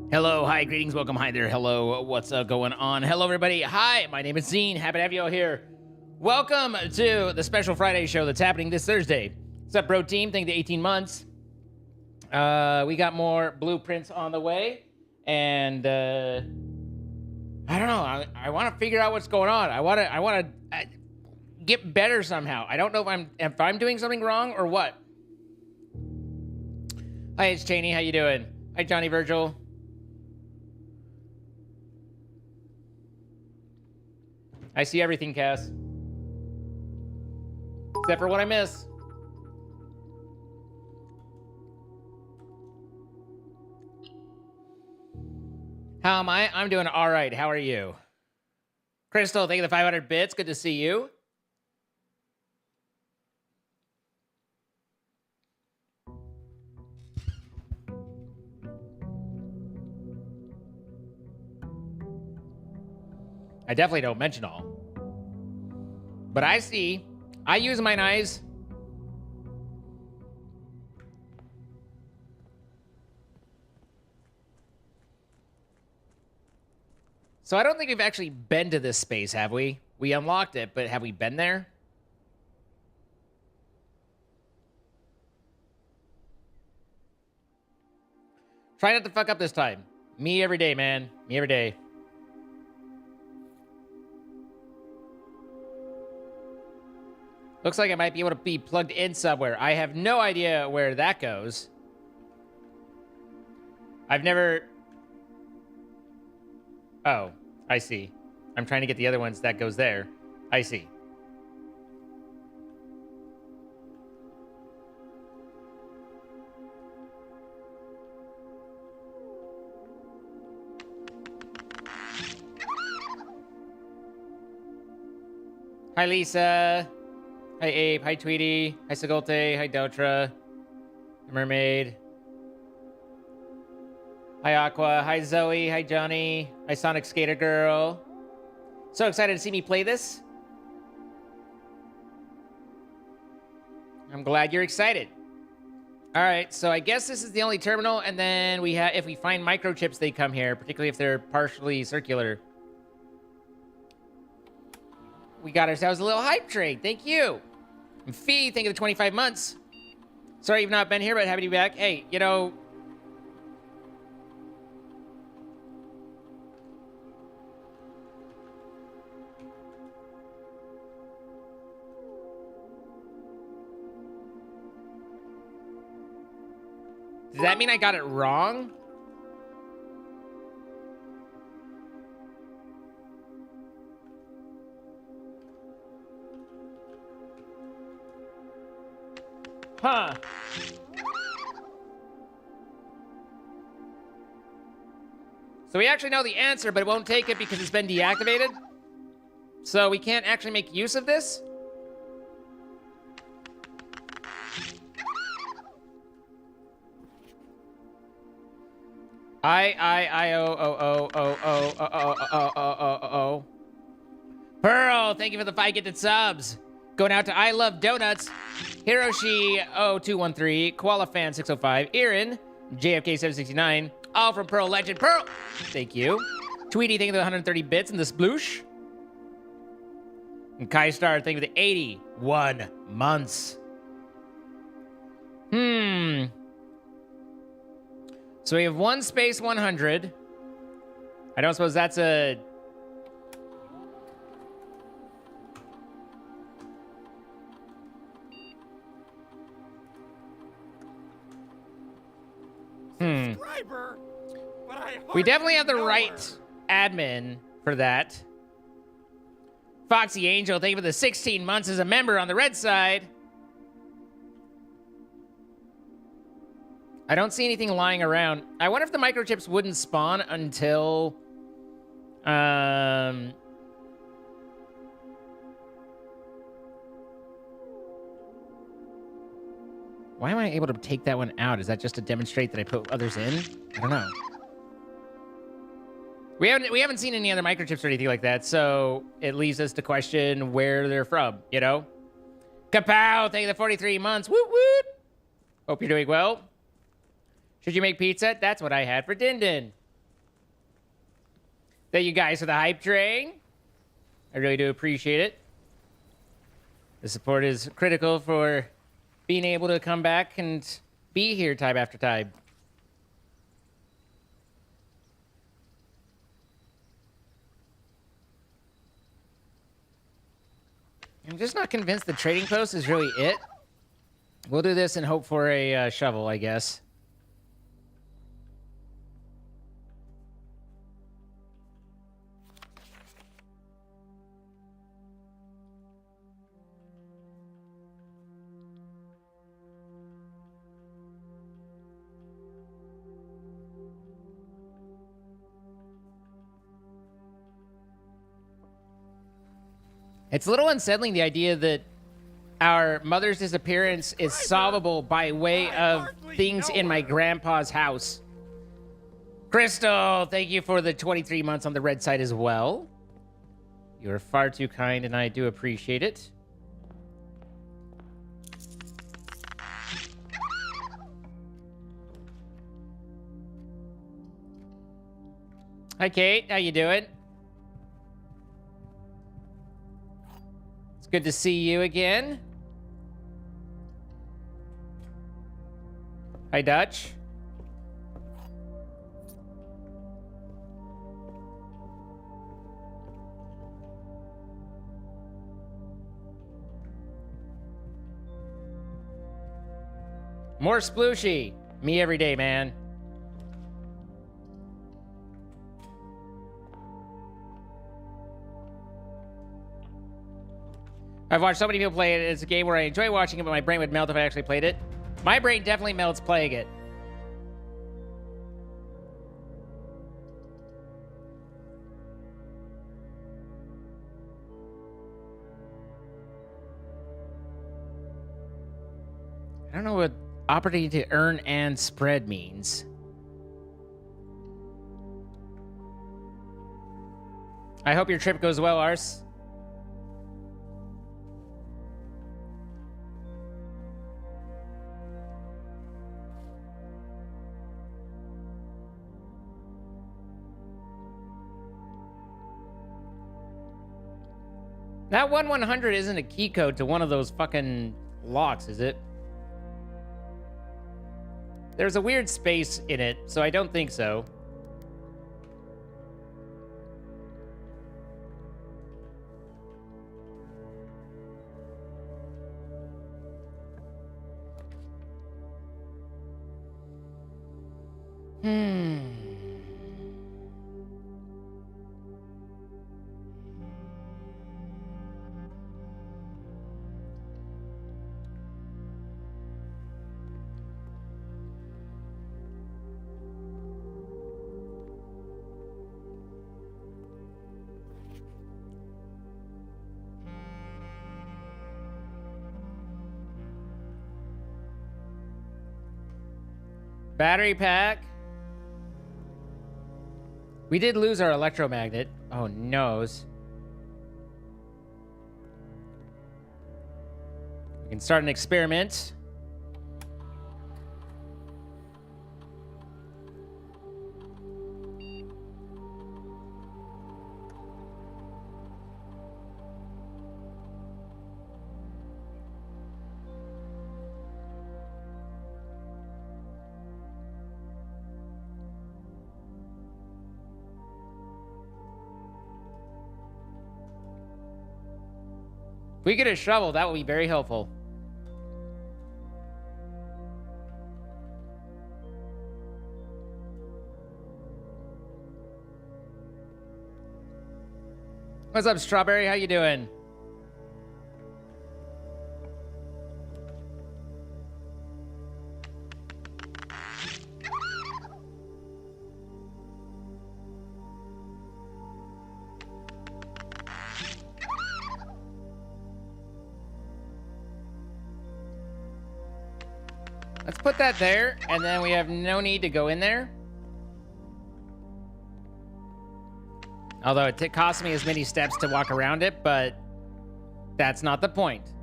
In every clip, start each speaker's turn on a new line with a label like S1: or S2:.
S1: Hello, hi, greetings, welcome, hi there, hello, what's going on? Hello, everybody. Hi, my name is Zine. Happy to have you all here. Welcome to the special Friday show that's happening this Thursday. What's up, bro team? Thank you to 18 months. We got more blueprints on the way, and I don't know. I want to figure out what's going on. I want to get better somehow. I don't know if I'm doing something wrong or what. Hi, it's Cheney. How you doing? Hi, Johnny Virgil. I see everything, Cass. Except for what I miss. How am I? I'm doing all right. How are you? Crystal, thank you for the 500 bits. Good to see you. I definitely don't mention all. But I see. I use mine eyes. So I don't think we've actually been to this space, have we? We unlocked it, but have we been there? Try not to fuck up this time. Me every day, man. Me every day. Looks like I might be able to be plugged in somewhere. I have no idea where that goes. I've never... Oh, I see. I'm trying to get the other ones that goes there. I see. Hi, Lisa. Hi, Abe. Hi, Tweety. Hi, Sagolte. Hi, Dotra. Mermaid. Hi, Aqua. Hi, Zoe. Hi, Johnny. Hi, Sonic Skater Girl. So excited to see me play this. I'm glad you're excited. All right, so I guess this is the only terminal, and then we have, if we find microchips, they come here, particularly if they're partially circular. We got ourselves a little hype trade. Thank you. And Fee, thank you for the 25 months. Sorry you've not been here, but happy to be back. Hey, you know... Does that mean I got it wrong? Huh. So we actually know the answer, but it won't take it because it's been deactivated? So we can't actually make use of this? O. Pearl, thank you for the 5 gifted subs. Going out to I Love Donuts, Hiroshi0213, Koalafan 605, Erin, JFK769, all from Pearl Legend. Pearl, thank you. Tweety, thank you for the 130 bits and the sploosh. And Kai Star, thank you for the 81 months. So we have one space 100. I don't suppose that's a... We definitely have the right admin for that. Foxy Angel, thank you for the 16 months as a member on the red side. I don't see anything lying around. I wonder if the microchips wouldn't spawn until... Why am I able to take that one out? Is that just to demonstrate that I put others in? I don't know. We haven't seen any other microchips or anything like that, so it leaves us to question where they're from, you know? Kapow! Thank you for the 43 months. Woot woot! Hope you're doing well. Should you make pizza? That's what I had for Din Din. Thank you guys for the hype train. I really do appreciate it. The support is critical for being able to come back and be here time after time. I'm just not convinced the trading post is really it. We'll do this and hope for a shovel, I guess. It's a little unsettling, the idea that our mother's disappearance is solvable by way of things in my grandpa's house. Crystal, thank you for the 23 months on the red side as well. You're far too kind, and I do appreciate it. Hi, Kate. How you doing? It's good to see you again. Hi, Dutch. More splooshy. Me every day, man. I've watched so many people play it. It's a game where I enjoy watching it, but my brain would melt if I actually played it. My brain definitely melts playing it. I don't know what opportunity to earn and spread means. I hope your trip goes well, Ars. That 1/100 isn't a key code to one of those fucking locks, is it? There's a weird space in it, so I don't think so. Battery pack. We did lose our electromagnet. Oh, noes. We can start an experiment. If we get a shovel, that would be very helpful. What's up, Strawberry? How you doing? Let's put that there, and then we have no need to go in there. Although it costs me as many steps to walk around it, but that's not the point.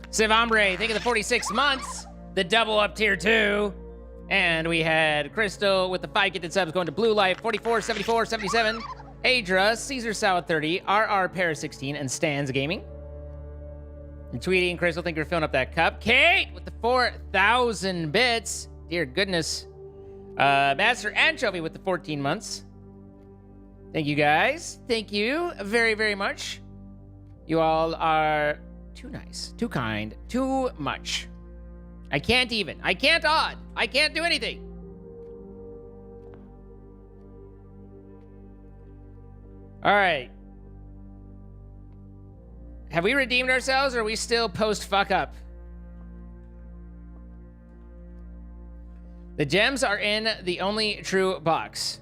S1: Civ Hombre, thank you for the 46 months. The double up tier 2. And we had Crystal with the 5 gifted subs going to Blue Life 44, 74, 77. Adra, Caesar Salad 30, RR Paris 16, and Stans Gaming. And tweeting, Crystal, think you're filling up that cup. Kate with the 4,000 bits. Dear goodness. Master Anchovy with the 14 months. Thank you guys. Thank you very, very much. You all are too nice, too kind, too much. I can't even. I can't odd. I can't do anything. All right. Have we redeemed ourselves, or are we still post fuck up? The gems are in the only true box.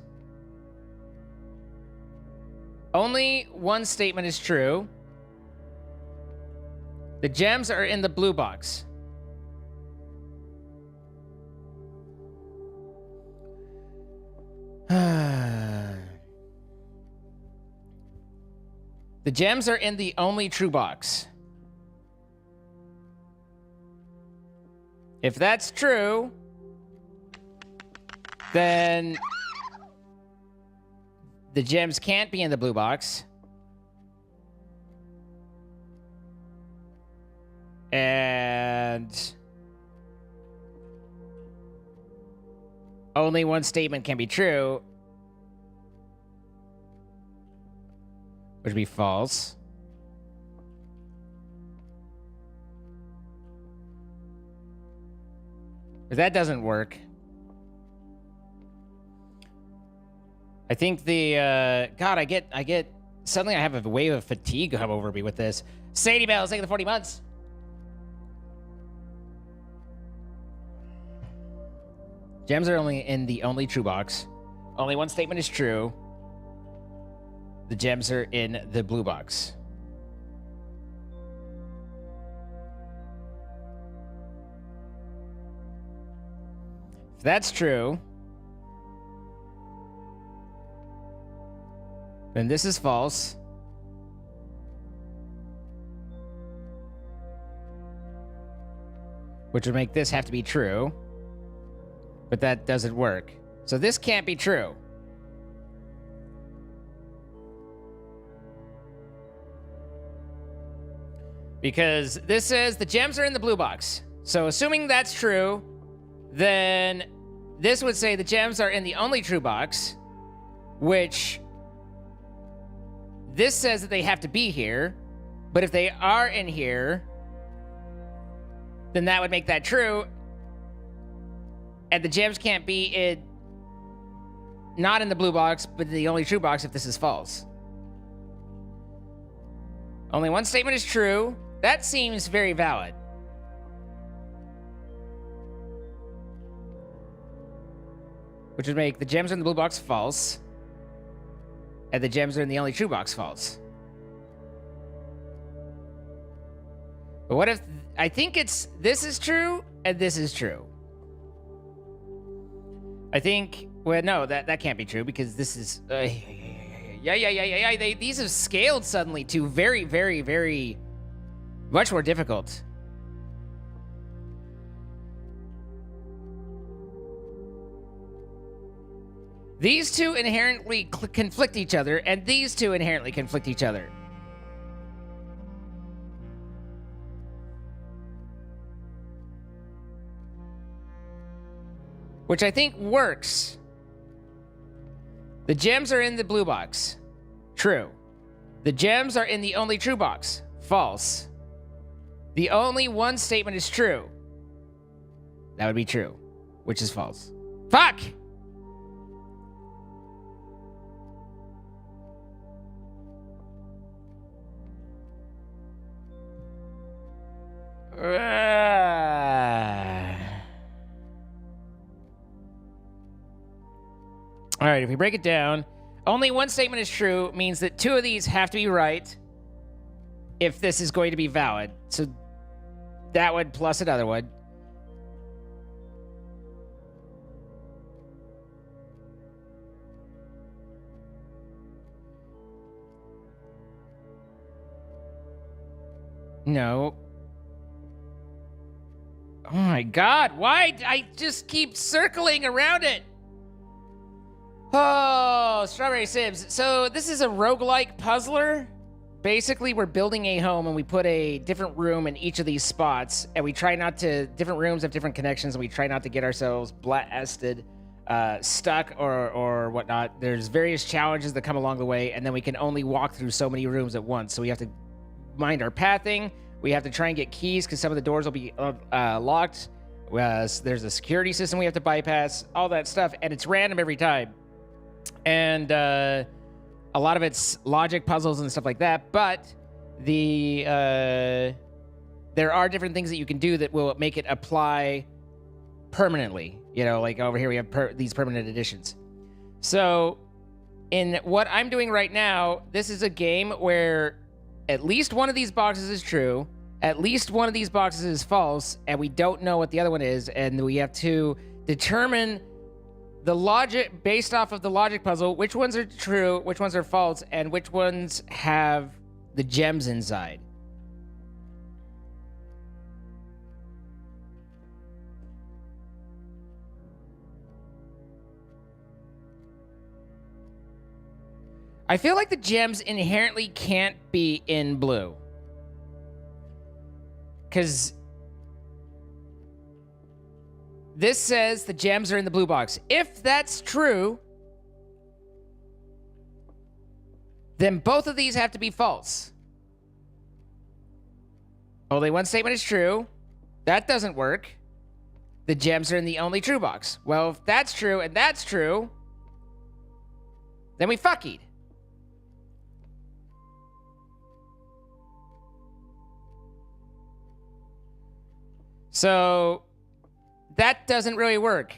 S1: Only one statement is true. The gems are in the blue box. The gems are in the only true box. If that's true, then the gems can't be in the blue box. And only one statement can be true, which would be false. But that doesn't work. I think the God, I get suddenly I have a wave of fatigue come over me with this. Sadie Bell's taking the 40 months. Gems are only in the only true box. Only one statement is true. The gems are in the blue box. If that's true, then this is false. Which would make this have to be true. But that doesn't work. So this can't be true. Because this says the gems are in the blue box. So assuming that's true, then this would say the gems are in the only true box, which this says that they have to be here. But if they are in here, then that would make that true. And the gems can't be not in the blue box, but the only true box if this is false. Only one statement is true. That seems very valid. Which would make the gems are in the blue box false. And the gems are in the only true box false. But what if... I think it's... This is true, and this is true. I think... Well, no, that can't be true, because this is... These have scaled suddenly to very, very, very... much more difficult. These two inherently conflict each other, and these two inherently conflict each other. Which I think works. The gems are in the blue box. True. The gems are in the only true box. False. The only one statement is true. That would be true. Which is false. Fuck! All right, if we break it down, only one statement is true means that two of these have to be right if this is going to be valid. So that one plus another one. No. Oh my god, why? I just keep circling around it. Oh, Strawberry Sims. So this is a roguelike puzzler. Basically, we're building a home and we put a different room in each of these spots, and we try not to, different rooms have different connections, and we try not to get ourselves blasted, stuck, or whatnot. There's various challenges that come along the way, and then we can only walk through so many rooms at once, so we have to mind our pathing. We have to try and get keys because some of the doors will be locked. There's a security system we have to bypass, all that stuff, and it's random every time. And a lot of it's logic puzzles and stuff like that, but there are different things that you can do that will make it apply permanently. You know, like over here we have these permanent additions. So in what I'm doing right now, this is a game where at least one of these boxes is true, at least one of these boxes is false, and we don't know what the other one is, and we have to determine the logic, based off of the logic puzzle, which ones are true, which ones are false, and which ones have the gems inside. I feel like the gems inherently can't be in blue. Because this says the gems are in the blue box. If that's true, then both of these have to be false. Only one statement is true. That doesn't work. The gems are in the only true box. Well, if that's true and that's true, then we fuckied. So that doesn't really work.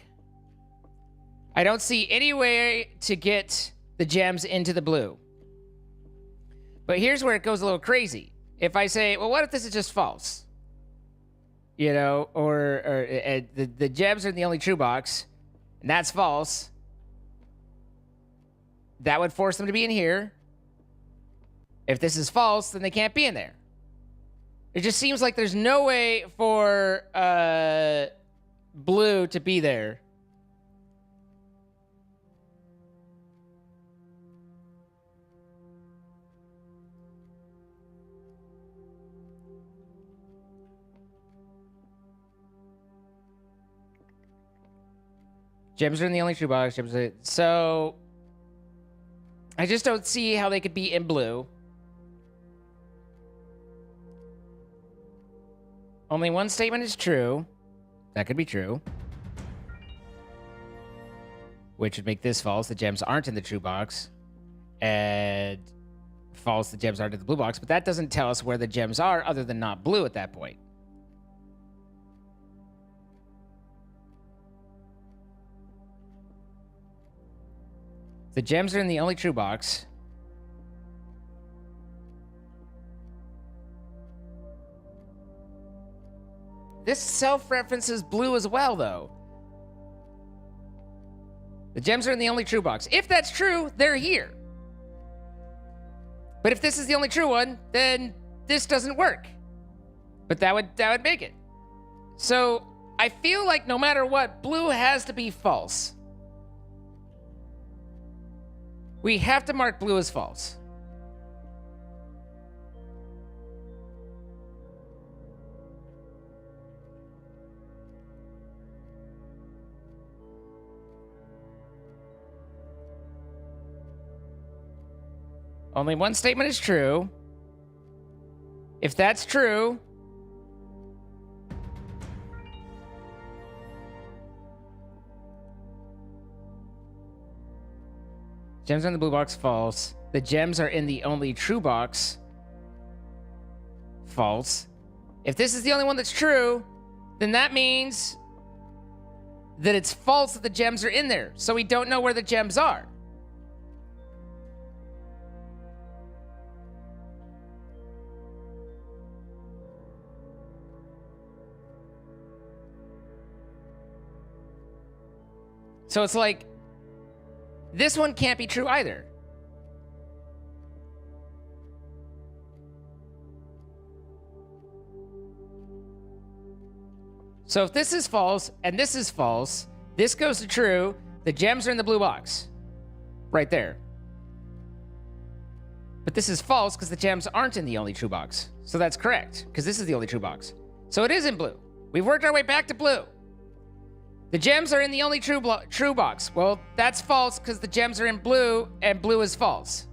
S1: I don't see any way to get the gems into the blue. But here's where it goes a little crazy. If I say, well, what if this is just false? You know, or the gems are in the only true box, and that's false. That would force them to be in here. If this is false, then they can't be in there. It just seems like there's no way for blue to be there. Gems are in the only true box. So I just don't see how they could be in blue. Only one statement is true. That could be true. Which would make this false. The gems aren't in the true box. And false, the gems aren't in the blue box. But that doesn't tell us where the gems are other than not blue at that point. The gems are in the only true box. This self-references blue as well, though. The gems are in the only true box. If that's true, they're here. But if this is the only true one, then this doesn't work. But that would make it. So I feel like no matter what, blue has to be false. We have to mark blue as false. Only one statement is true. If that's true, gems are in the blue box, false. The gems are in the only true box, false. If this is the only one that's true, then that means that it's false that the gems are in there. So we don't know where the gems are. So it's like, this one can't be true either. So if this is false and this is false, this goes to true. The gems are in the blue box. Right there. But this is false because the gems aren't in the only true box. So that's correct, because this is the only true box. So it is in blue. We've worked our way back to blue. The gems are in the only true box. Well, that's false because the gems are in blue and blue is false.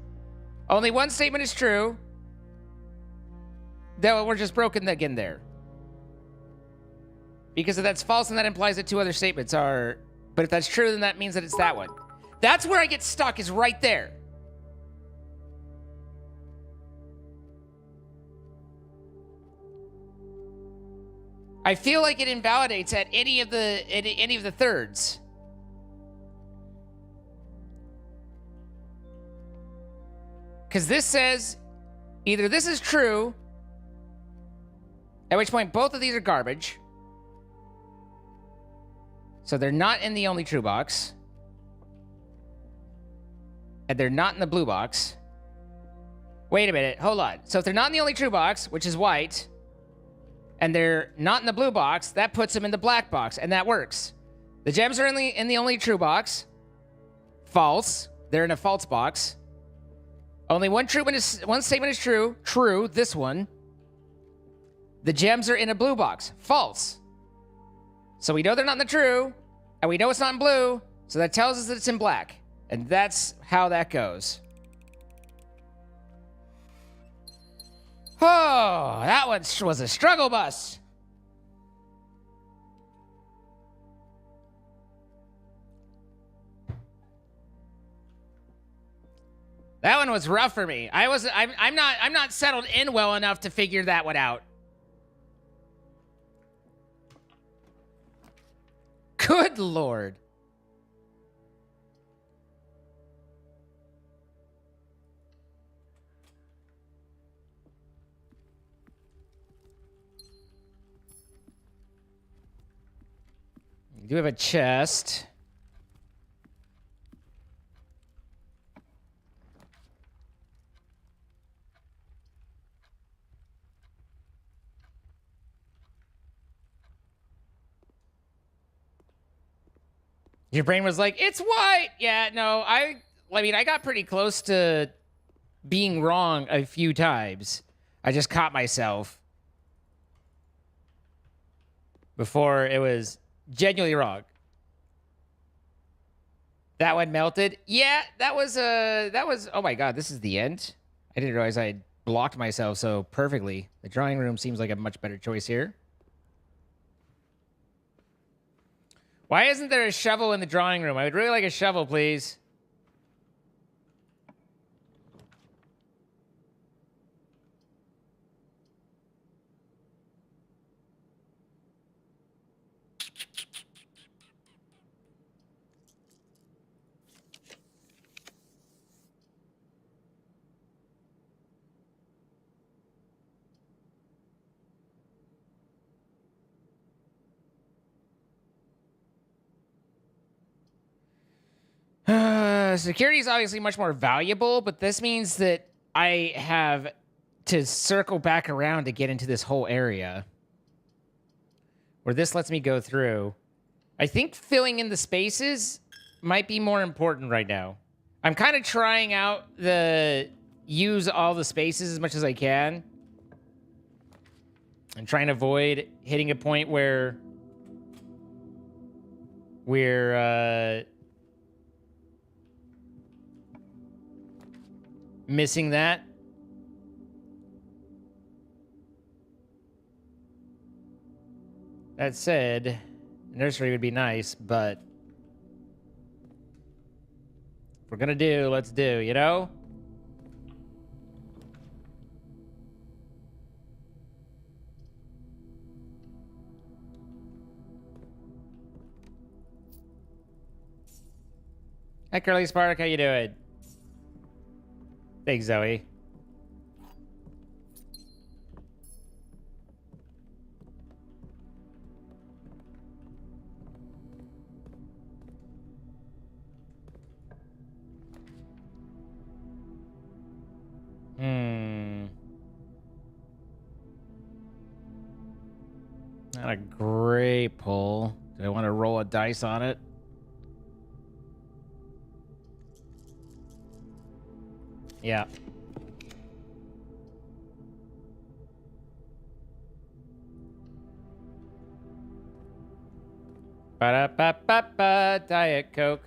S1: Only one statement is true. Though we're just broken again there. Because if that's false, then that implies that two other statements are... But if that's true, then that means that it's that one. That's where I get stuck, is right there. I feel like it invalidates at any of the thirds. Because this says either this is true, at which point both of these are garbage. So they're not in the only true box. And they're not in the blue box. Wait a minute, hold on. So if they're not in the only true box, which is white, and they're not in the blue box, that puts them in the black box, and that works. The gems are in the only true box. False. They're in a false box. Only one statement is true. True, this one. The gems are in a blue box. False. So we know they're not in the true, and we know it's not in blue, so that tells us that it's in black. And that's how that goes. Oh, that one was a struggle bus. That one was rough for me. I'm not settled in well enough to figure that one out. Good Lord. We do have a chest. Your brain was like, it's white. Yeah, no, I mean, I got pretty close to being wrong a few times. I just caught myself before it was genuinely wrong. That one melted. Yeah, that was, oh my God, this is the end. I didn't realize I had blocked myself so perfectly. The drawing room seems like a much better choice here. Why isn't there a shovel in the drawing room? I would really like a shovel, please. Security is obviously much more valuable, but this means that I have to circle back around to get into this whole area. Where this lets me go through. I think filling in the spaces might be more important right now. I'm kind of trying out the use all the spaces as much as I can. I'm trying to avoid hitting a point where we're missing that. That said, nursery would be nice, but if we're gonna do, let's do, you know? Hi, Curly Spark, how you doing? Thanks, Zoe. Not a great pull. Do I want to roll a dice on it? Yeah. Ba-da-ba-ba-ba, Diet Coke.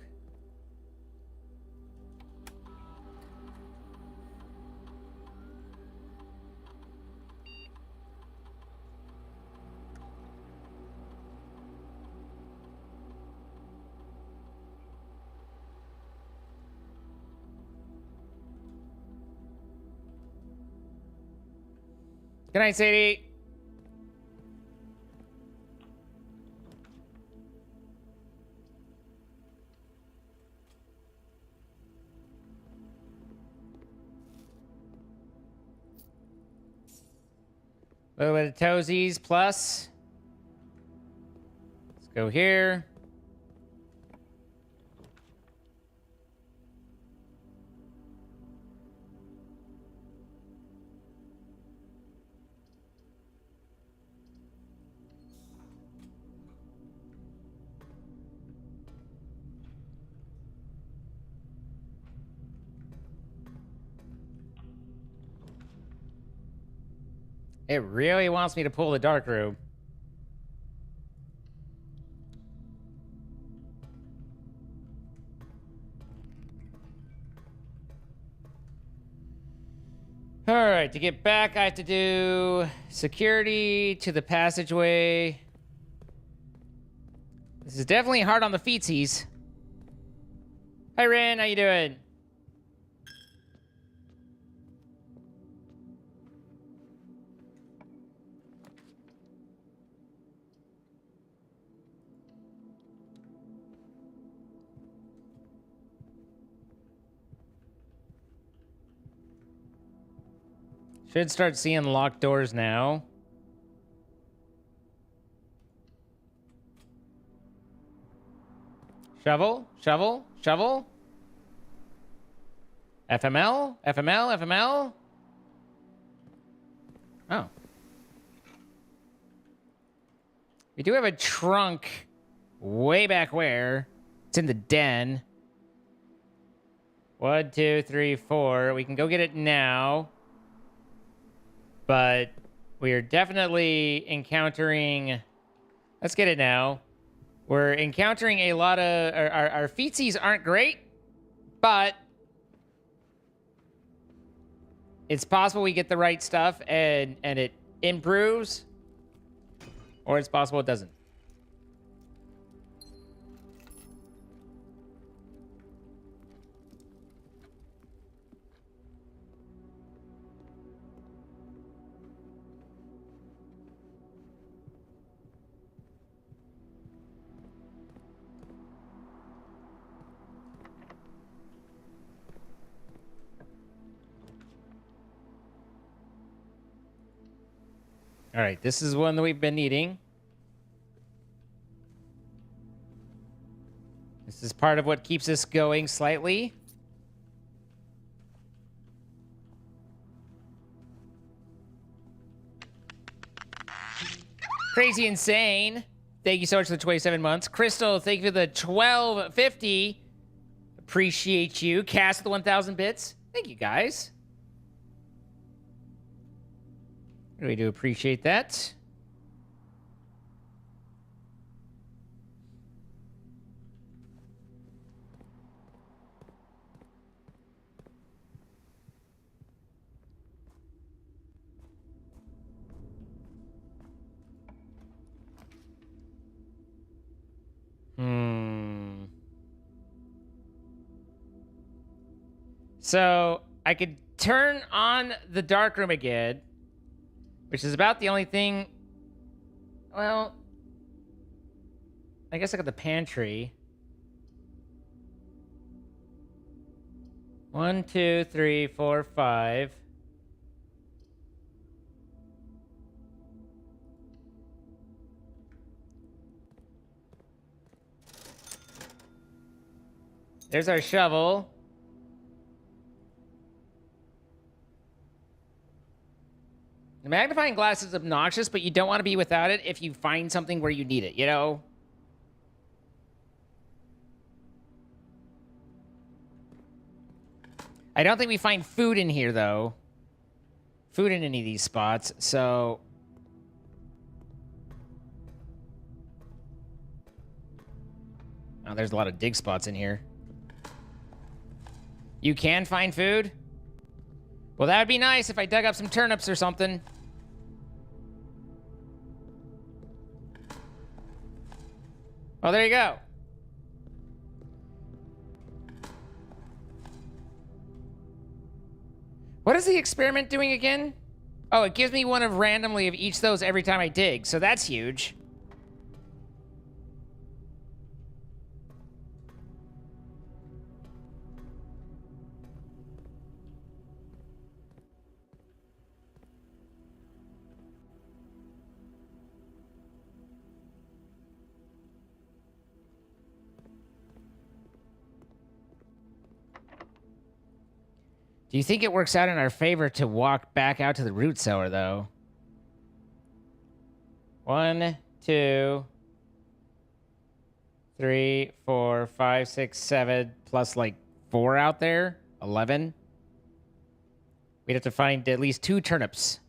S1: Good night, Sadie. A little bit of toesies plus. Let's go here. It really wants me to pull the dark room. All right, to get back, I have to do security to the passageway. This is definitely hard on the feetsies. Hi, Ren. How you doing? Should start seeing locked doors now. Shovel, shovel, shovel. FML, FML, FML. Oh. We do have a trunk way back where. It's in the den. 1, 2, 3, 4. We can go get it now. But we are definitely encountering... Let's get it now. We're encountering a lot of... Our feetsies aren't great, but... It's possible we get the right stuff and it improves. Or it's possible it doesn't. All right, this is one that we've been needing. This is part of what keeps us going slightly. Crazy Insane. Thank you so much for the 27 months. Crystal, thank you for the 1250. Appreciate you. Cast the 1,000 bits. Thank you, guys. Really do appreciate that. So I could turn on the dark room again, which is about the only thing. Well, I guess I got the pantry. 1, 2, 3, 4, 5. There's our shovel. Magnifying glass is obnoxious, but you don't want to be without it if you find something where you need it, you know? I don't think we find food in here, though. Food in any of these spots, so... Oh, there's a lot of dig spots in here. You can find food? Well, that would be nice if I dug up some turnips or something. Oh, there you go. What is the experiment doing again? Oh, it gives me one of randomly of each of those every time I dig, so that's huge. Do you think it works out in our favor to walk back out to the root cellar, though? 1, 2, 3, 4, 5, 6, 7, plus like 4 out there? 11? We'd have to find at least 2 turnips.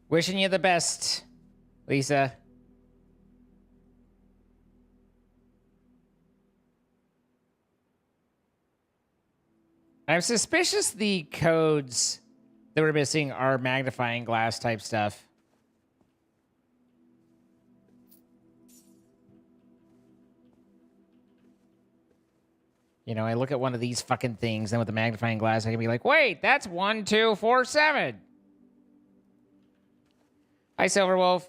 S1: Wishing you the best, Lisa. I'm suspicious the codes that we're missing are magnifying glass type stuff. You know, I look at one of these fucking things, and with the magnifying glass, I can be like, wait, that's 1, 2, 4, 7. Hi, Silverwolf.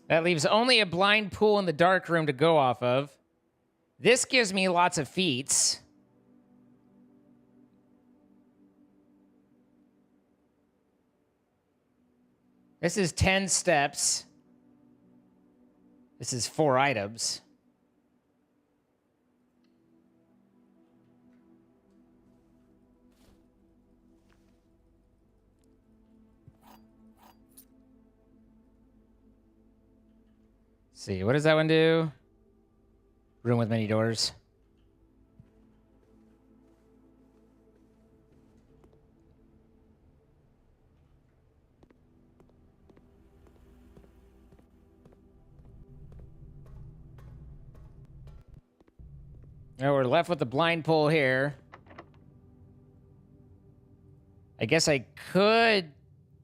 S1: That leaves only a blind pool in the dark room to go off of. This gives me lots of feats. This is 10 steps. This is 4 items. Let's see, what does that one do? Room with many doors. Now we're left with the blind pull here. I guess I could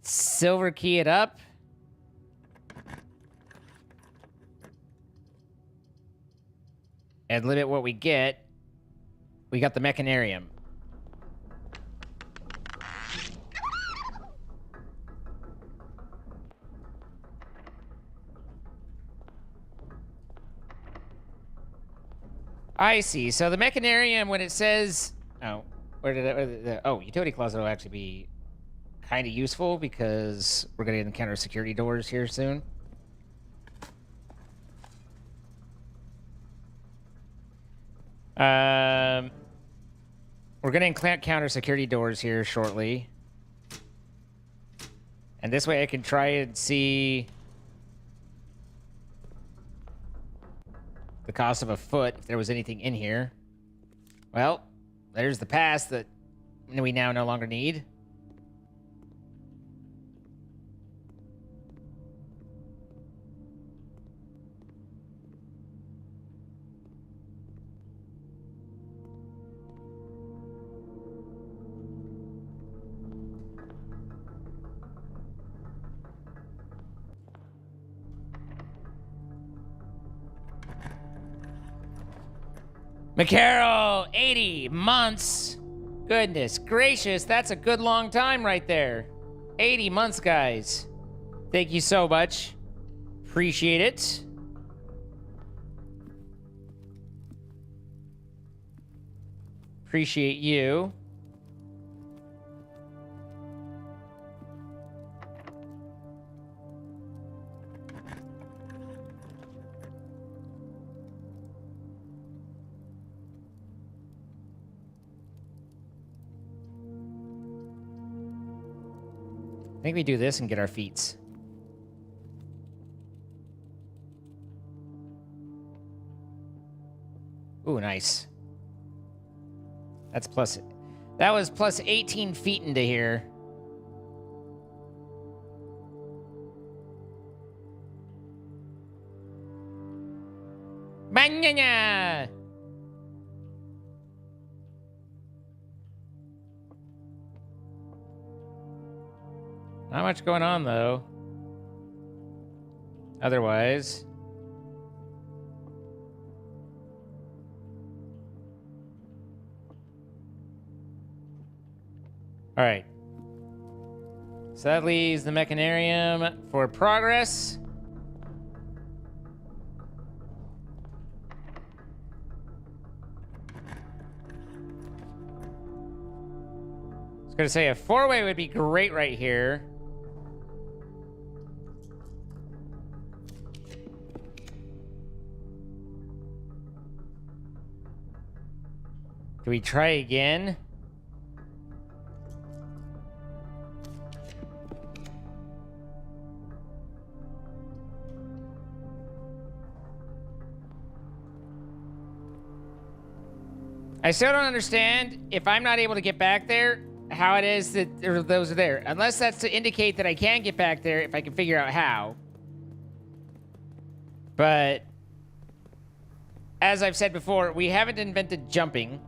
S1: silver key it up. And limit what we get. We got the mechanarium. I see. So the mechanarium, when it says... Oh, oh, utility closet will actually be kind of useful because we're going to encounter security doors here soon. We're going to encounter security doors here shortly. And this way I can try and see the cost of a foot if there was anything in here. Well, there's the pass that we now no longer need. McCarroll, 80 months. Goodness gracious, that's a good long time right there. 80 months, guys. Thank you so much. Appreciate it. Appreciate you. I think we do this and get our feats. Ooh, nice. That's plus... That was plus 18 feet into here. Banana! Not much going on, though. Otherwise... All right. So that leaves the Mechanarium for progress. I was going to say a four-way would be great right here. Can we try again? I still don't understand, if I'm not able to get back there, how it is that those are there. Unless that's to indicate that I can get back there if I can figure out how. But, as I've said before, we haven't invented jumping.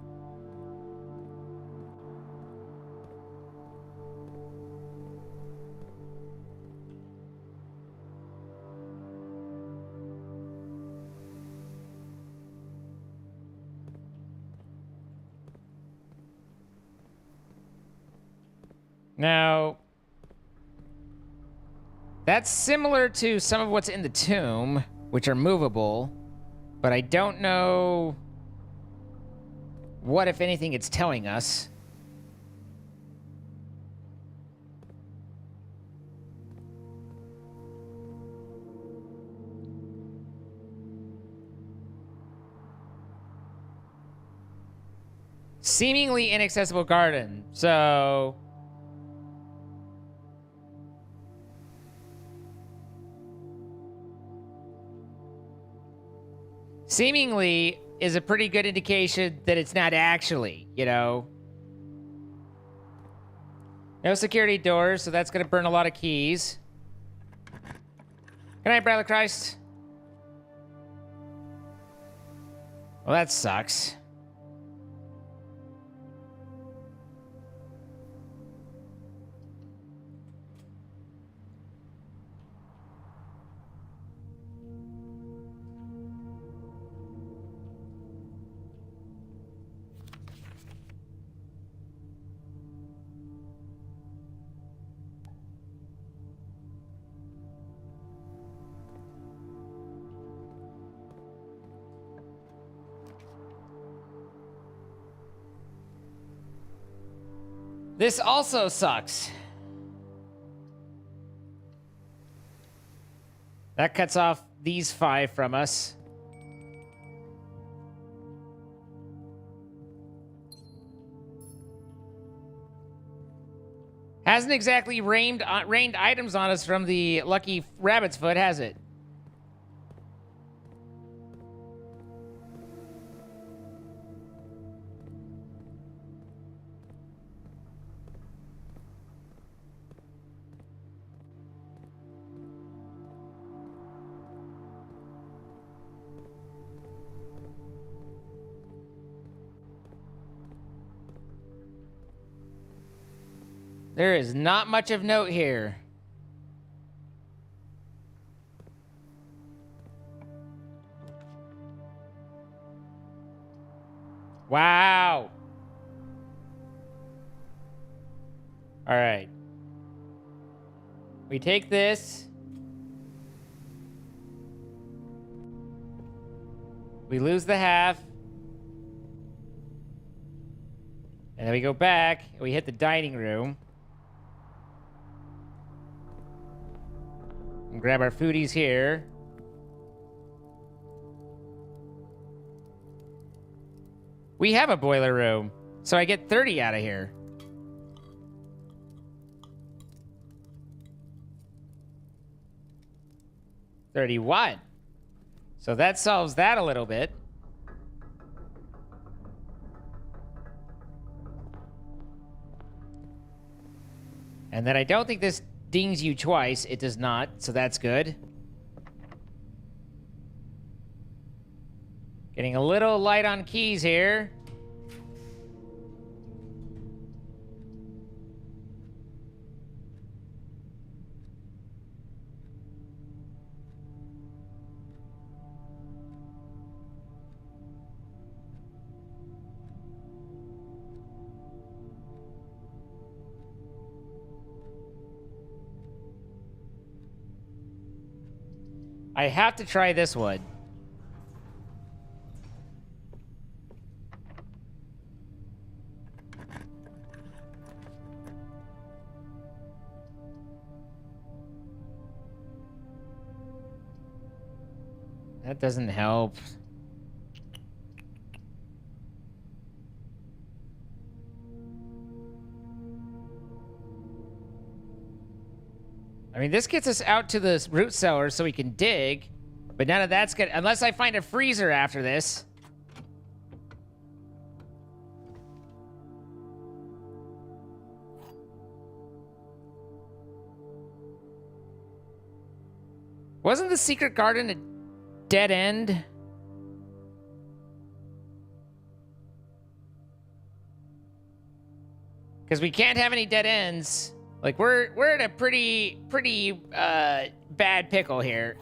S1: Now, that's similar to some of what's in the tomb, which are movable, but I don't know what, if anything, it's telling us. Seemingly inaccessible garden, so... Seemingly is a pretty good indication that it's not actually, you know. No security doors, so that's going to burn a lot of keys. Good night, Brother Christ. Well, that sucks. This also sucks. That cuts off these 5 from us. Hasn't exactly rained items on us from the lucky rabbit's foot, has it? There is not much of note here. Wow. All right. We take this. We lose the half. And then we go back. And we hit the dining room. And grab our foodies here. We have a boiler room. So I get 30 out of here. $31. So that solves that a little bit. And then I don't think this dings you twice. It does not, so that's good. Getting a little light on keys here. I have to try this one. That doesn't help. I mean, this gets us out to the root cellar so we can dig, but none of that's good unless I find a freezer after this. Wasn't the secret garden a dead end? Because we can't have any dead ends. Like, we're in a pretty bad pickle here.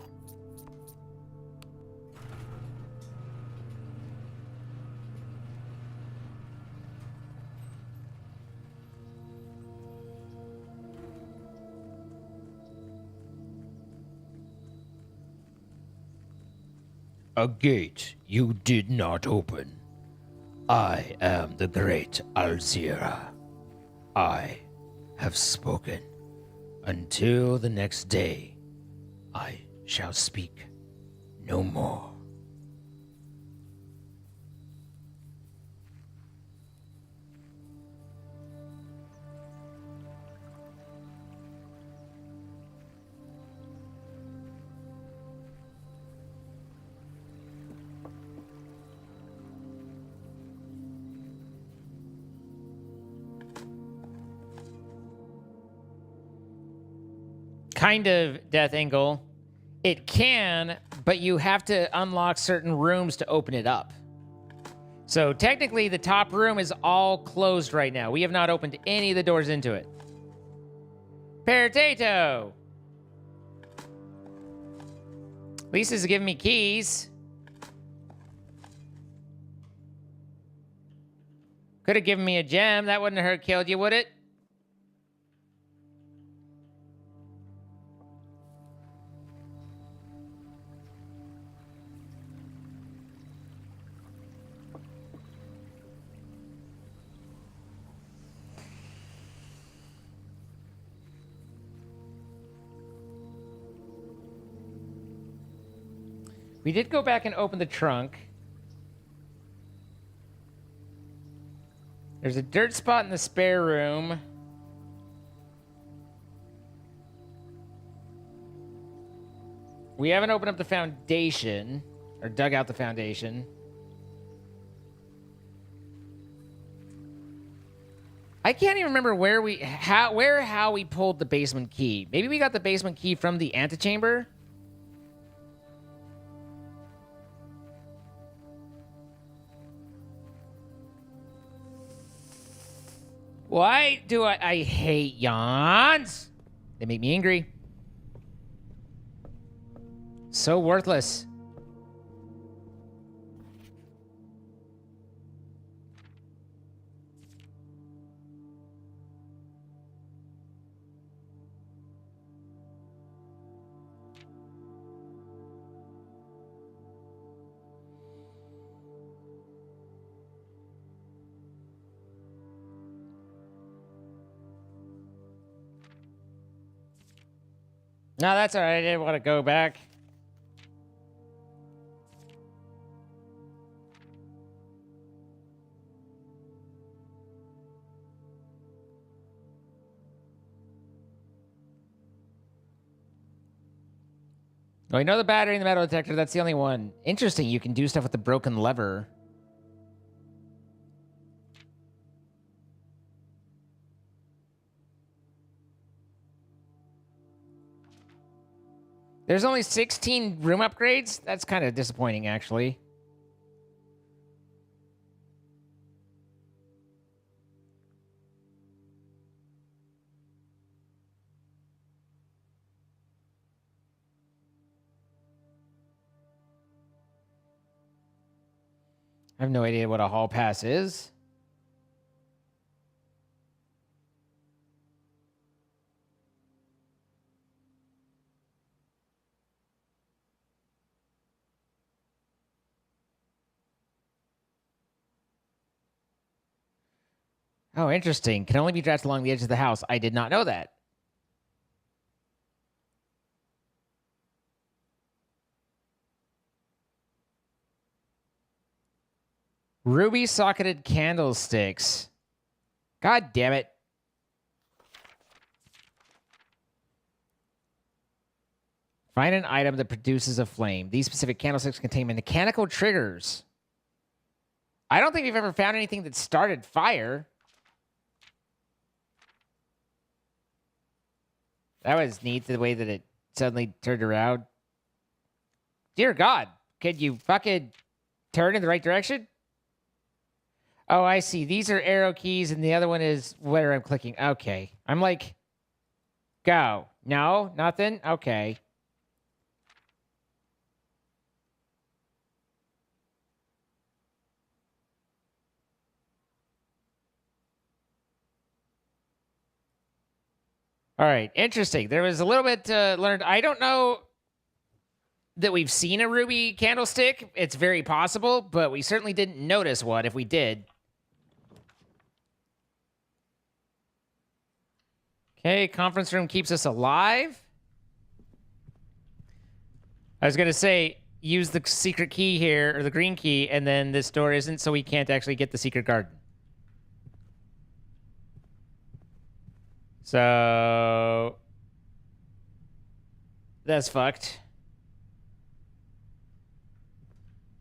S2: A gate you did not open. I am the great Alzira. I have spoken. Until the next day, I shall speak no more.
S1: Kind of, Death Angle. It can, but you have to unlock certain rooms to open it up. So technically, the top room is all closed right now. We have not opened any of the doors into it. Potato! Lisa's giving me keys. Could have given me a gem. That wouldn't have killed you, would it? We did go back and open the trunk. There's a dirt spot in the spare room. We haven't opened up the foundation, or dug out the foundation. I can't even remember how we pulled the basement key. Maybe we got the basement key from the antechamber? Why do I hate yawns? They make me angry. So worthless. No, that's all right. I didn't want to go back. Oh, you know the battery in the metal detector? That's the only one. Interesting. You can do stuff with the broken lever. There's only 16 room upgrades? That's kind of disappointing, actually. I have no idea what a hall pass is. Oh, interesting. Can only be drafted along the edge of the house. I did not know that. Ruby socketed candlesticks. God damn it. Find an item that produces a flame. These specific candlesticks contain mechanical triggers. I don't think we've ever found anything that started fire. That was neat, the way that it suddenly turned around. Dear God, could you fucking turn in the right direction? Oh, I see. These are arrow keys, and the other one is where I'm clicking. Okay. I'm like, go. No? Nothing? Okay. All right. Interesting. There was a little bit learned. I don't know that we've seen a ruby candlestick. It's very possible, but we certainly didn't notice one if we did. Okay, conference room keeps us alive. I was going to say, use the secret key here, or the green key, and then this door isn't, so we can't actually get the secret garden. So... that's fucked.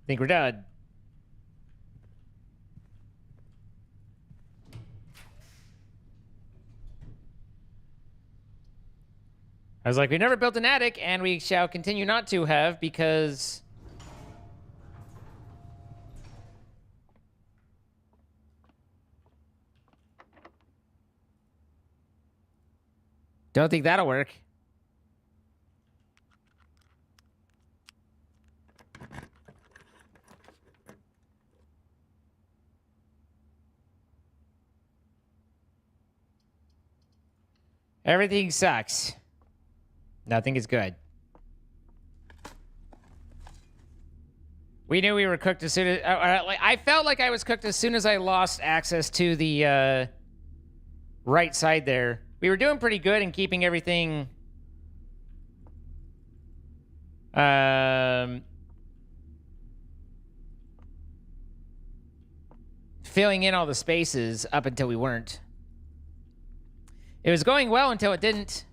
S1: I think we're done. I was like, we never built an attic, and we shall continue not to have, because... don't think that'll work. Everything sucks. Nothing is good. We knew we were cooked as soon as... I felt like I was cooked as soon as I lost access to the right side there. We were doing pretty good in keeping everything... filling in all the spaces up until we weren't. It was going well until it didn't.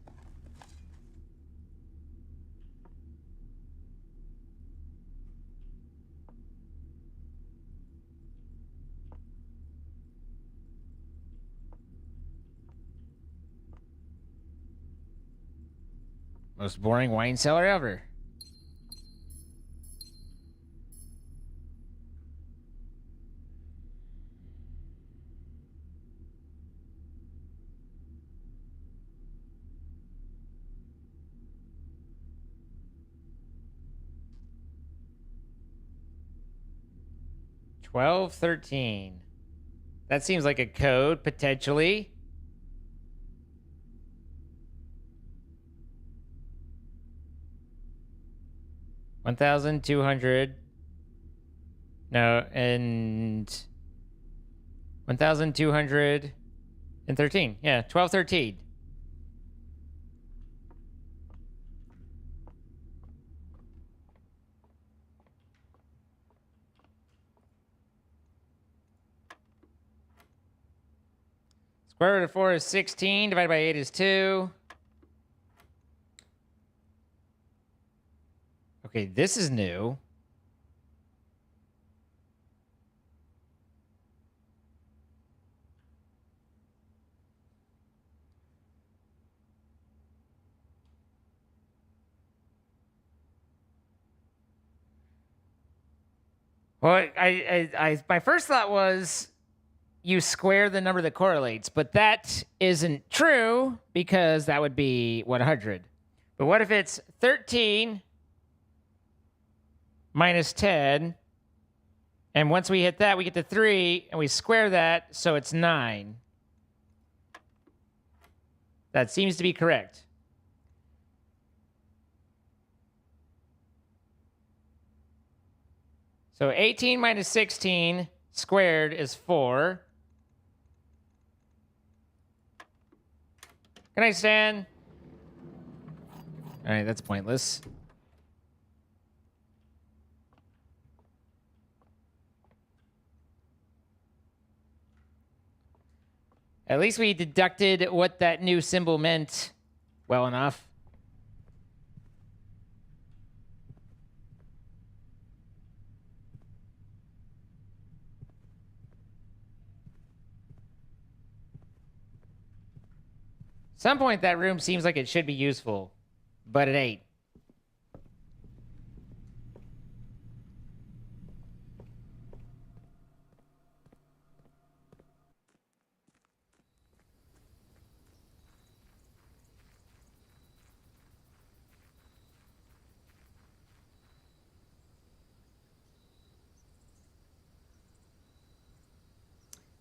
S1: Most boring wine cellar ever. $12.13. That seems like a code, potentially. $1,200. No, and 1,213. Yeah, 1213. Square root of 4 is 16. Divided by 8 is 2. Okay, this is new. Well, my first thought was you square the number that correlates, but that isn't true because that would be 100. But what if it's 13 minus 10, and once we hit that, we get to 3, and we square that, so it's 9. That seems to be correct. So 18 minus 16 squared is 4. Can I stand? All right, that's pointless. At least we deducted what that new symbol meant well enough. Some point that room seems like it should be useful, but it ain't.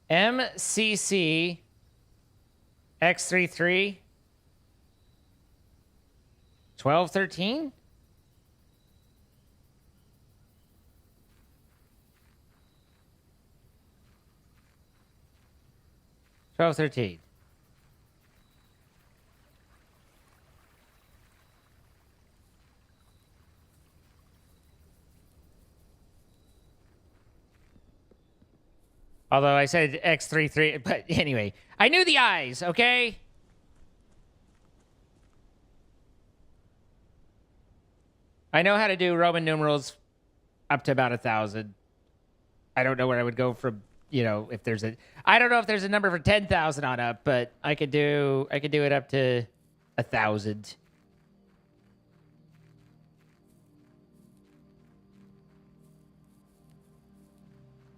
S1: MCC X33 1213? Although I said X33, but anyway, I knew the eyes, okay? I know how to do Roman numerals up to about 1,000. I don't know where I would go from, you know, if there's a... I don't know if there's a number for 10,000 on up, but I could do it up to 1,000.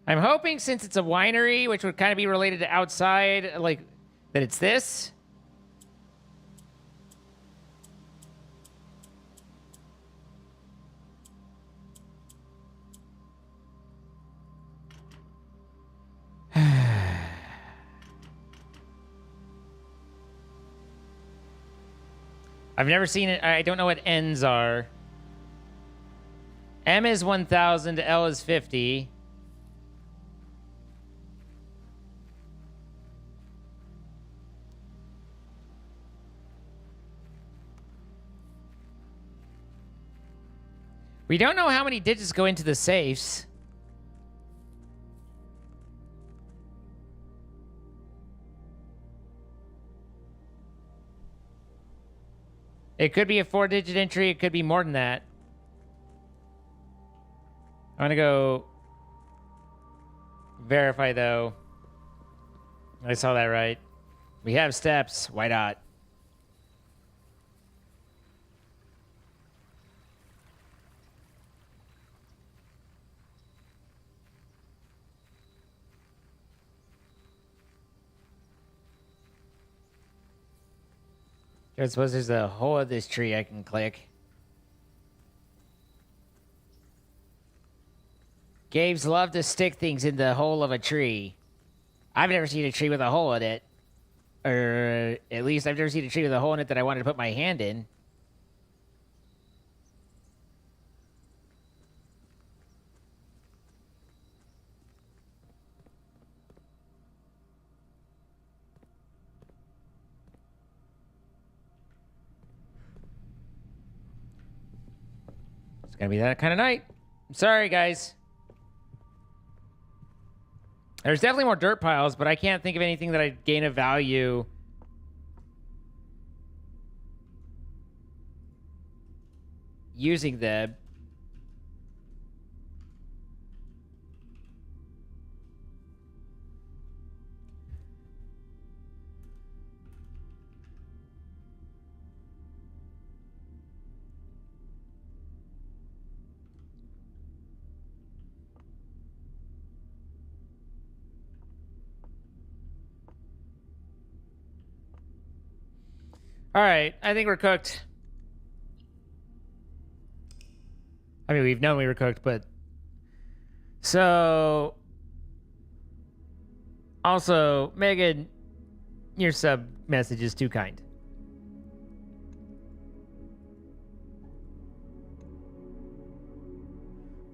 S1: I'm hoping since it's a winery, which would kind of be related to outside, like, that it's this. I've never seen it. I don't know what N's are. M is 1,000, L is 50. We don't know how many digits go into the safes. It could be a 4-digit entry. It could be more than that. I'm going to go verify, though. I saw that right. We have steps. Why not? I suppose there's a hole of this tree I can click. Games love to stick things in the hole of a tree. I've never seen a tree with a hole in it. Or at least I've never seen a tree with a hole in it that I wanted to put my hand in. It's gonna be that kind of night. I'm sorry, guys. There's definitely more dirt piles, but I can't think of anything that I'd gain a value using them. All right, I think we're cooked. I mean, we've known we were cooked, but... So... Also, Megan, your sub message is too kind.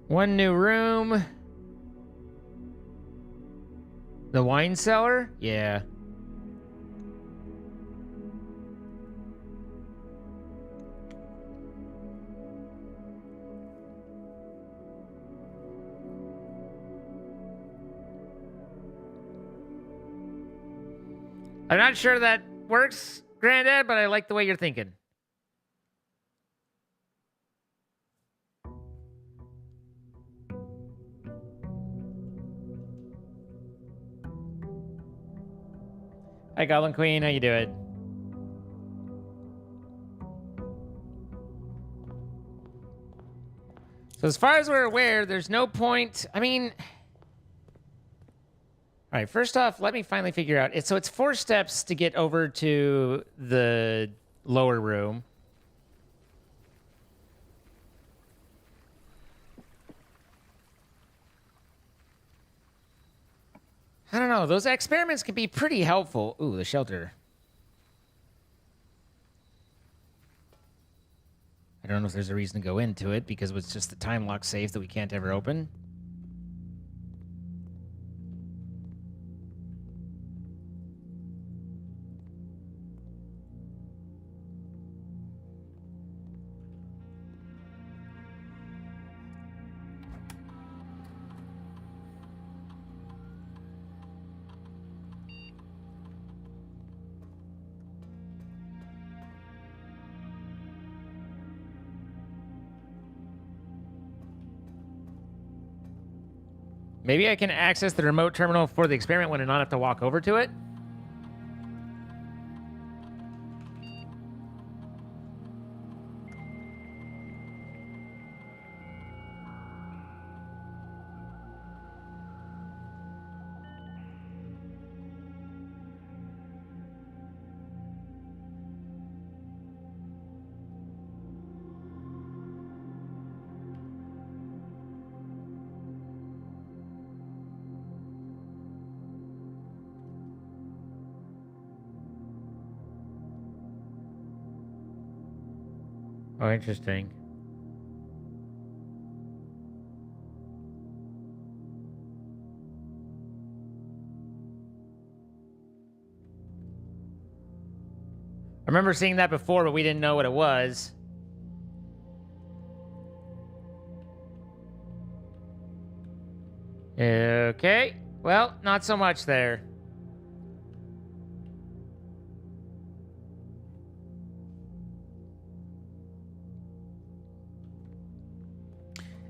S1: One new room. The wine cellar? Yeah. I'm not sure that works, Granddad, but I like the way you're thinking. Hi, Goblin Queen. How you doing? So as far as we're aware, there's no point... I mean... All right, first off, let me finally figure out... So it's 4 steps to get over to the lower room. I don't know. Those experiments can be pretty helpful. Ooh, the shelter. I don't know if there's a reason to go into it because it's just the time lock safe that we can't ever open. Maybe I can access the remote terminal for the experiment when I not have to walk over to it. Oh, interesting. I remember seeing that before, but we didn't know what it was. Okay. Well, not so much there.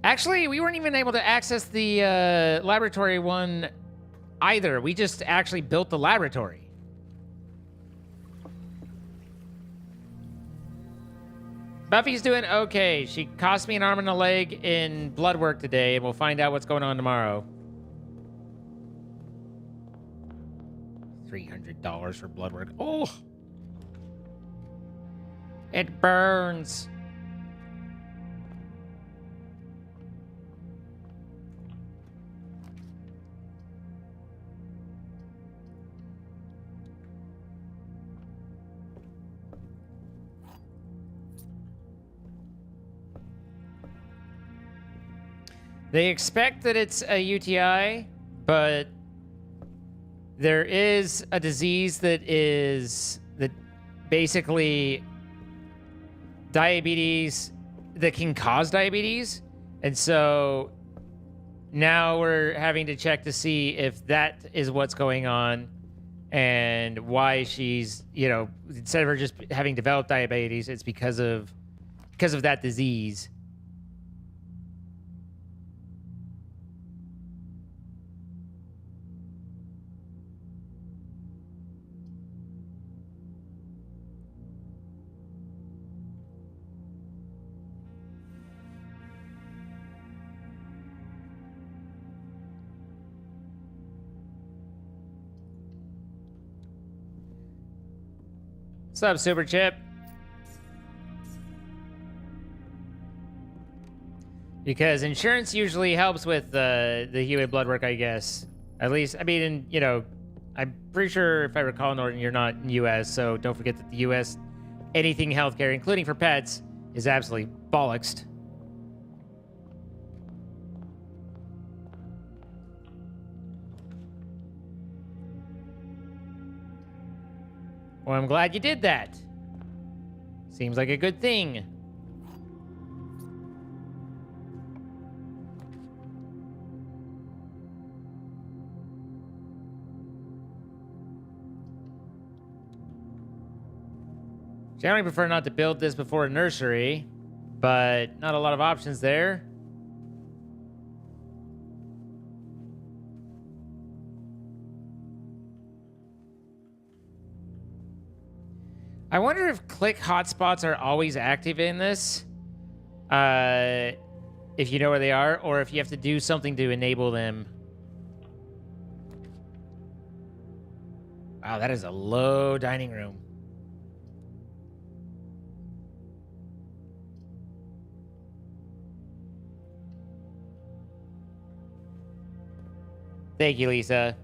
S1: Actually, we weren't even able to access the laboratory one either. We just actually built the laboratory. Buffy's doing okay. She cost me an arm and a leg in blood work today, and we'll find out what's going on tomorrow. $300 for blood work. Oh! It burns. They expect that it's a UTI, but there is a disease that basically diabetes that can cause diabetes. And so now we're having to check to see if that is what's going on and why she's, you know, instead of her just having developed diabetes, it's because of that disease. What's up, Super Chip? Because insurance usually helps with the human blood work, I guess. At least, I mean, you know, I'm pretty sure, if I recall, Norton, you're not in the U.S., so don't forget that the U.S., anything healthcare, including for pets, is absolutely bollocksed. Well, I'm glad you did that. Seems like a good thing. Generally prefer not to build this before a nursery, but not a lot of options there. I wonder if click hotspots are always active in this. If you know where they are, or if you have to do something to enable them. Wow, that is a low dining room. Thank you, Lisa.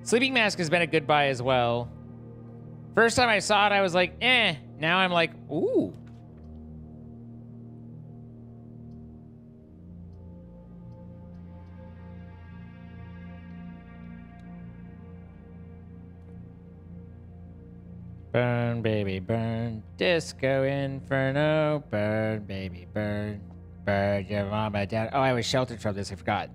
S1: Sleeping mask has been a good buy as well. First time I saw it, I was like, eh. Now I'm like, ooh. Burn, baby, burn. Disco Inferno. Burn, baby, burn. Burn your mama down. Oh, I was sheltered from this. I forgot.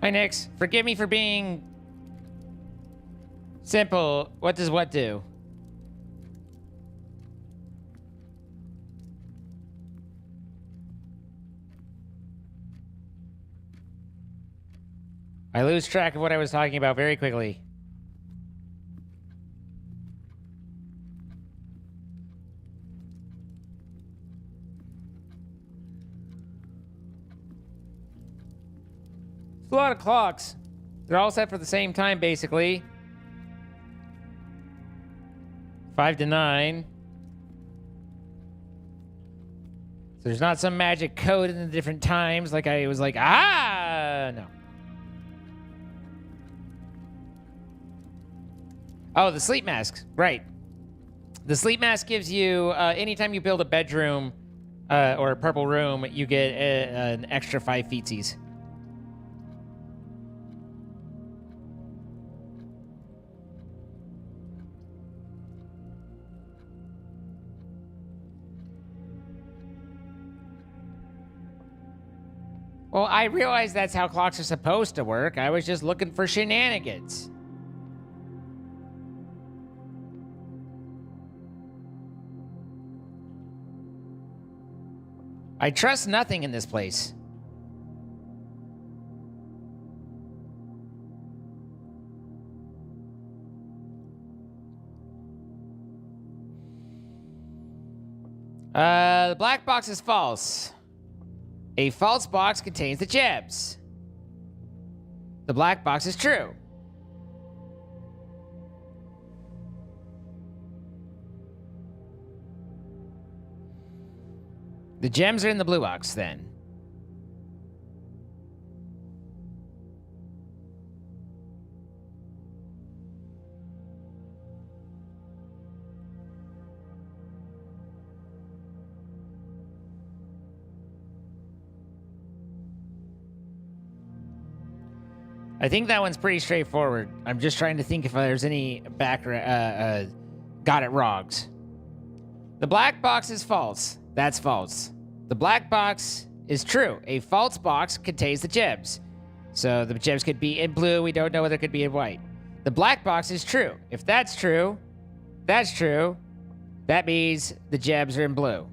S1: Hi, Nix. Forgive me for being simple. What does what do? I lose track of what I was talking about very quickly. It's a lot of clocks. They're all set for the same time, basically. 5 to 9. So there's not some magic code in the different times, like I was like, no. Oh, the sleep mask. Right. The sleep mask gives you, anytime you build a bedroom or a purple room, you get an extra 5 feetsies. Well, I realize that's how clocks are supposed to work. I was just looking for shenanigans. I trust nothing in this place. The black box is false. A false box contains the gems. The black box is true. The gems are in the blue box, then. I think that one's pretty straightforward. I'm just trying to think if there's any background, got it wrongs. The black box is false. That's false. The black box is true. A false box contains the gems. So the gems could be in blue. We don't know whether it could be in white. The black box is true. If that's true, that's true. That means the gems are in blue.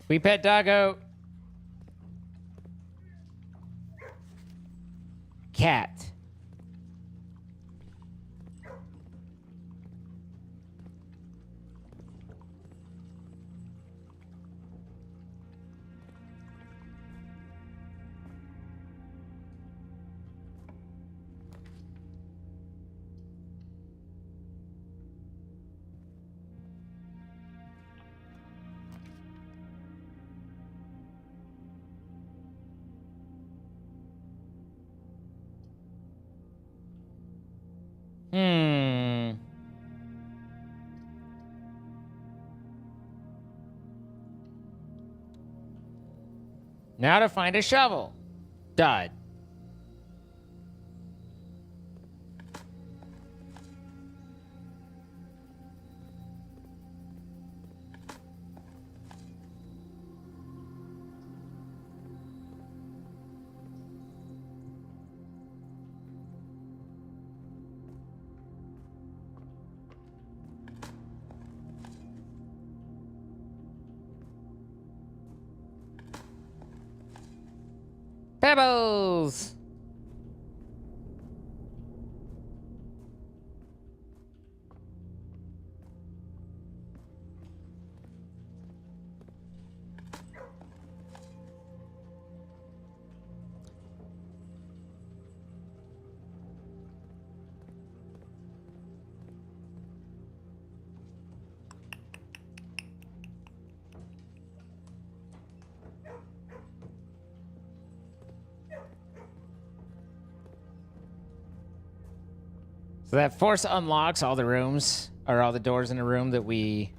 S1: We pet doggo. Cat. Now to find a shovel. Done. Pebbles! So that force unlocks all the rooms, or all the doors in the room that we...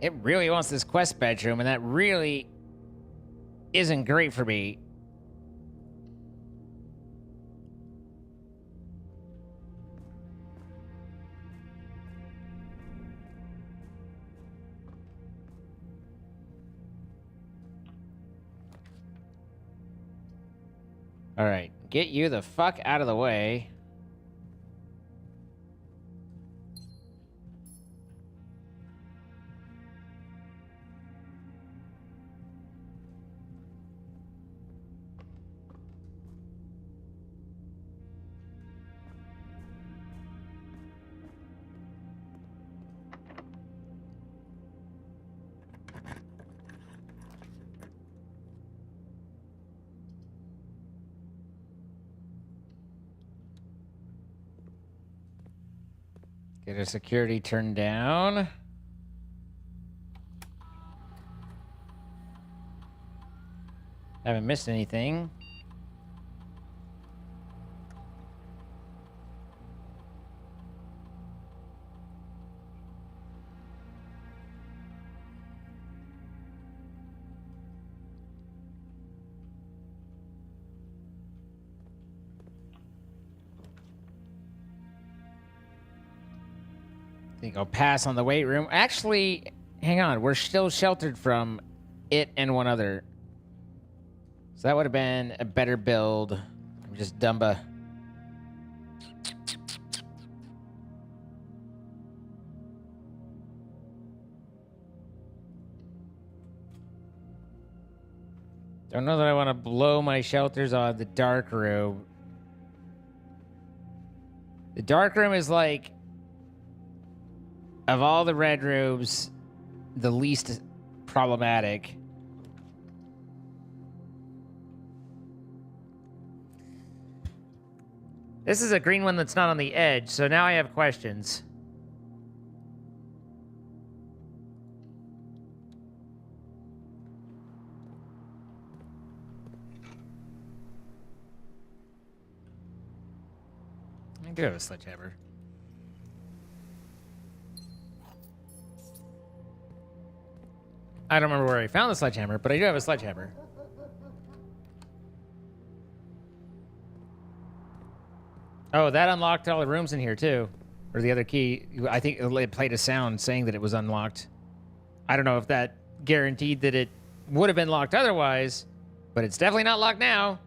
S1: It really wants this quest bedroom, and that really isn't great for me. All right, get you the fuck out of the way. Get our security turned down. Haven't missed anything. I think I'll pass on the weight room. Actually, hang on. We're still sheltered from it and one other. So that would have been a better build. I'm just Dumba. Don't know that I want to blow my shelters on the dark room. The dark room is like Of all the red rooms, the least problematic. This is a green one that's not on the edge, so now I have questions. I do have a sledgehammer. I don't remember where I found the sledgehammer, but I do have a sledgehammer. Oh, that unlocked all the rooms in here, too. Or the other key. I think it played a sound saying that it was unlocked. I don't know if that guaranteed that it would have been locked otherwise, but it's definitely not locked now.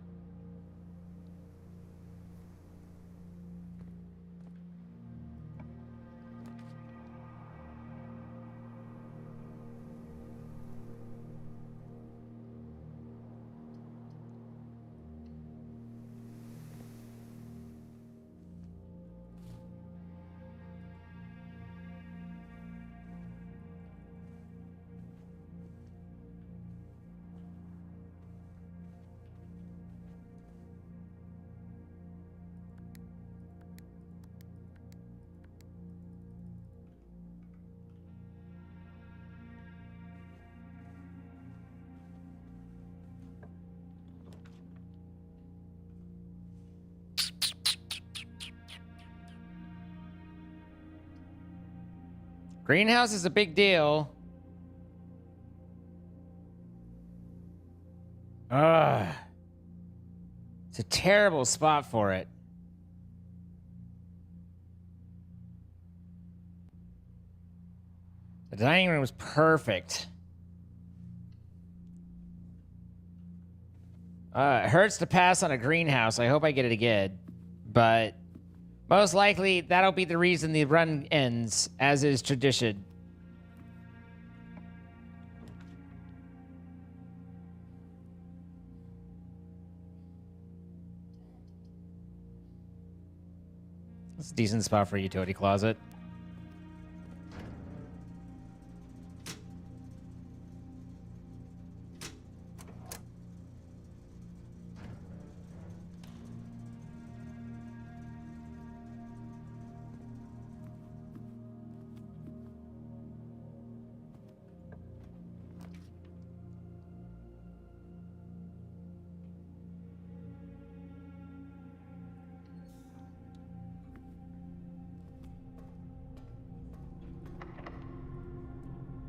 S1: Greenhouse is a big deal. Ugh. It's a terrible spot for it. The dining room is perfect. It hurts to pass on a greenhouse. I hope I get it again. But most likely, that'll be the reason the run ends, as is tradition. It's a decent spot for a utility closet.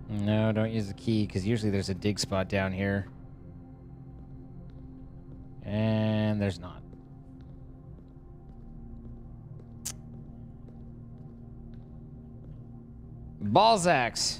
S1: No, don't use the key, because usually there's a dig spot down here. And there's not. Balzacs.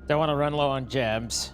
S1: Don't want to run low on gems.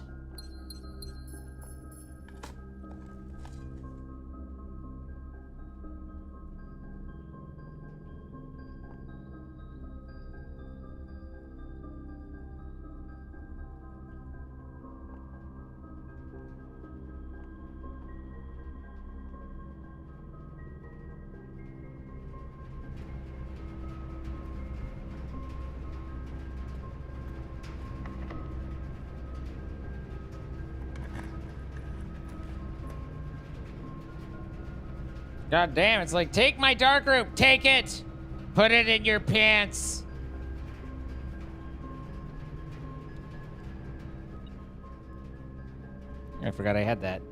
S1: God damn, it's like, take my dark room. Take it. Put it in your pants. I forgot I had that.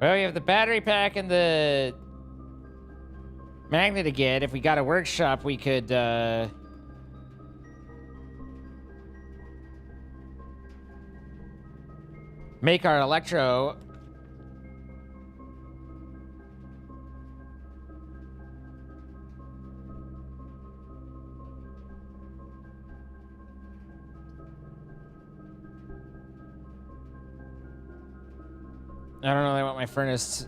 S1: Well, we have the battery pack and the magnet again. If we got a workshop, we could, make our electro. I don't really want my furnace.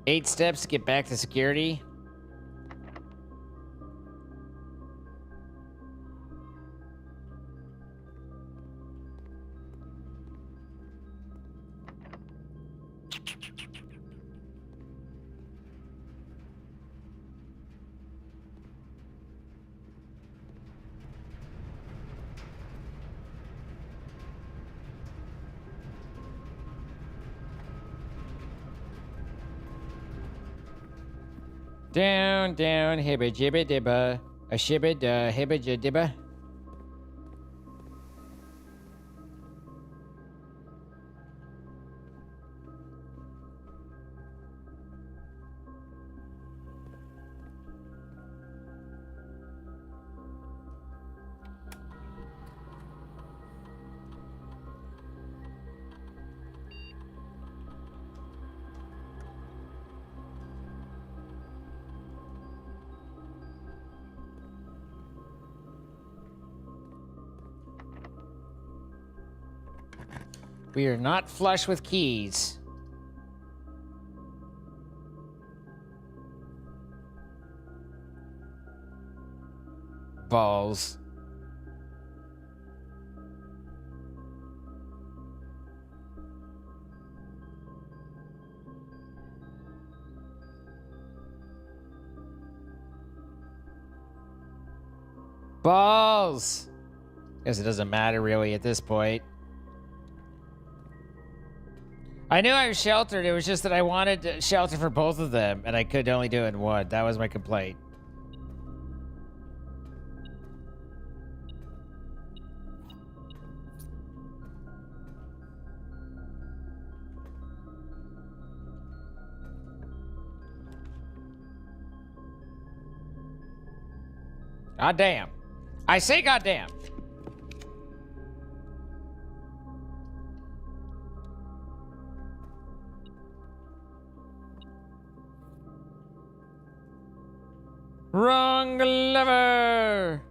S1: Eight steps to get back to security. Down, down, hibba jibba dibba. A shibba da hibba jadibba. We are not flush with keys. Balls. Balls. Guess it doesn't matter really at this point. I knew I was sheltered. It was just that I wanted shelter for both of them, and I could only do it in one. That was my complaint. God damn. I say goddamn. Wrong lever.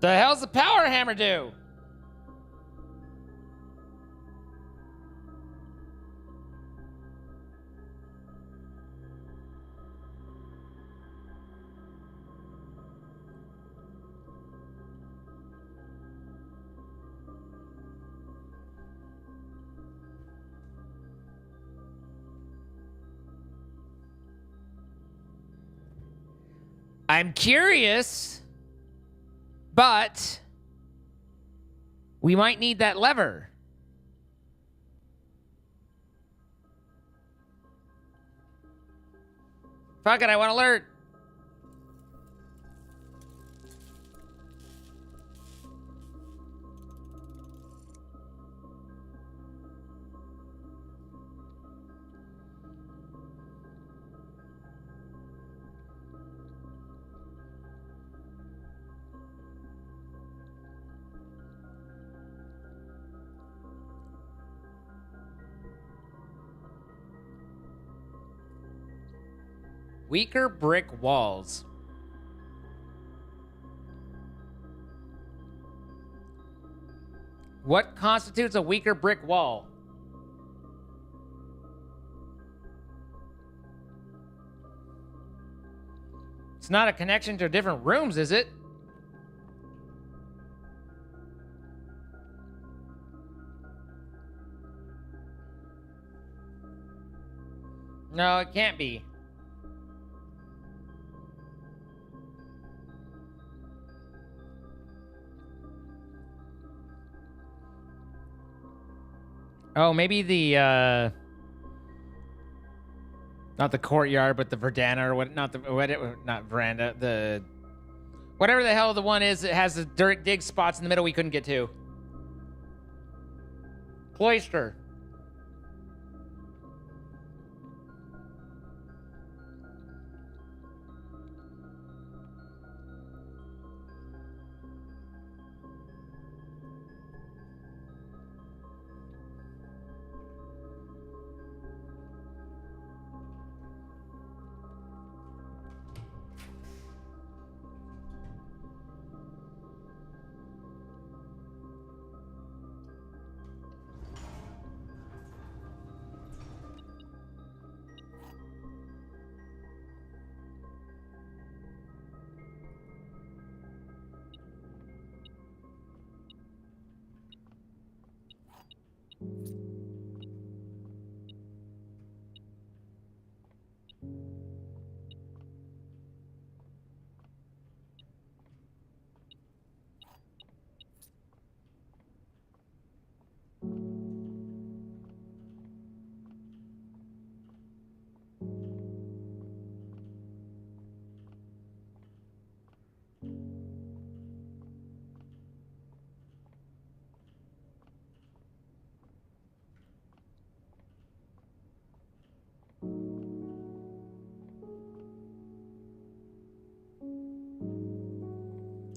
S1: The hell's the power hammer do? I'm curious, but we might need that lever. Fuck it, I want alert. weaker brick walls. What constitutes a weaker brick wall? It's not a connection to different rooms, is it? No, it can't be. Oh, maybe the not the courtyard, but the verdana or what? Not the not veranda. The whatever the hell the one is that has the dirt dig spots in the middle we couldn't get to. Cloister.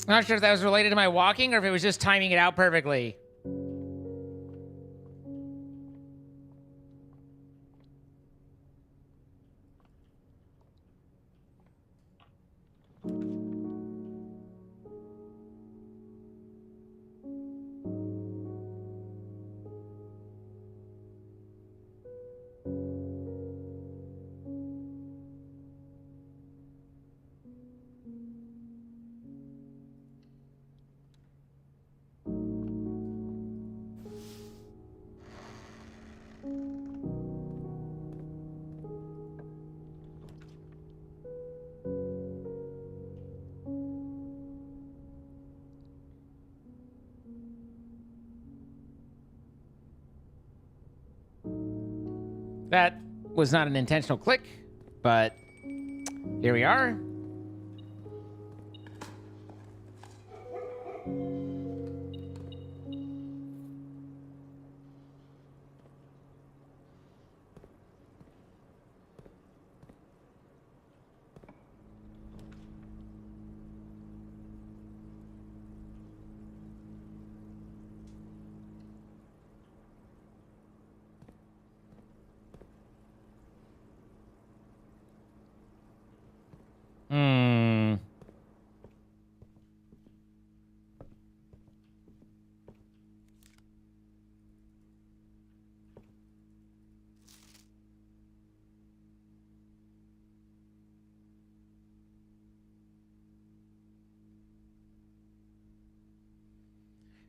S1: I'm not sure if that was related to my walking or if it was just timing it out perfectly. That was not an intentional click, but here we are.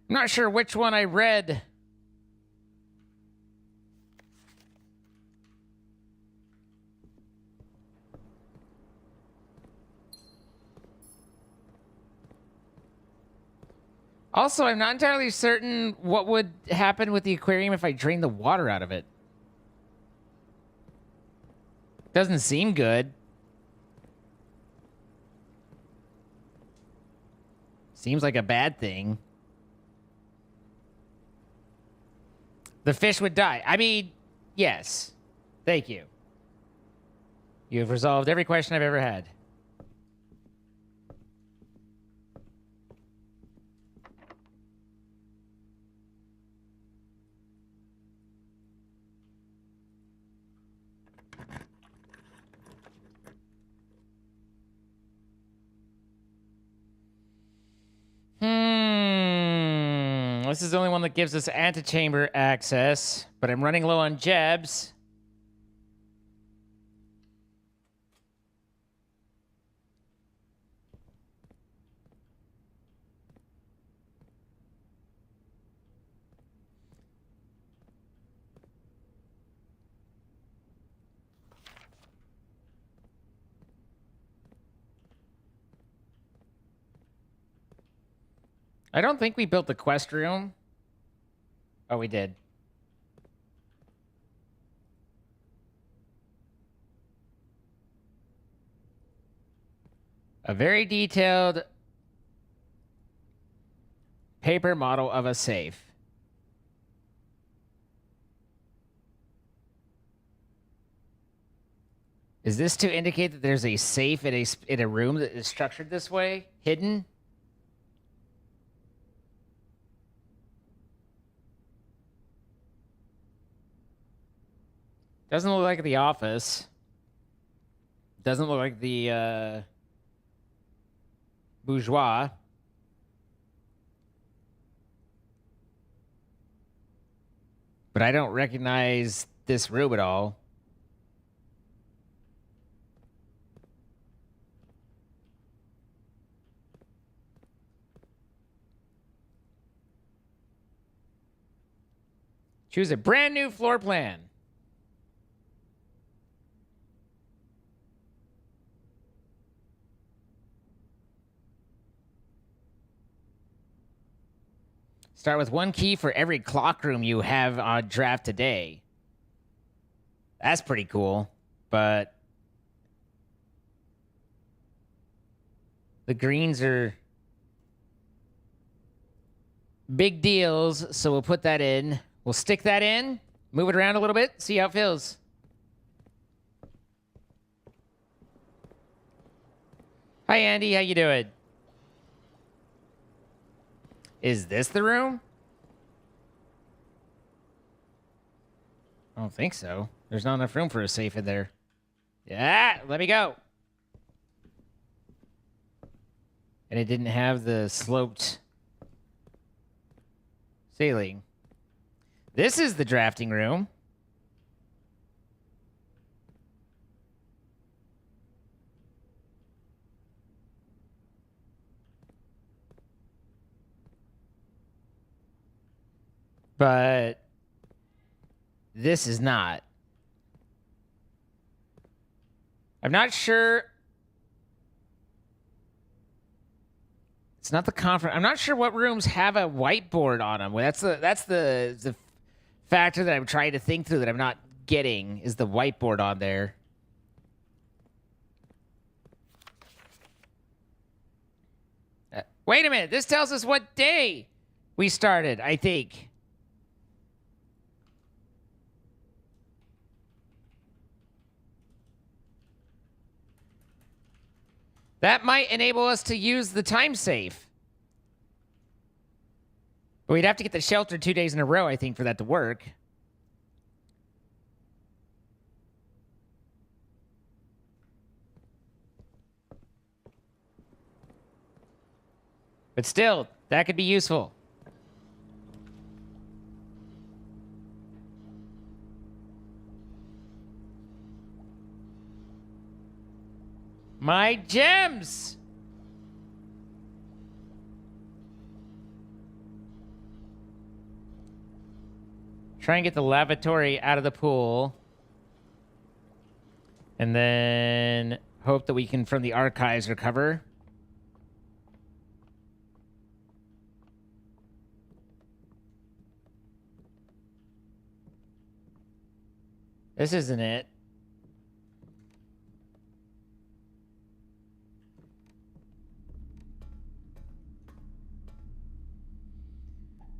S1: I'm not sure which one I read. Also, I'm not entirely certain what would happen with the aquarium if I drained the water out of it. Doesn't seem good. Seems like a bad thing. The fish would die. I mean, yes. Thank you. You have resolved every question I've ever had. This is the only one that gives us antechamber access, but I'm running low on jebs. I don't think we built the quest room. Oh, we did. A very detailed paper model of a safe. Is this to indicate that there's a safe in a room that is structured this way? Hidden? Doesn't look like the office. Doesn't look like the bourgeois. But I don't recognize this room at all. Choose a brand new floor plan. Start with 1 key for every clock room you have on draft today. That's pretty cool, but the greens are big deals, so we'll put that in. We'll stick that in, move it around a little bit, see how it feels. Hi, Andy. How you doing? Is this the room? I don't think so. There's not enough room for a safe in there. Yeah, let me go. And it didn't have the sloped ceiling. This is the drafting room. But this is not. I'm not sure. It's not the conference. I'm not sure what rooms have a whiteboard on them. That's the factor that I'm trying to think through that I'm not getting is the whiteboard on there. Wait a minute. This tells us what day we started, I think. That might enable us to use the time safe. But we'd have to get the shelter 2 days in a row, I think, for that to work. But still, that could be useful. My gems! Try and get the lavatory out of the pool. And then hope that we can, from the archives, recover. This isn't it.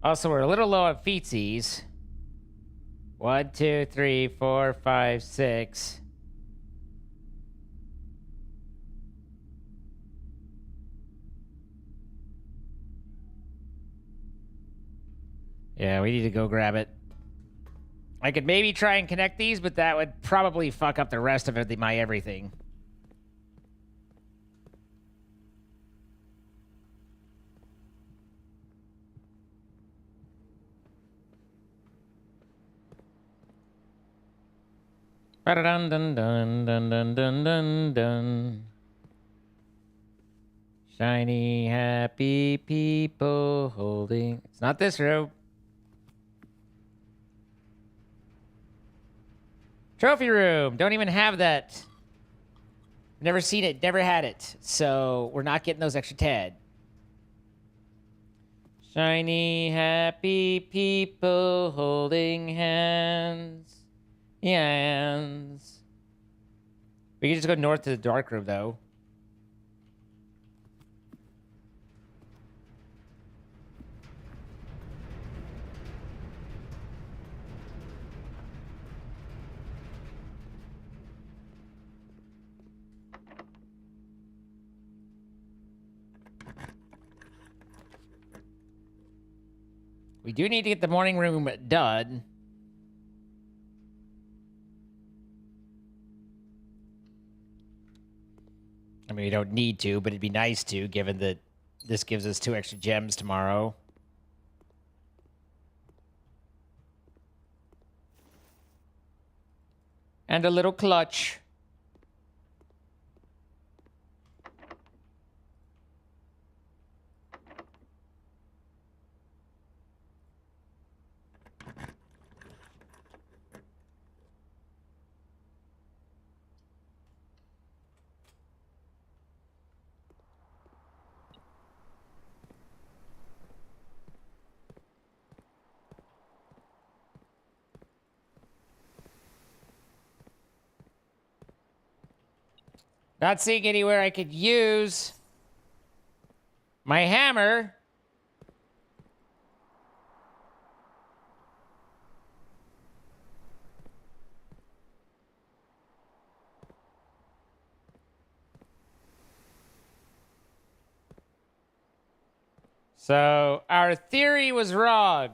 S1: Also, we're a little low on feetsies. 1, 2, 3, 4, 5, 6. Yeah, we need to go grab it. I could maybe try and connect these, but that would probably fuck up the rest of it, my everything. Dun dun dun dun dun dun dun dun. Shiny, happy people holding. It's not this room. Trophy room. Don't even have that. Never seen it. Never had it. So we're not getting those extra tad. Shiny, happy people holding hands. Hands. We can just go north to the dark room, though. We do need to get the morning room done. I mean, we don't need to, but it'd be nice to, given that this gives us 2 extra gems tomorrow. And a little clutch. Not seeing anywhere I could use my hammer. So our theory was wrong.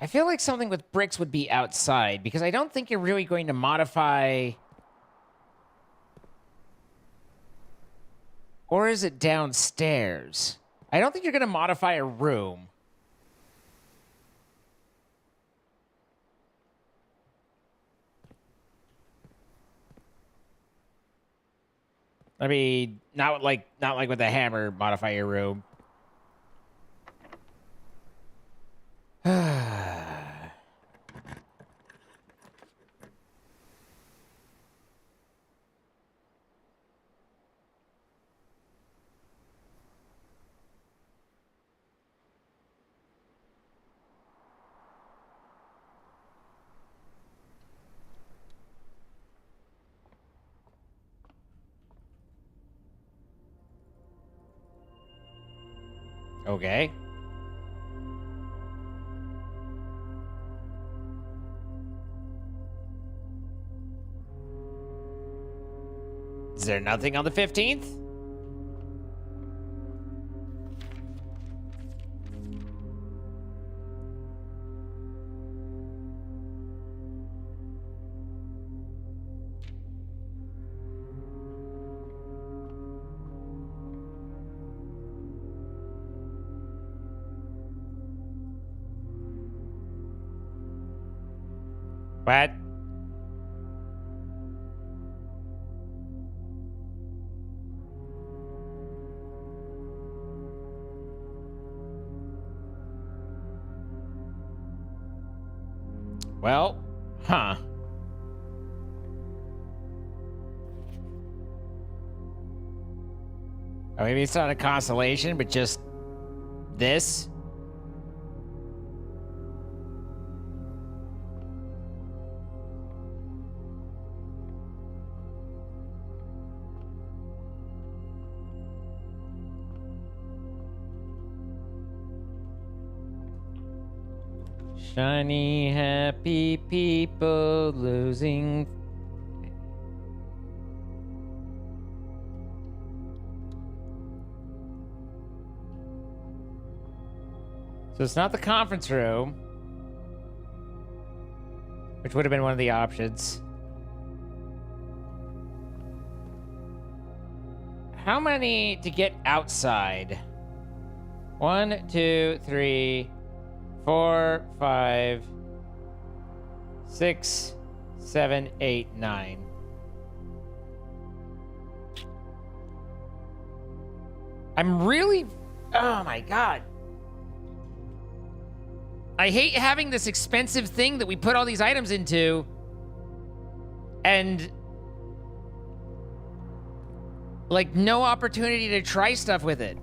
S1: I feel like something with bricks would be outside because I don't think you're really going to modify. Or is it downstairs? I don't think you're going to modify a room. I mean, not like with a hammer modify your room. Okay. Is there nothing on the 15th? What? Well, huh. Or maybe it's not a constellation, but just this? Shiny, happy people losing. So it's not the conference room, which would have been one of the options. How many to get outside? 1, 2, 3, 4, 5, 6, 7, 8, 9. I'm really... Oh my god. I hate having this expensive thing that we put all these items into and like no opportunity to try stuff with it.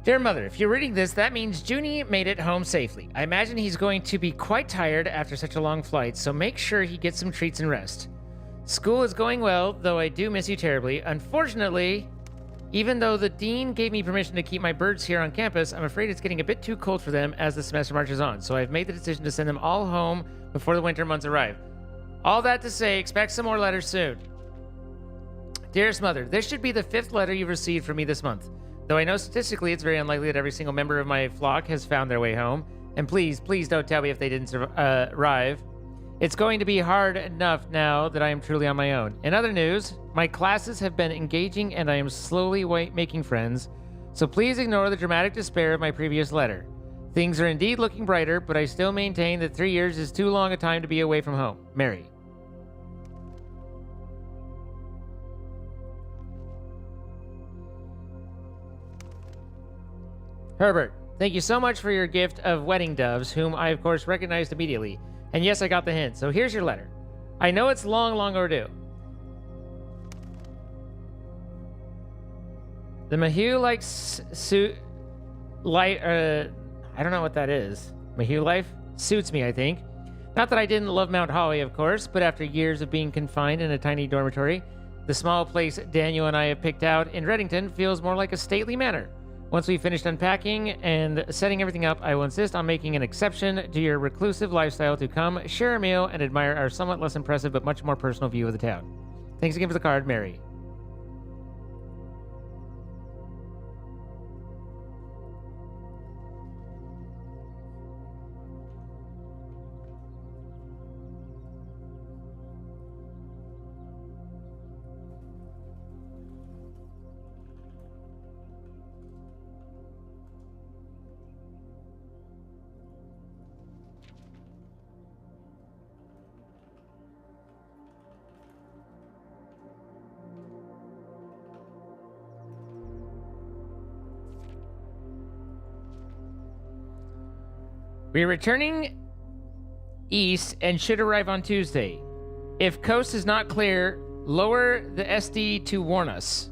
S1: Dear Mother, if you're reading this, that means Junie made it home safely. I imagine he's going to be quite tired after such a long flight, so make sure he gets some treats and rest. School is going well, though I do miss you terribly. Unfortunately, even though the dean gave me permission to keep my birds here on campus, I'm afraid it's getting a bit too cold for them as the semester marches on, so I've made the decision to send them all home before the winter months arrive. All that to say, expect some more letters soon. Dearest Mother, this should be the 5th letter you've received from me this month. Though I know statistically it's very unlikely that every single member of my flock has found their way home. And please, please don't tell me if they didn't arrive. It's going to be hard enough now that I am truly on my own. In other news, my classes have been engaging and I am slowly making friends. So please ignore the dramatic despair of my previous letter. Things are indeed looking brighter, but I still maintain that 3 years is too long a time to be away from home. Mary. Herbert, thank you so much for your gift of wedding doves, whom I, of course, recognized immediately. And yes, I got the hint, so here's your letter. I know it's long overdue. The Maheu likes suit... I don't know what that is. Maheu life? Suits me, I think. Not that I didn't love Mount Holly, of course, but after years of being confined in a tiny dormitory, the small place Daniel and I have picked out in Reddington feels more like a stately manor. Once we've finished unpacking and setting everything up, I will insist on making an exception to your reclusive lifestyle to come, share a meal, and admire our somewhat less impressive but much more personal view of the town. Thanks again for the card, Mary. We're returning east and should arrive on Tuesday. If coast is not clear, lower the SD to warn us.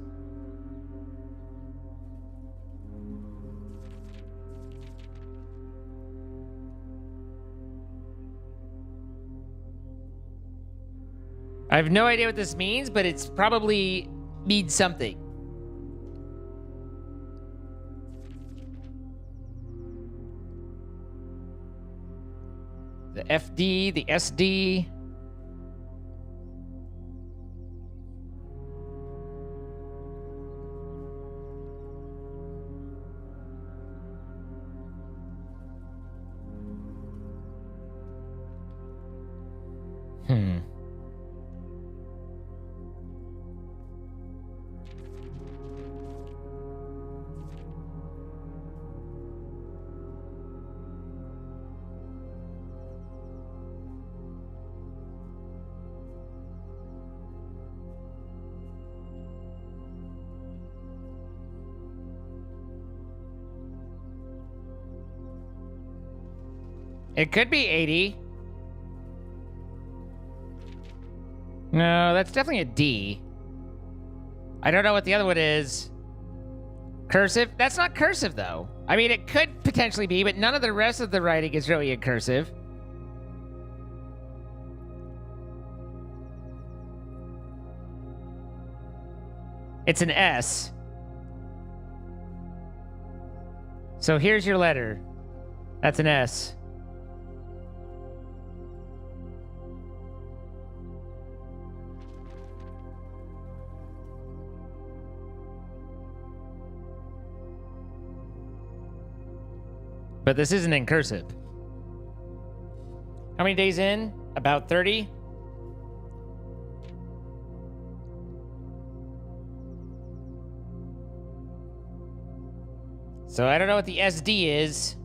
S1: I have no idea what this means, but it's probably means something. The FD, the SD. It could be 80. No, that's definitely a D. I don't know what the other one is. Cursive? That's not cursive, though. I mean, it could potentially be, but none of the rest of the writing is really in cursive. It's an S. So here's your letter. That's an S. But this isn't in cursive. How many days in? About 30? So I don't know what the SD is.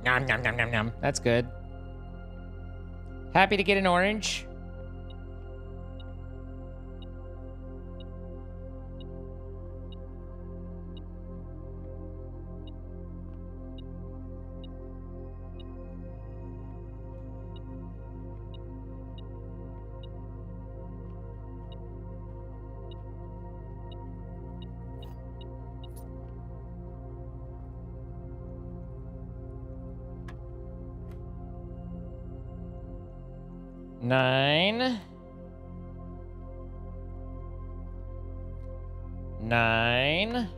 S1: Nom, nom, nom, nom, nom. That's good. Happy to get an orange. Nine. Nine.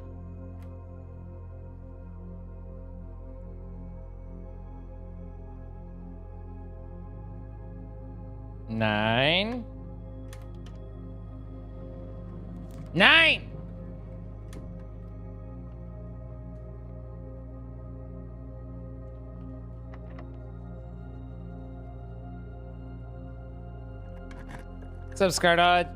S1: Nine. Nine! What's up, Scardod?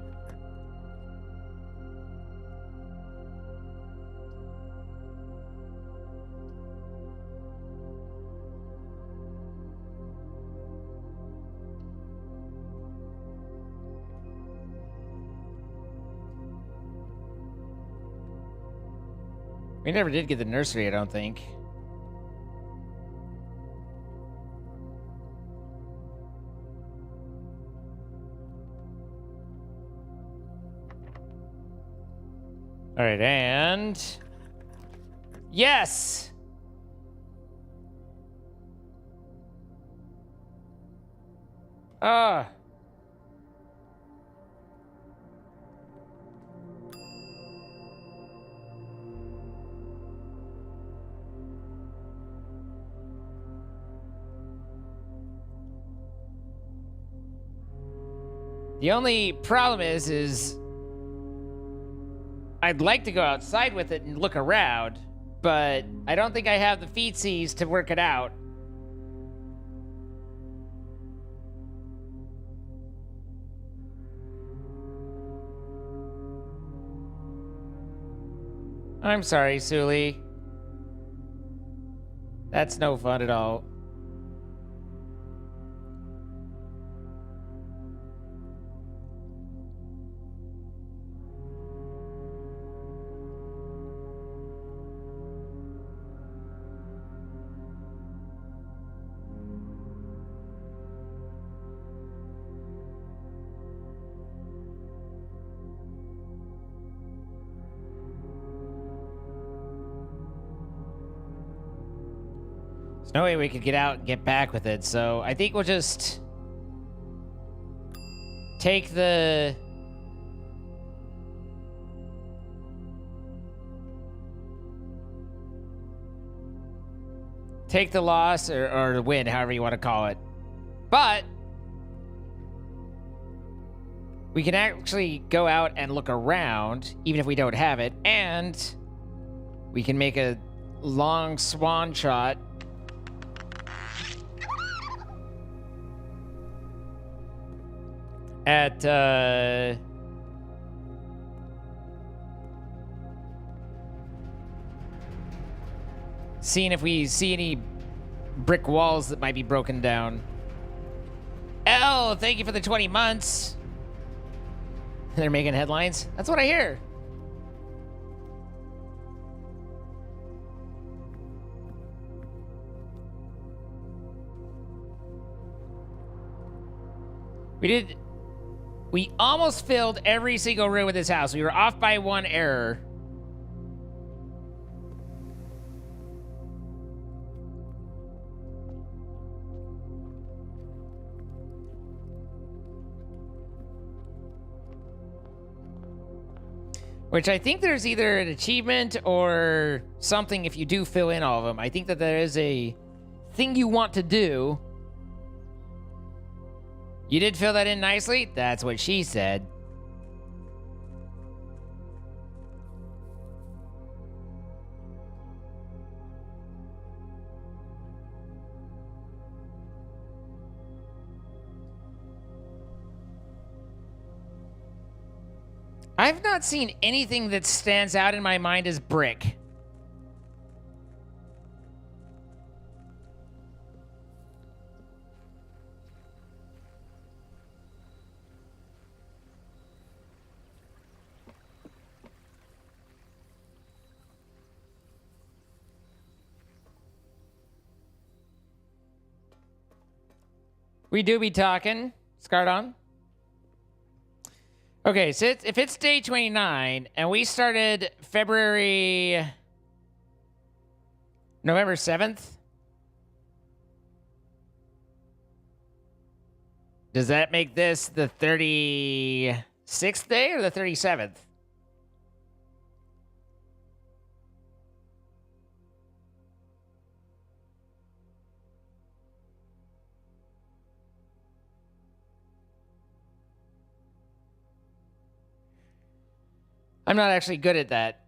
S1: We never did get the nursery, I don't think. All right, and yes. Ah. The only problem is I'd like to go outside with it and look around, but I don't think I have the feetsies to work it out. I'm sorry, Suli. That's no fun at all. There's no way we could get out and get back with it, so I think we'll just take the loss or the win, however you want to call it. But We can actually go out and look around, even if we don't have it, and we can make a long swan shot. At, seeing if we see any brick walls that might be broken down. Thank you for the 20 months. They're making headlines. That's what I hear. We almost filled every single room with this house. We were off by one error. Which I think there's either an achievement or something if you do fill in all of them. I think that there is a thing you want to do. You did fill that in nicely? That's what she said. I've not seen anything that stands out in my mind as brick. We do be talking, Scardon. Okay, so if it's day 29, and we started November 7th? Does that make this the 36th day or the 37th? I'm not actually good at that.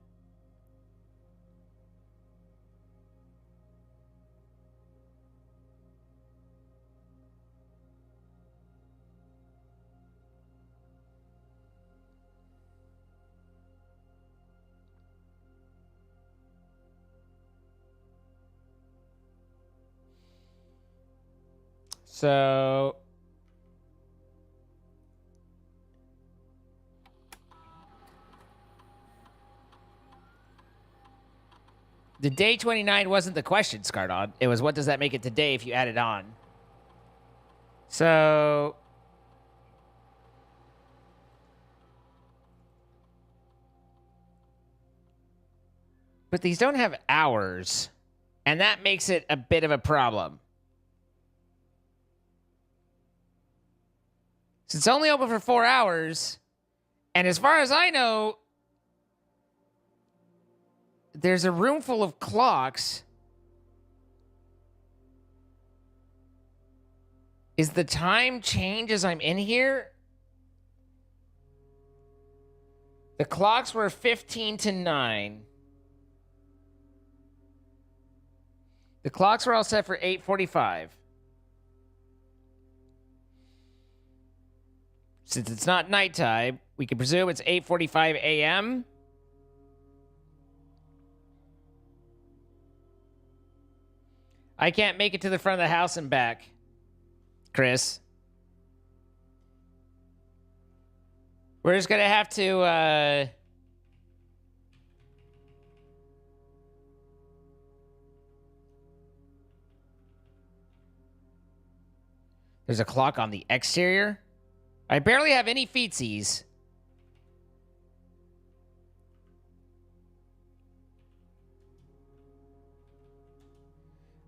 S1: So the day 29 wasn't the question, Scardon. It was what does that make it today if you add it on? So but these don't have hours, and that makes it a bit of a problem. So it's only open for 4 hours, and as far as I know, there's a room full of clocks. Is the time change as I'm in here? The clocks were 15 to 9. The clocks were all set for 8:45. Since it's not nighttime, we can presume it's 8:45 a.m. I can't make it to the front of the house and back, Chris. We're just gonna have to, There's a clock on the exterior. I barely have any feetsies.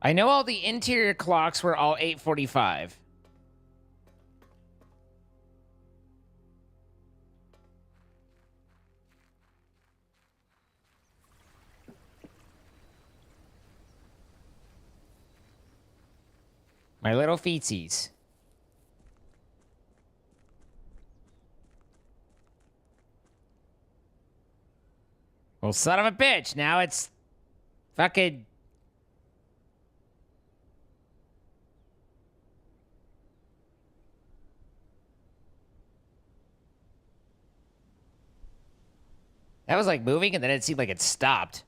S1: I know all the interior clocks were all 8:45. My little feetsies. Well, son of a bitch. Now it's fucking... That was like moving, and then it seemed like it stopped.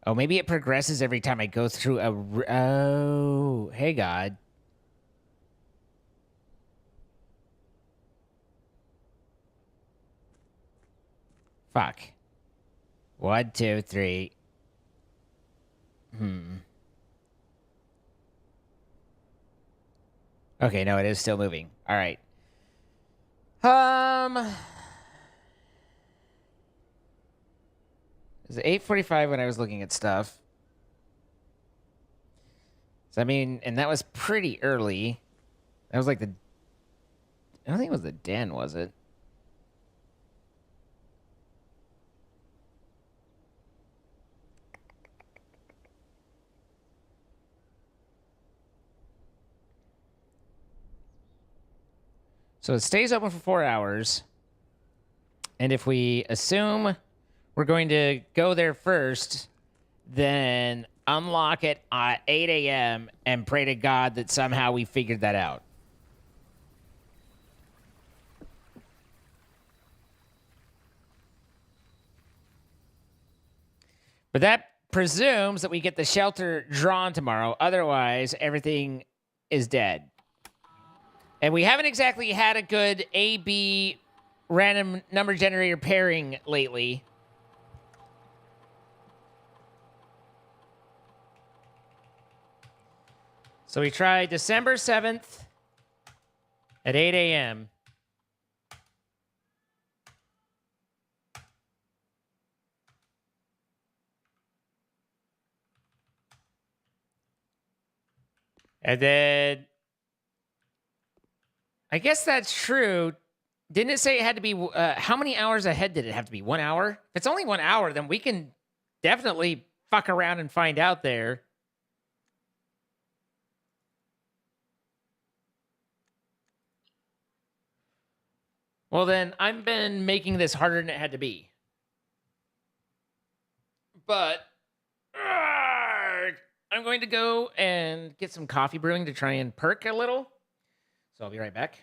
S1: Oh, maybe it progresses every time I go through a... Oh, hey, God. Fuck. 1, 2, 3. Okay, no, it is still moving. All right. It was 8:45 when I was looking at stuff. So, I mean, and that was pretty early. That was like the... I don't think it was the den, was it? So it stays open for 4 hours. And if we assume we're going to go there first, then unlock it at 8 a.m. and pray to God that somehow we figured that out. But that presumes that we get the shelter drawn tomorrow. Otherwise, everything is dead. And we haven't exactly had a good A-B random number generator pairing lately. So we tried December 7th at 8 a.m. And then I guess that's true. Didn't it say it had to be, how many hours ahead did it have to be? 1 hour? If it's only 1 hour, then we can definitely fuck around and find out there. Well, then I've been making this harder than it had to be. But I'm going to go and get some coffee brewing to try and perk a little. So I'll be right back.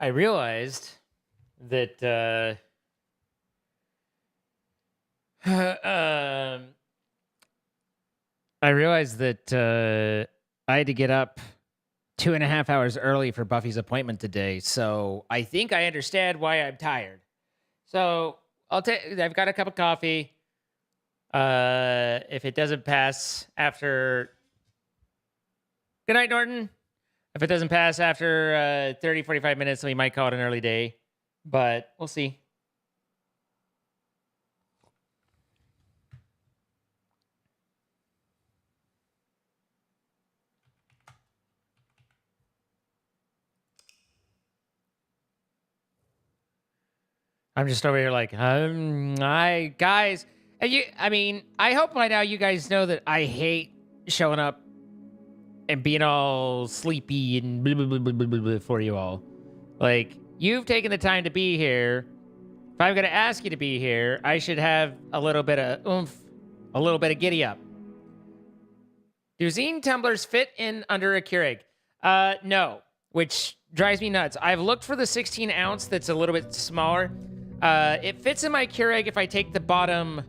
S1: I realized that I had to get up 2.5 hours early for Buffy's appointment today. So I think I understand why I'm tired. So I've got a cup of coffee. If it doesn't pass after, good night, Norton. If it doesn't pass after 30, 45 minutes, we might call it an early day, but we'll see. I'm just over here like, hi guys. I hope by now you guys know that I hate showing up and being all sleepy and blah, blah, blah, blah, blah, blah for you all. Like, you've taken the time to be here. If I'm going to ask you to be here, I should have a little bit of oomph, a little bit of giddy up. Do zine tumblers fit in under a Keurig? No, which drives me nuts. I've looked for the 16 ounce that's a little bit smaller. It fits in my Keurig if I take the bottom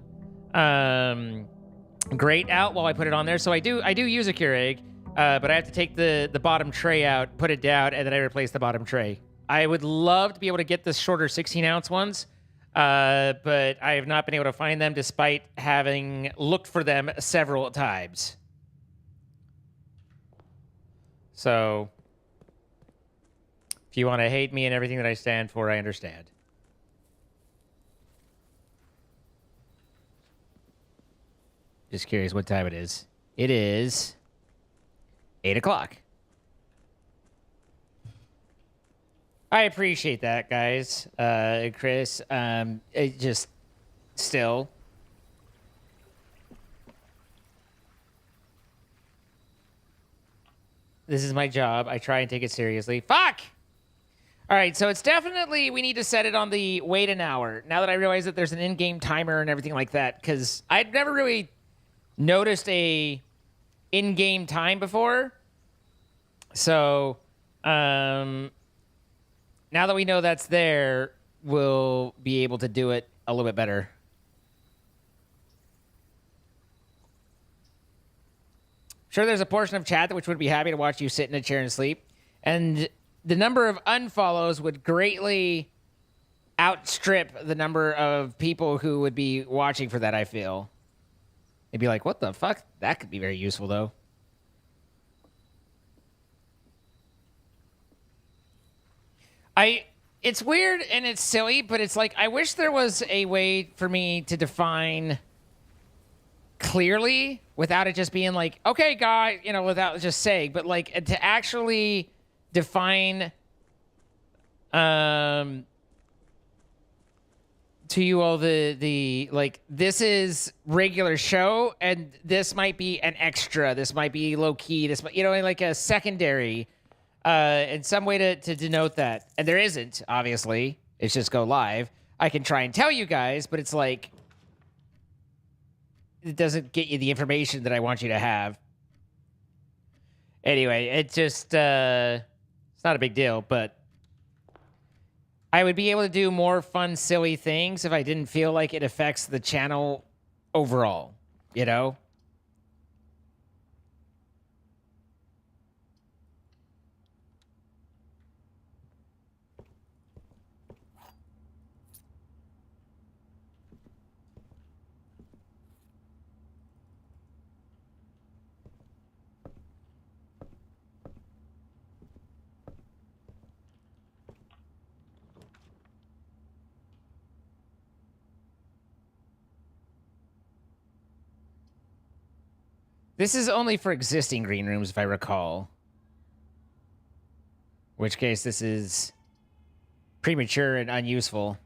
S1: grate out while I put it on there. So I do use a Keurig, but I have to take the bottom tray out, put it down, and then I replace the bottom tray. I would love to be able to get the shorter 16 ounce ones, but I have not been able to find them despite having looked for them several times. So, if you want to hate me and everything that I stand for, I understand. Just curious what time it is. It is 8 o'clock. I appreciate that, guys. Chris, it just still. This is my job. I try and take it seriously. Fuck! All right, so it's definitely, we need to set it on the wait an hour. Now that I realize that there's an in-game timer and everything like that, because I'd never really noticed a in-game time before. So, now that we know that's there, we'll be able to do it a little bit better. Sure, there's a portion of chat which would be happy to watch you sit in a chair and sleep. And the number of unfollows would greatly outstrip the number of people who would be watching for that, I feel. They'd be like, what the fuck? That could be very useful, though. It's weird and it's silly, but it's like, I wish there was a way for me to define clearly without it just being like, okay, guy, you know, without just saying, but like to actually define to you all the like, this is regular show and this might be an extra, this might be low key, this might, you know, like a secondary in some way to denote that. And there isn't, obviously. It's just go live. I can try and tell you guys, but it's like, it doesn't get you the information that I want you to have. Anyway, it just, it's not a big deal, but I would be able to do more fun, silly things if I didn't feel like it affects the channel overall, you know? This is only for existing green rooms, if I recall. In which case, this is premature and unuseful.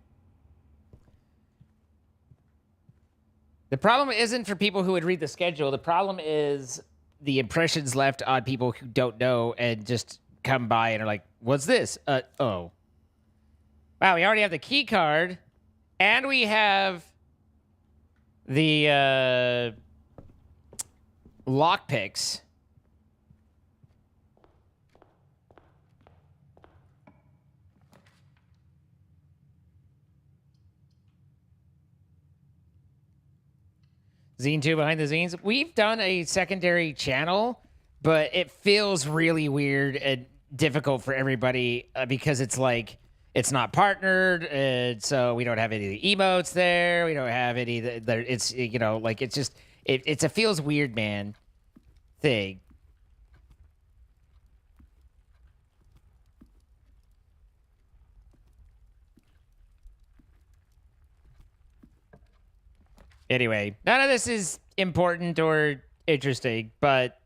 S1: The problem isn't for people who would read the schedule. The problem is the impressions left on people who don't know and just come by and are like, what's this? Oh. Wow, we already have the key card. And we have the lockpicks. Zine 2 behind the zines. We've done a secondary channel, but it feels really weird and difficult for everybody because it's like it's not partnered, and so we don't have any of the emotes there. We don't have any. It's like it's just it's a feels weird, man, thing. Anyway, none of this is important or interesting, but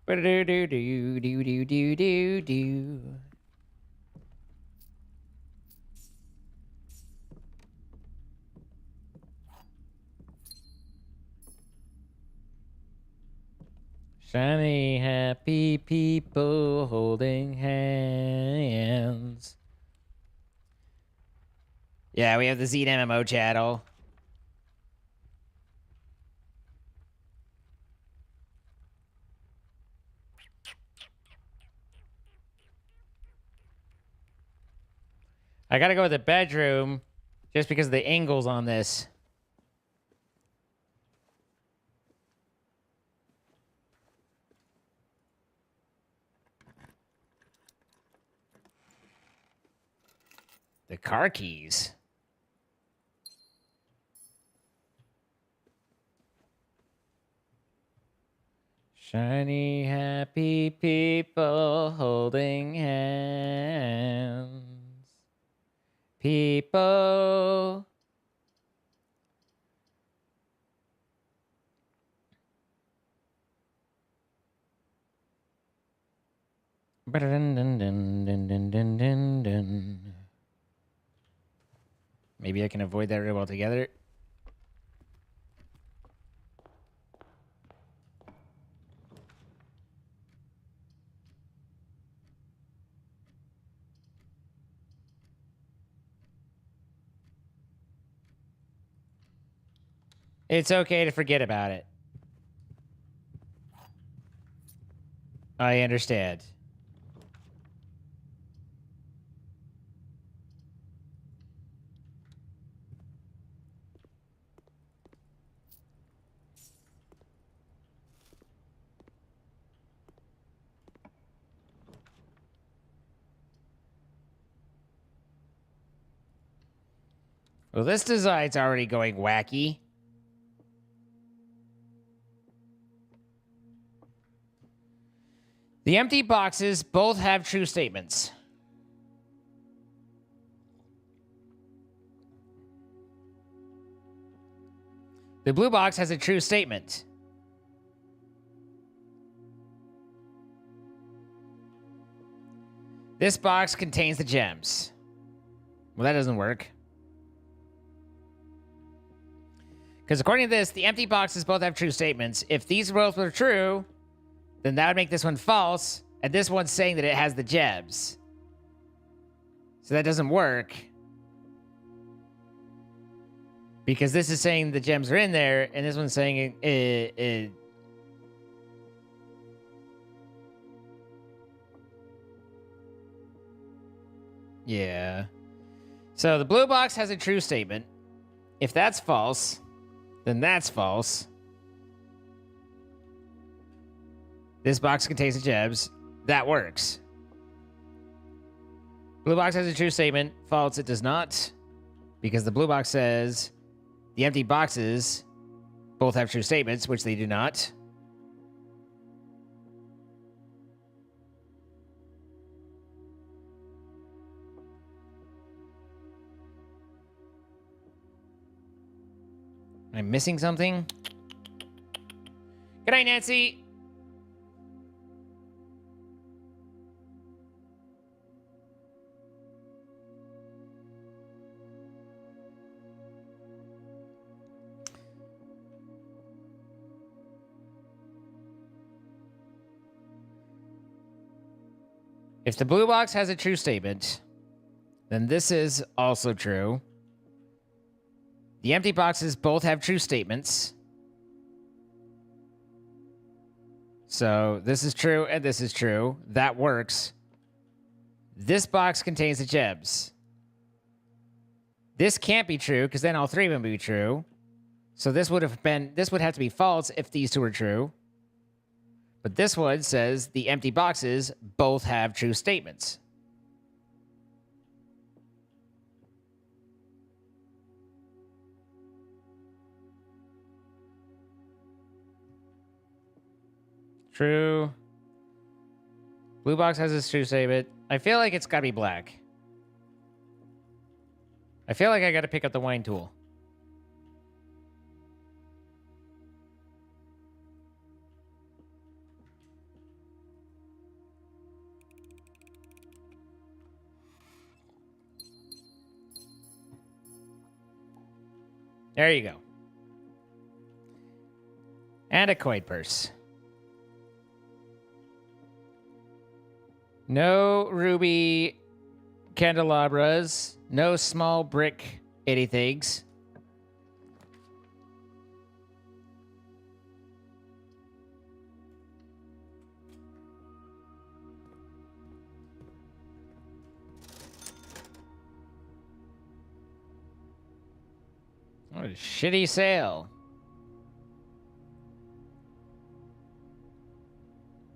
S1: do do do do do do do do. Shiny, happy people holding hands. Yeah, we have the Zine MMO channel. I gotta go with the bedroom just because of the angles on this. The car keys. Shiny, happy people holding hands. People. Maybe I can avoid that rib altogether. It's okay to forget about it. I understand. Well, this design's already going wacky. The empty boxes both have true statements. The blue box has a true statement. This box contains the gems. Well, that doesn't work. Because according to this, the empty boxes both have true statements. If these both were true, then that would make this one false, and this one's saying that it has the gems. So that doesn't work. Because this is saying the gems are in there, and this one's saying it. Yeah. So the blue box has a true statement. If that's false, then that's false. This box contains the gems. That works. Blue box has a true statement. False, it does not. Because the blue box says the empty boxes both have true statements, which they do not. Am I missing something? Good night, Nancy. If the blue box has a true statement, then this is also true. The empty boxes both have true statements. So this is true and this is true. That works. This box contains the gems. This can't be true because then all three of them would be true. So this would have to be false if these two were true. But this one says the empty boxes both have true statements. True. Blue box has its true statement. I feel like it's got to be black. I feel like I got to pick up the wine tool. There you go. And a coin purse. No ruby candelabras. No small brick anythings. What a shitty sale.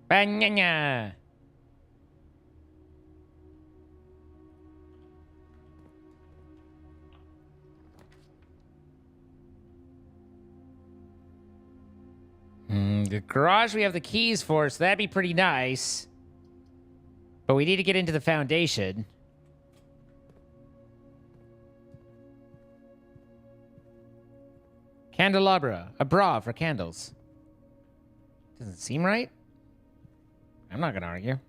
S1: Banana. The garage we have the keys for, so that'd be pretty nice. But we need to get into the foundation. Candelabra. A bra for candles. Doesn't seem right. I'm not gonna argue.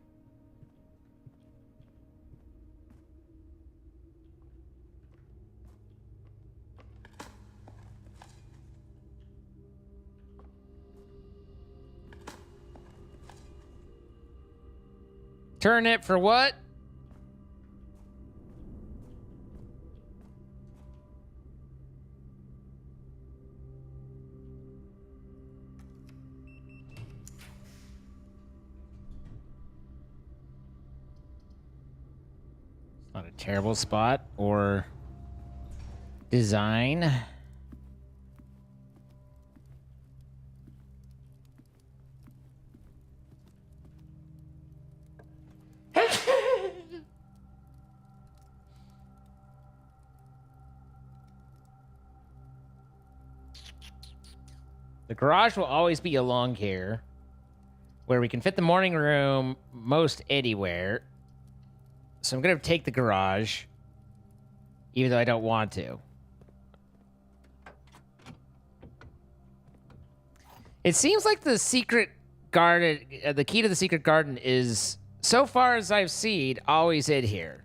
S1: Turnip for what? It's not a terrible spot or design. The garage will always be along here, where we can fit the morning room most anywhere. So I'm going to take the garage, even though I don't want to. It seems like the secret garden, the key to the secret garden is, so far as I've seen, always in here.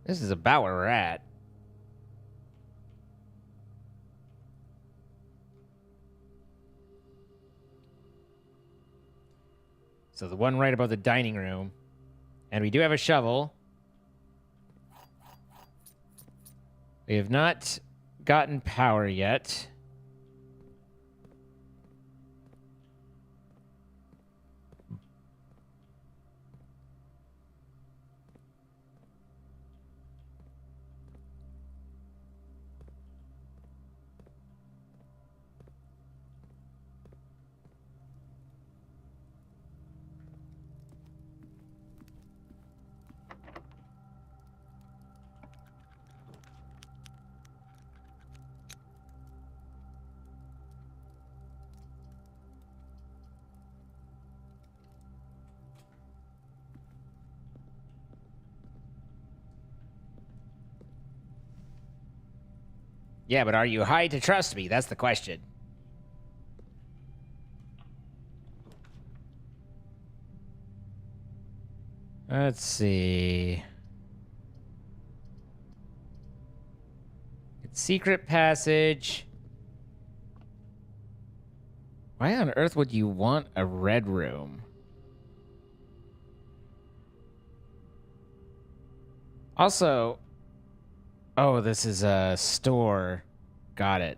S1: This is about where we're at. So the one right above the dining room. And we do have a shovel. We have not gotten power yet. Yeah, but are you high to trust me? That's the question. Let's see. It's secret passage. Why on earth would you want a red room? Also, oh, this is a store. Got it.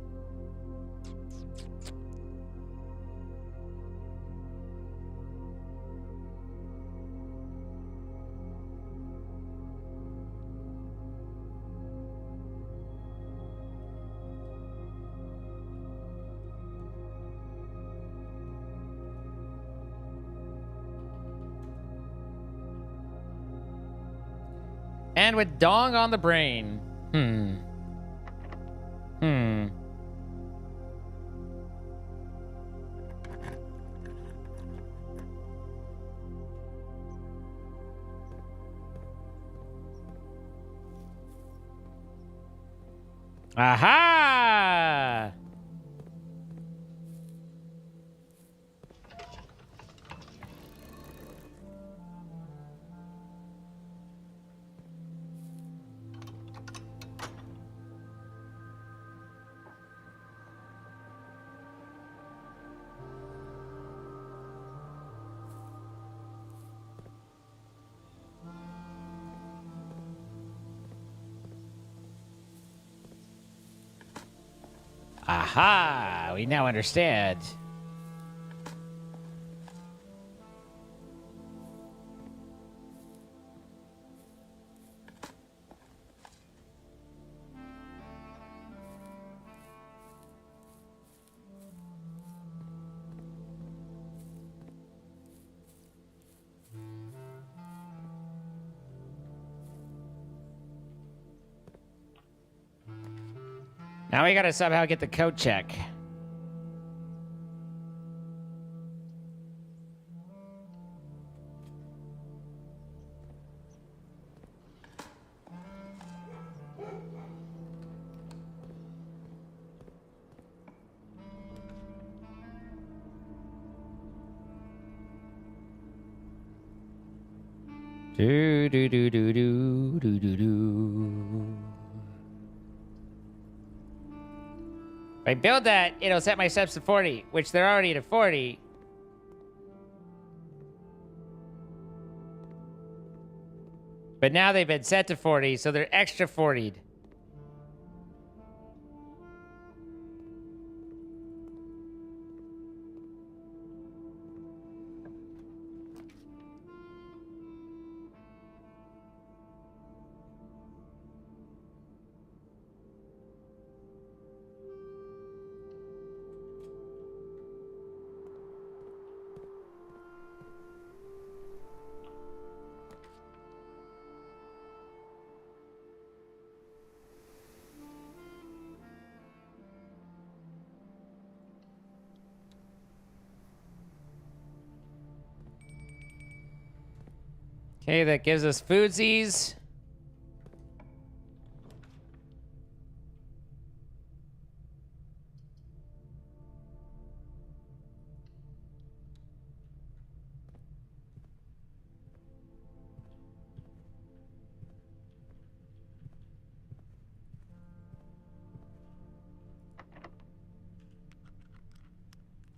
S1: And with dong on the brain. Aha! Aha! We now understand. Now we gotta somehow get the code check. Do do do do do do do do. If I build that, it'll set my steps to 40, which they're already to 40. But now they've been set to 40, so they're extra 40'd. Okay, that gives us foodsies.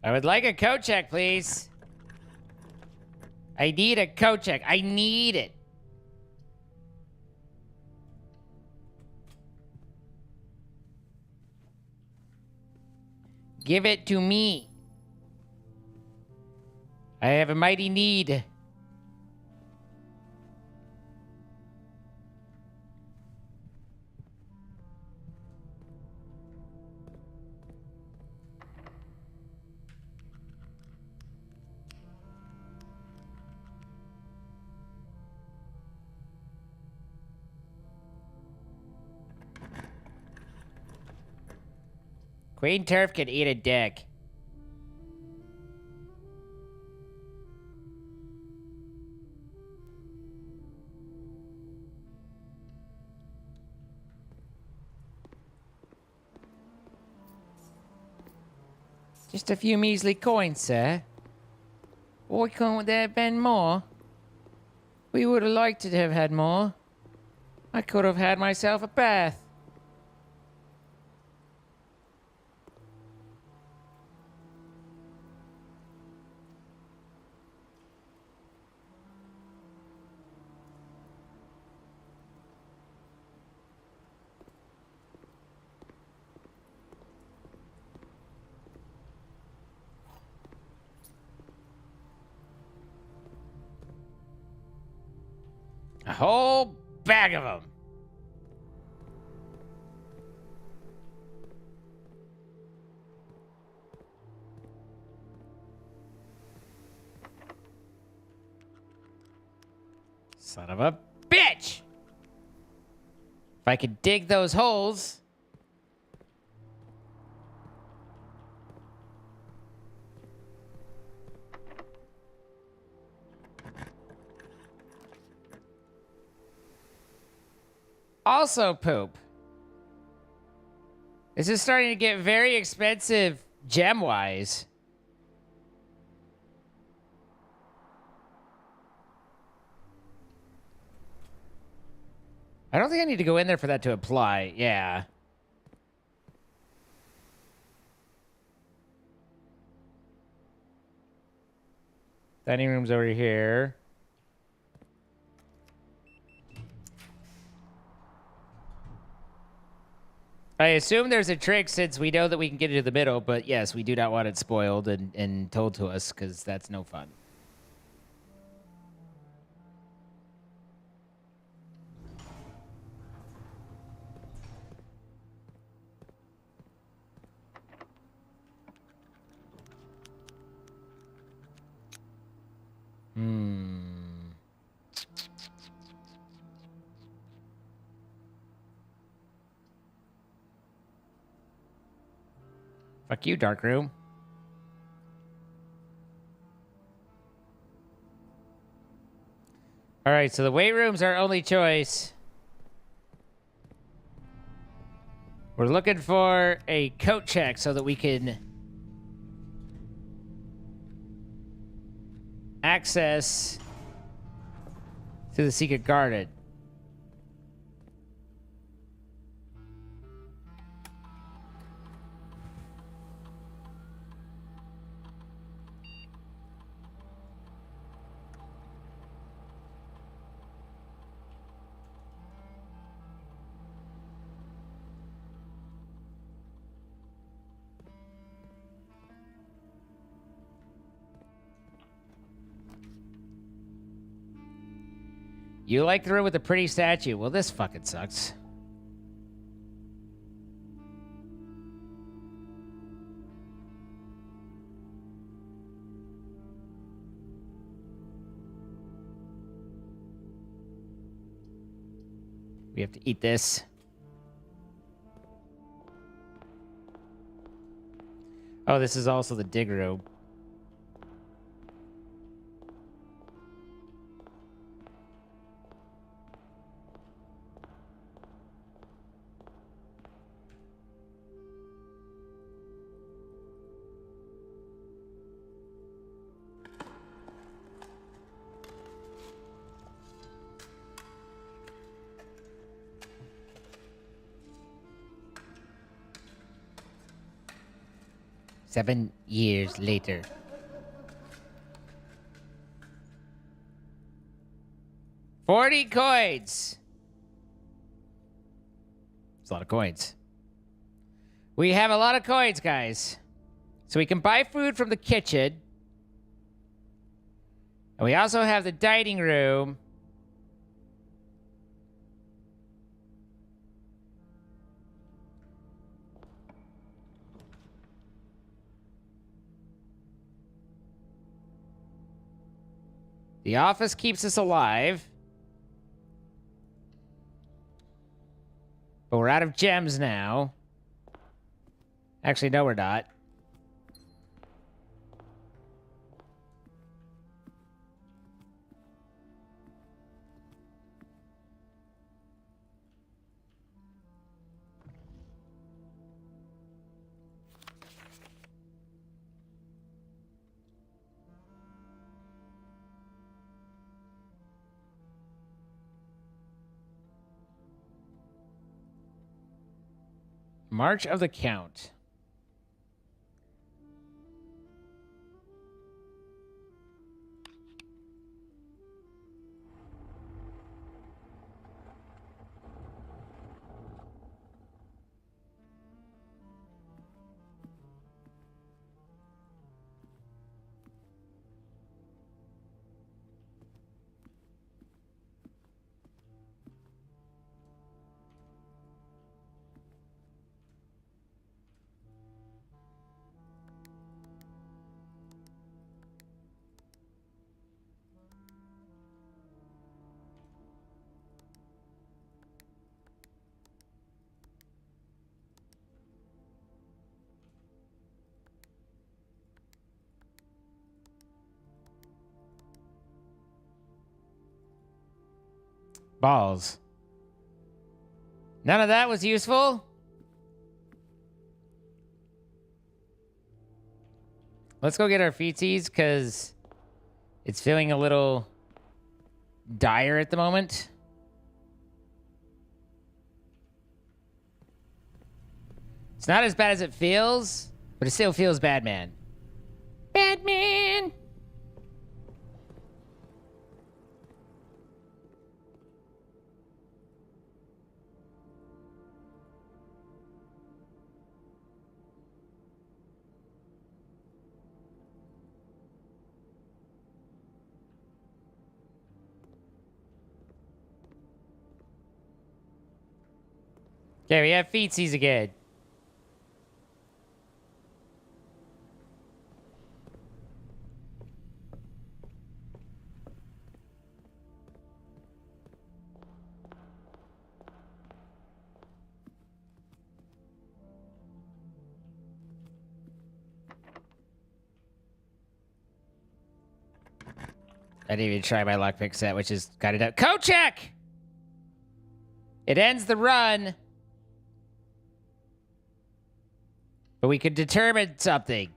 S1: I would like a code check, please. I need a code check. I need it. Give it to me. I have a mighty need. Queen Turf can eat a dick. Just a few measly coins, sir. Why can't there have been more? We would have liked to have had more. I could have had myself a bath. A whole bag of them. Son of a bitch! If I could dig those holes. Also poop. This is starting to get very expensive gem-wise. I don't think I need to go in there for that to apply. Yeah. Dining room's over here. I assume there's a trick since we know that we can get it to the middle, but yes, we do not want it spoiled and told to us because that's no fun. Fuck you, dark room. All right, so the weight room's our only choice. We're looking for a coat check so that we can access to the secret garden. You like the room with the pretty statue? Well, this fucking sucks. We have to eat this. Oh, this is also the dig room. Seven years later. $40 coins. It's a lot of coins. We have a lot of coins, guys. So we can buy food from the kitchen. And we also have the dining room. The office keeps us alive. But we're out of gems now. Actually, no, we're not. March of the Count. Balls. None of that was useful? Let's go get our feetsies, because it's feeling a little dire at the moment. It's not as bad as it feels, but it still feels bad, man. Batman! Okay, we have feetsies again. I didn't even try my lockpick set, which is kind of dumb. Code check! It ends the run. But we could determine something.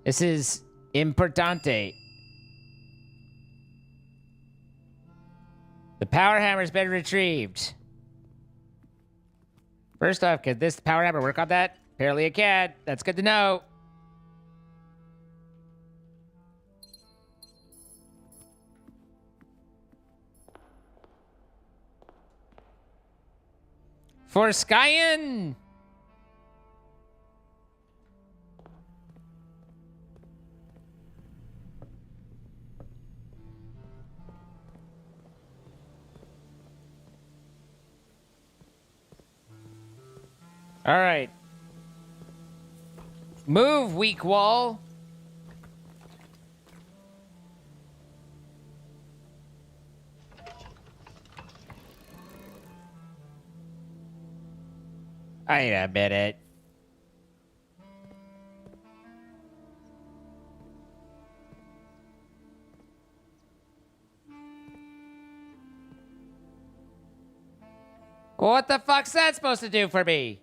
S1: This is importante. The power hammer's been retrieved. First off, could this power hammer work on that? Apparently it can. That's good to know. For Skyen! All right. Move, weak wall. Wait a minute. What the fuck's that supposed to do for me?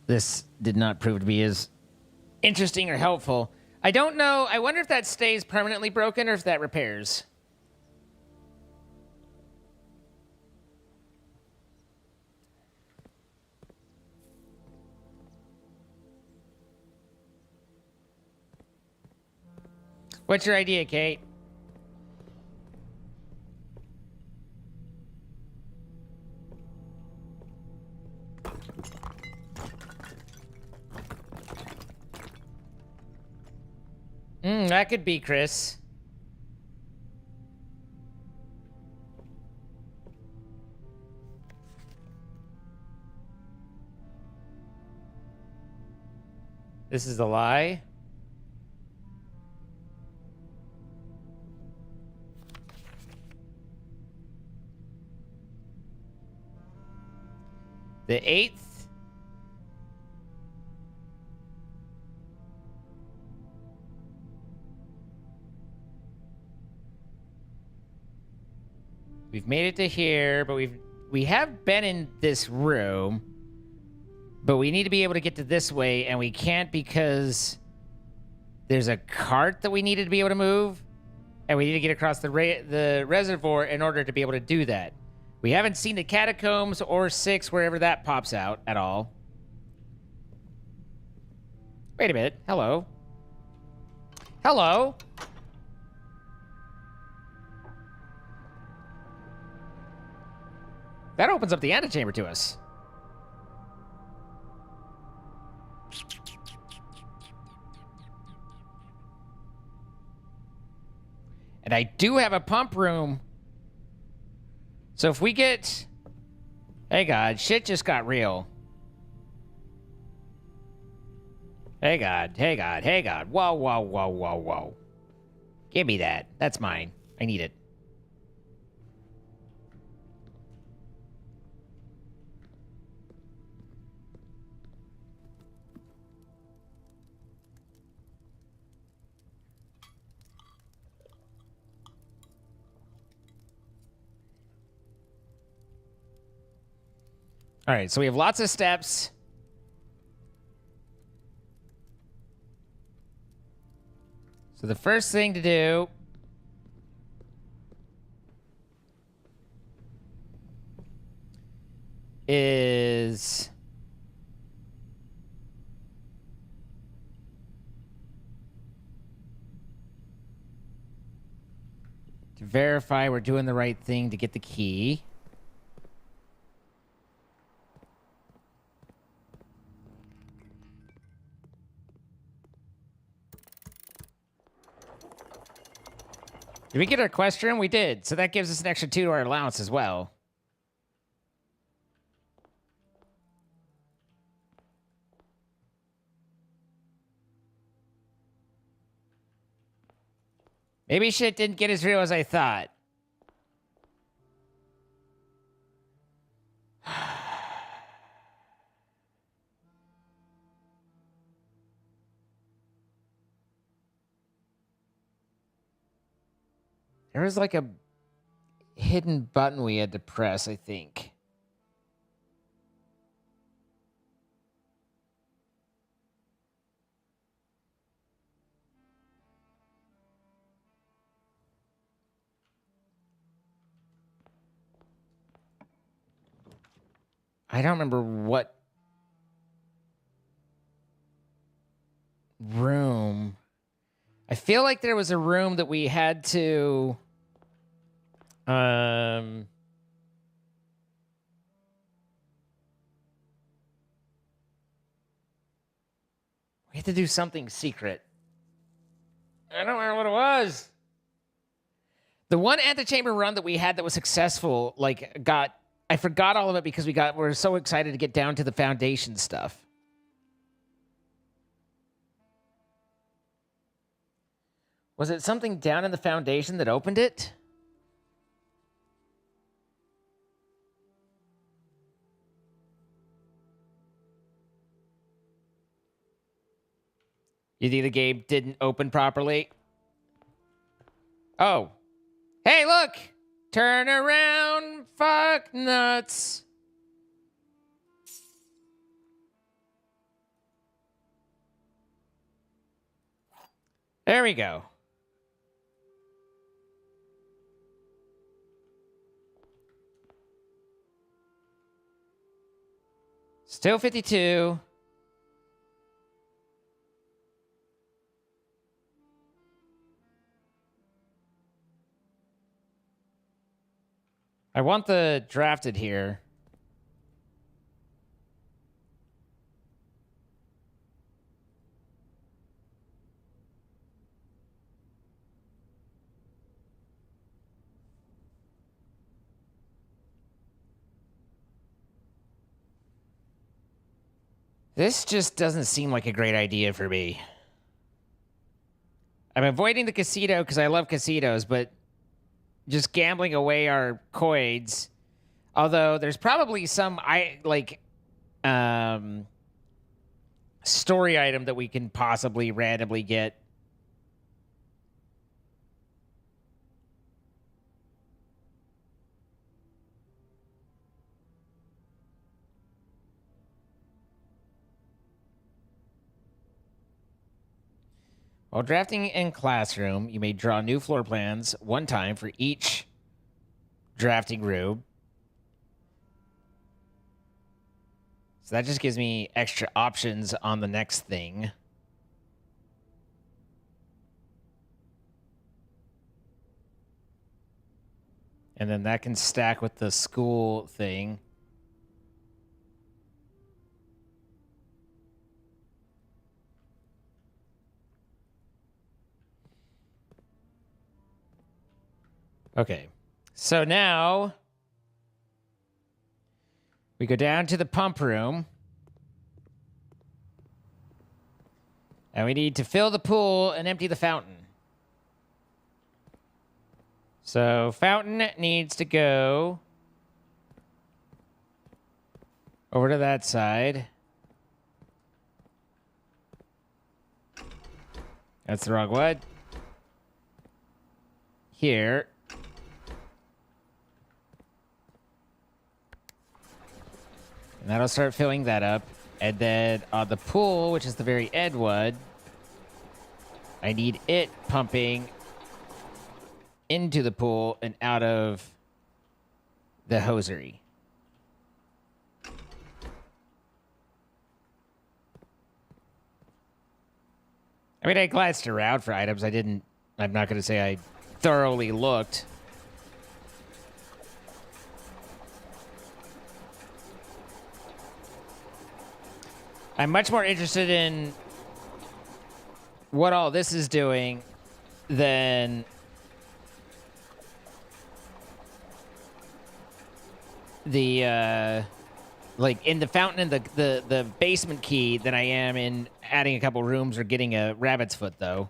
S1: This did not prove to be as interesting or helpful. I don't know. I wonder if that stays permanently broken or if that repairs. What's your idea, Kate? That could be Chris. This is a lie. The 8th. We've made it to here, but we have been in this room, but we need to be able to get to this way, and we can't because there's a cart that we needed to be able to move, and we need to get across the reservoir in order to be able to do that. We haven't seen the catacombs or 6, wherever that pops out at all. Wait a minute. Hello. Hello. That opens up the antechamber to us. And I do have a pump room. So if we get... Hey, God. Shit just got real. Hey, God. Hey, God. Hey, God. Whoa, whoa, whoa, whoa, whoa. Give me that. That's mine. I need it. All right, so we have lots of steps. So the first thing to do is to verify we're doing the right thing to get the key. Did we get our quest room? We did. So that gives us an extra 2 to our allowance as well. Maybe shit didn't get as real as I thought. There was like a hidden button we had to press, I think. I don't remember what room. I feel like there was a room that we had to... We had to do something secret. I don't remember what it was. The one antechamber run that we had that was successful, like, I forgot all of it because we were so excited to get down to the foundation stuff. Was it something down in the foundation that opened it? You think the game didn't open properly? Oh. Hey, look! Turn around, fuck nuts. There we go. Still 52. I want the drafted here. This just doesn't seem like a great idea for me. I'm avoiding the casino because I love casinos, but just gambling away our coins. Although there's probably some story item that we can possibly randomly get. While drafting in classroom, you may draw new floor plans one time for each drafting room. So that just gives me extra options on the next thing. And then that can stack with the school thing. Okay. So now we go down to the pump room. And we need to fill the pool and empty the fountain. So fountain needs to go over to that side. That's the wrong one. Here. And that'll start filling that up. And then on the pool, which is the very end one, I need it pumping into the pool and out of the hosiery. I mean, I glanced around for items. I'm not going to say I thoroughly looked. I'm much more interested in what all this is doing than the like in the fountain and the basement key than I am in adding a couple rooms or getting a rabbit's foot, though.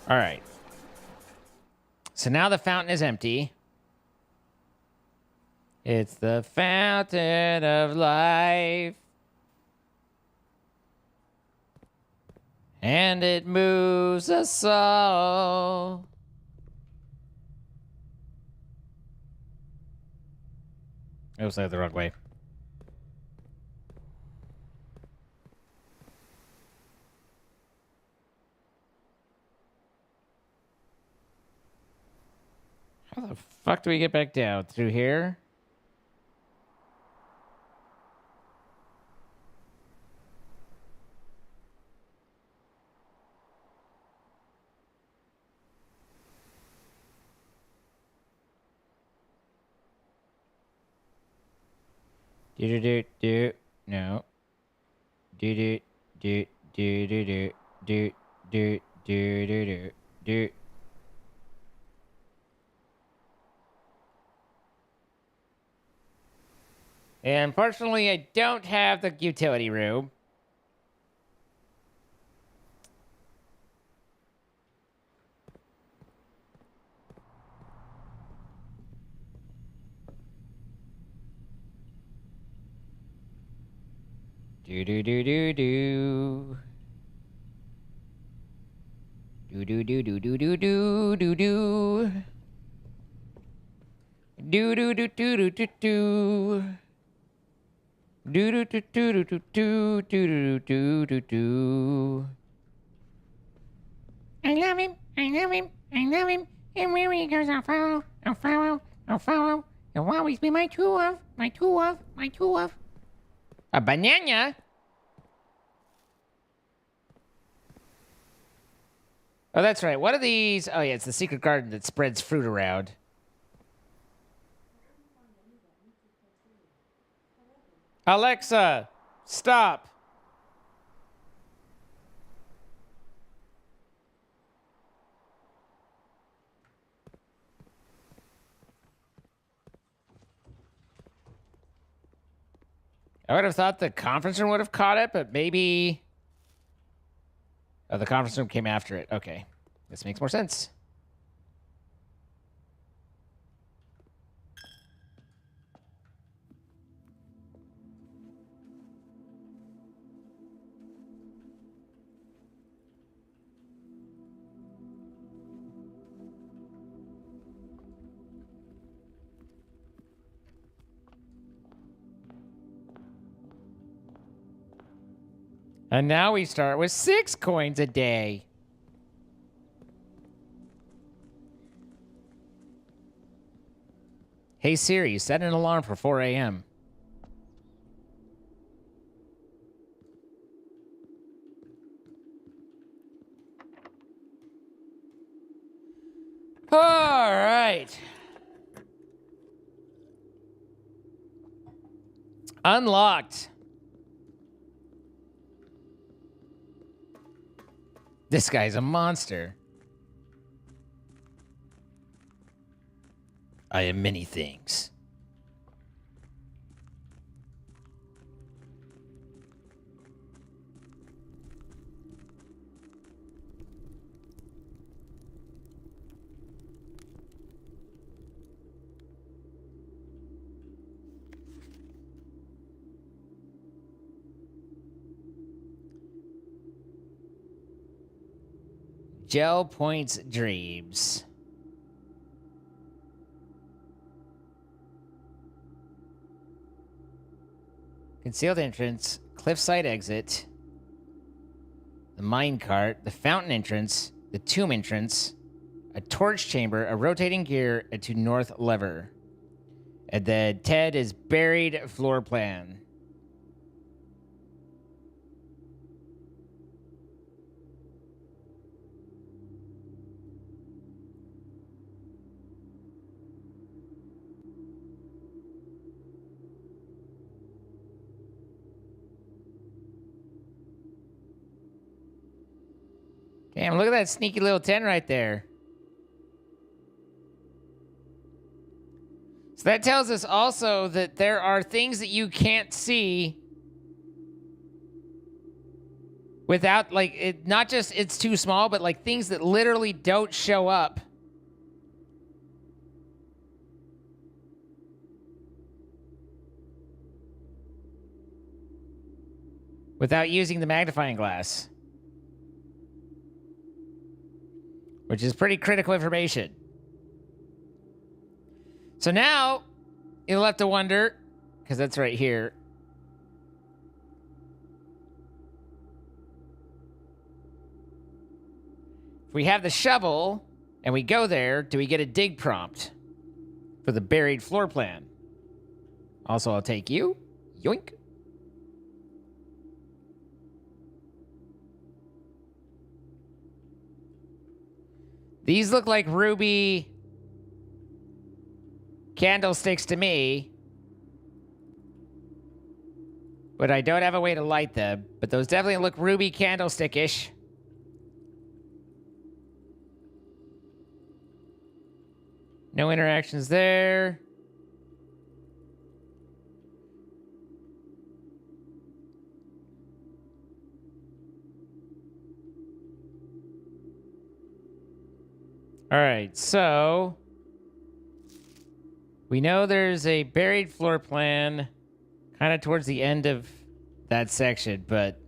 S1: All right. So now the fountain is empty. It's the fountain of life. And it moves us all. I was the wrong way. How the fuck do we get back down? Through here? Do. No. Do. And unfortunately, I don't have the utility room. Do. Do. I love him. And where he goes, I'll follow. He'll always be my two of. A banana? Oh, that's right. What are these? Oh, yeah, it's the secret garden that spreads fruit around. Alexa, stop. I would have thought the conference room would have caught it, but maybe... Oh, the conference room came after it. Okay. This makes more sense. And now we start with 6 coins a day. Hey Siri, set an alarm for 4 a.m. All right. Unlocked. This guy's a monster.
S2: I am many things.
S1: Gel points dreams. Concealed entrance, cliffside exit, the mine cart, the fountain entrance, the tomb entrance, a torch chamber, a rotating gear, and to north lever. And then Ted is buried floor plan. Damn, look at that sneaky little 10 right there. So that tells us also that there are things that you can't see without, like, it, not just it's too small, but like things that literally don't show up. Without using the magnifying glass. Which is pretty critical information. So now, you'll have to wonder, because that's right here. If we have the shovel, and we go there, do we get a dig prompt for the buried floor plan? Also, I'll take you. Yoink. These look like ruby candlesticks to me. But I don't have a way to light them. But those definitely look ruby candlestick-ish. No interactions there. All right, so we know there's a buried floor plan kind of towards the end of that section, but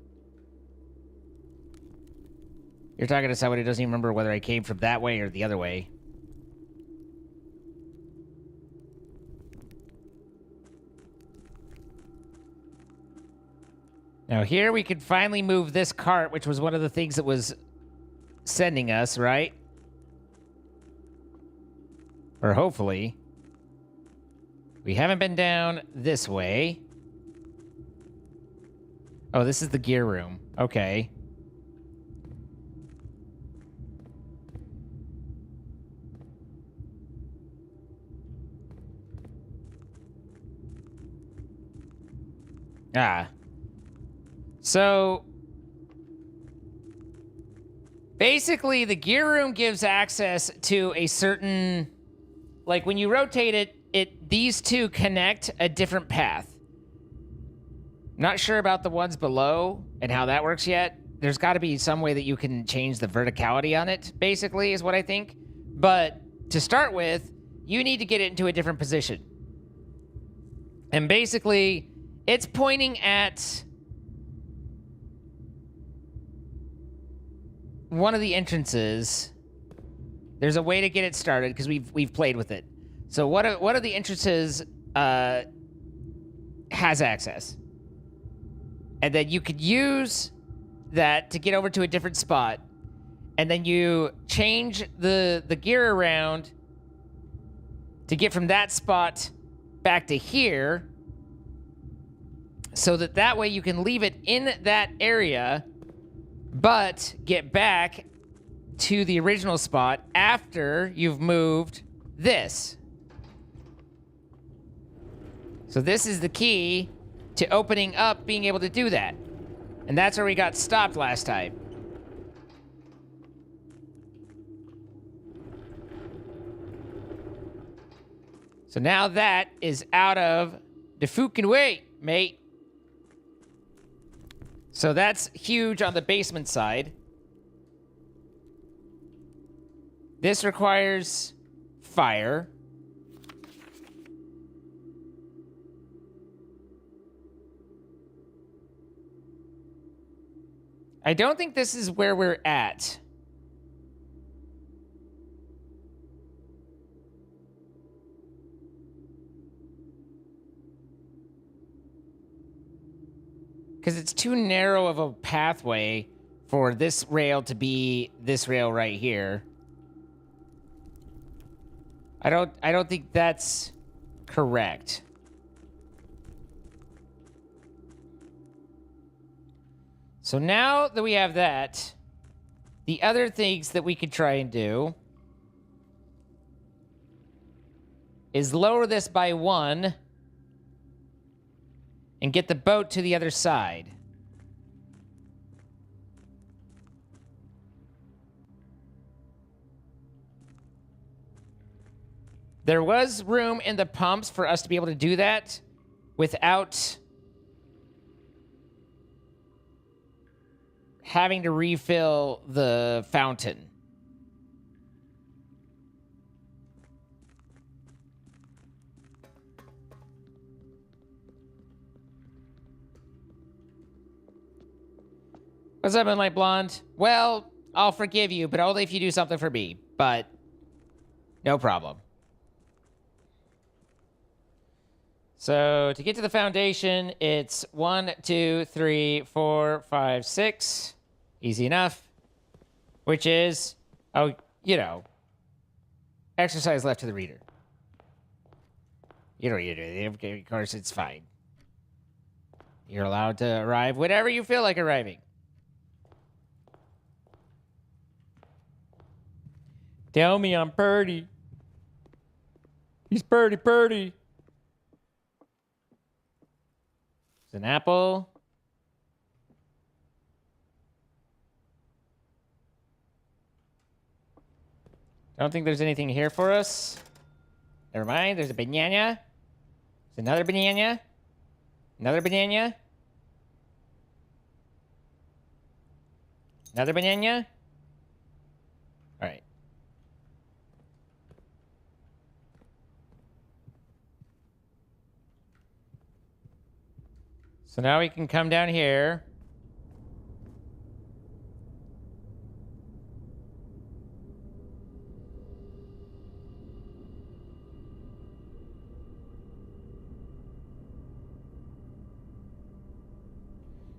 S1: you're talking to somebody who doesn't even remember whether I came from that way or the other way. Now here we can finally move this cart, which was one of the things that was sending us, right? Or hopefully. We haven't been down this way. Oh, this is the gear room. Okay. Ah. So, basically, the gear room gives access to a certain... Like, when you rotate it, these two connect a different path. Not sure about the ones below and how that works yet. There's got to be some way that you can change the verticality on it, basically, is what I think. But to start with, you need to get it into a different position. And basically, it's pointing at one of the entrances. There's a way to get it started because we've played with it. So what are the entrances has access? And then you could use that to get over to a different spot. And then you change the gear around to get from that spot back to here, so that way you can leave it in that area, but get back to the original spot after you've moved this. So this is the key to opening up, being able to do that. And that's where we got stopped last time. So now that is out of the fucking way, mate. So that's huge on the basement side. This requires fire. I don't think this is where we're at. Because it's too narrow of a pathway for this rail to be this rail right here. I don't think that's correct. So now that we have that, the other things that we could try and do is lower this by 1 and get the boat to the other side. There was room in the pumps for us to be able to do that without having to refill the fountain. What's up, Moonlight Blonde? Well, I'll forgive you, but only if you do something for me. But no problem. So to get to the foundation, it's 1, 2, 3, 4, 5, 6. Easy enough. Which is, oh, you know, exercise left to the reader. You don't need to do it. Of course, it's fine. You're allowed to arrive whenever you feel like arriving. Tell me I'm Purdy. He's Purdy. It's an apple. I don't think there's anything here for us. Never mind, there's a banana. There's another banana. Another banana. Another banana. All right. So now we can come down here.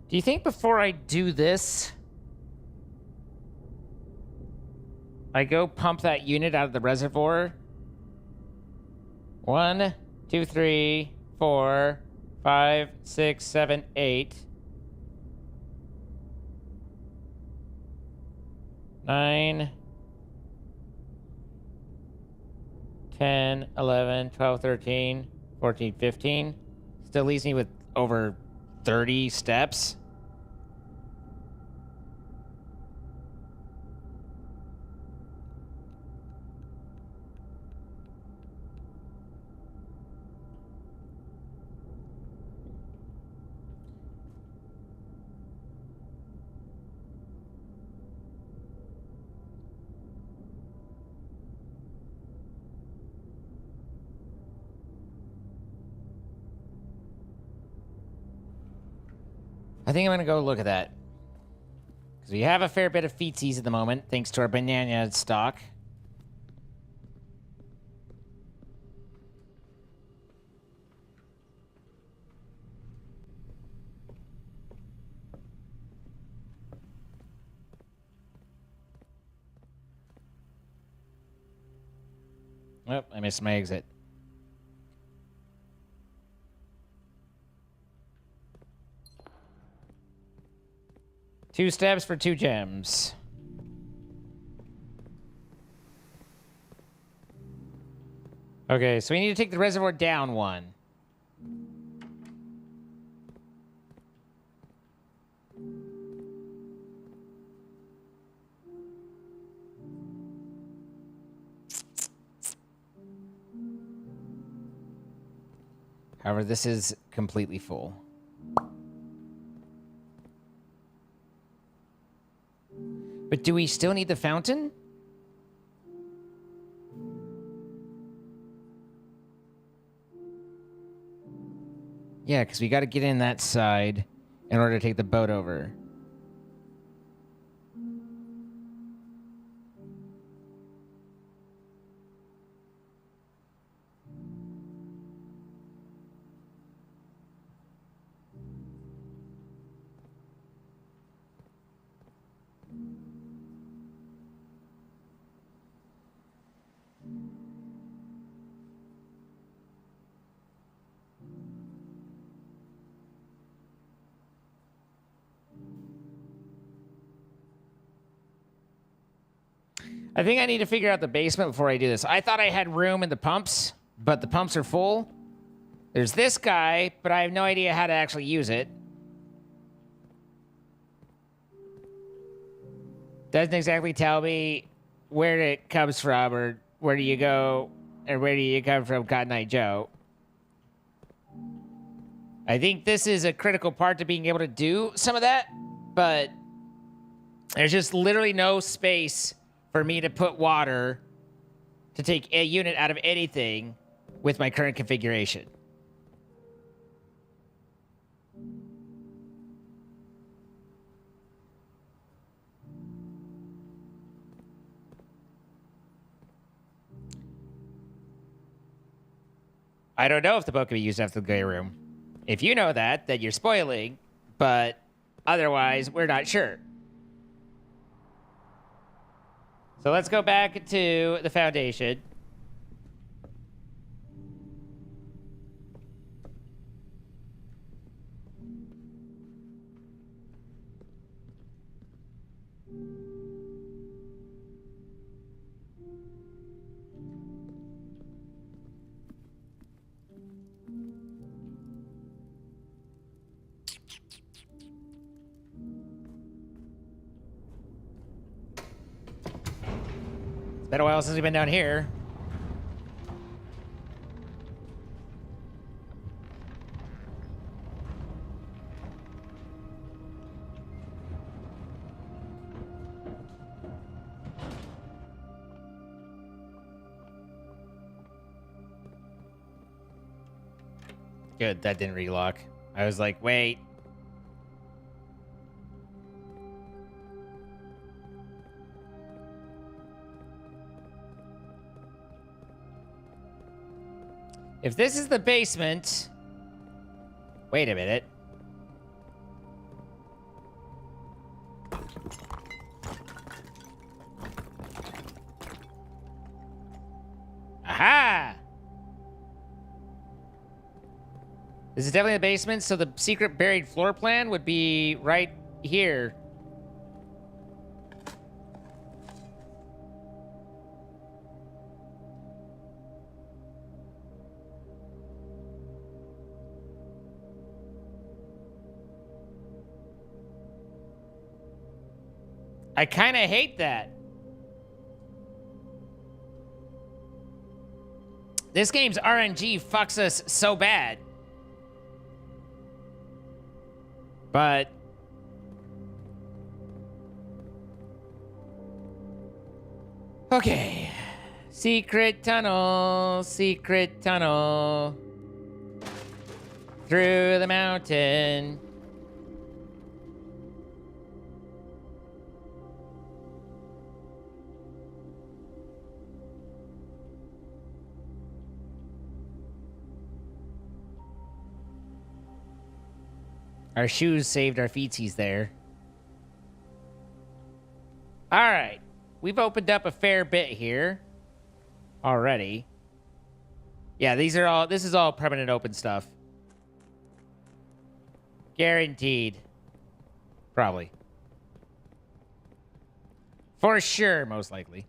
S1: Do you think before I do this, I go pump that unit out of the reservoir? 1, 2, 3, 4, 5, 6, 7, 8. 9, 10, 11, 12, 13, 14, 15. Still leaves me with over 30 steps. I think I'm going to go look at that. Because we have a fair bit of feetsies at the moment, thanks to our banana stock. Oh, I missed my exit. Two steps for 2 gems. Okay, so we need to take the reservoir down 1. However, this is completely full. But do we still need the fountain? Yeah, because we got to get in that side in order to take the boat over. I think I need to figure out the basement before I do this. I thought I had room in the pumps, but the pumps are full. There's this guy, but I have no idea how to actually use it. Doesn't exactly tell me where it comes from or where do you go or where do you come from, Cotton Eye Joe. I think this is a critical part to being able to do some of that, but there's just literally no space for me to put water to take a unit out of anything with my current configuration. I don't know if the boat can be used after the gray room. If you know that, then you're spoiling, but otherwise, we're not sure. So let's go back to the foundation. It's been a while since we've been down here. Good, that didn't relock. I was like, wait. If this is the basement... Wait a minute. Aha! This is definitely the basement, so the secret buried floor plan would be right here. I kind of hate that. This game's RNG fucks us so bad. But... okay. Secret tunnel, secret tunnel. Through the mountain. Our shoes saved our feetsies there. All right. We've opened up a fair bit here already. Yeah, this is all permanent open stuff. Guaranteed. Probably. For sure, most likely.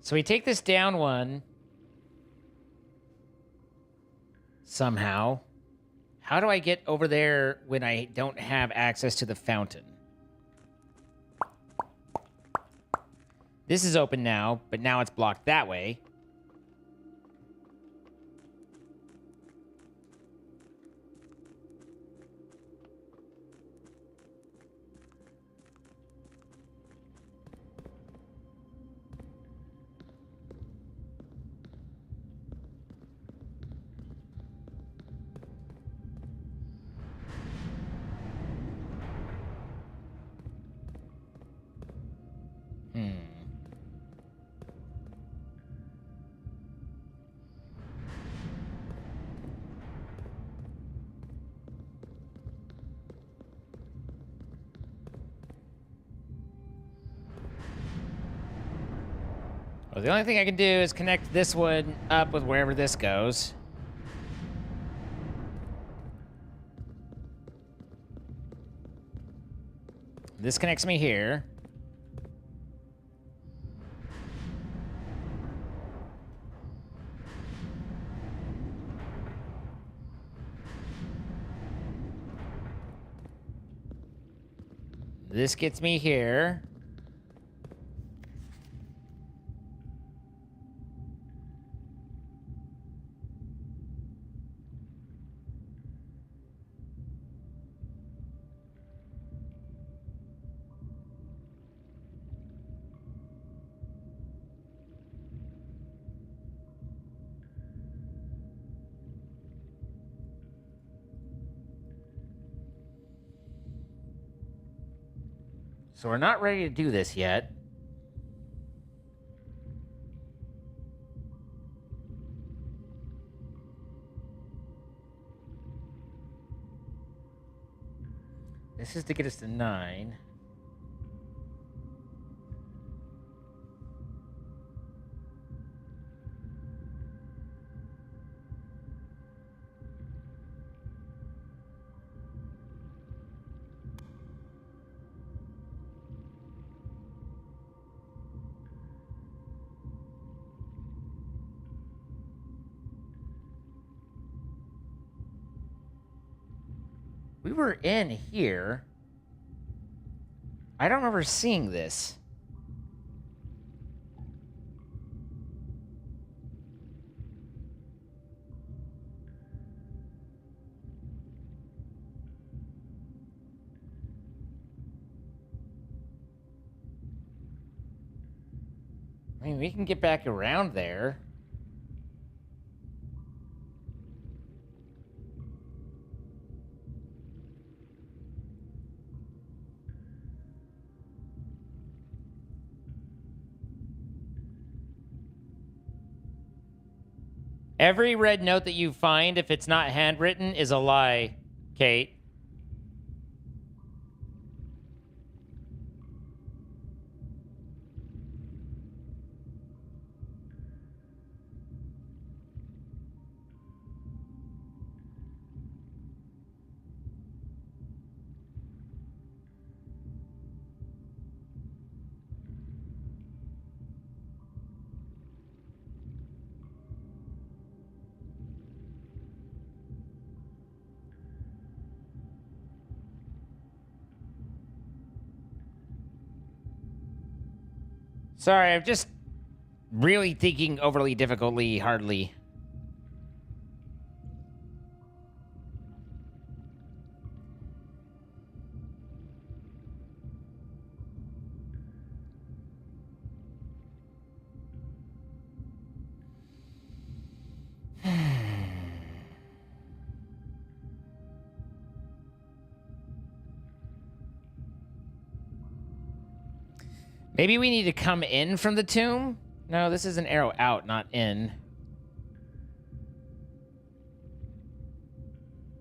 S1: So we take this down one. Somehow. How do I get over there when I don't have access to the fountain? This is open now, but now it's blocked that way. Well, the only thing I can do is connect this one up with wherever this goes. This connects me here. This gets me here. So we're not ready to do this yet. This is to get us to 9. We were in here. I don't remember seeing this. I mean, we can get back around there. Every red note that you find, if it's not handwritten, is a lie, Kate. Sorry, I'm just really thinking overly difficultly, hardly. Maybe we need to come in from the tomb? No, this is an arrow out, not in.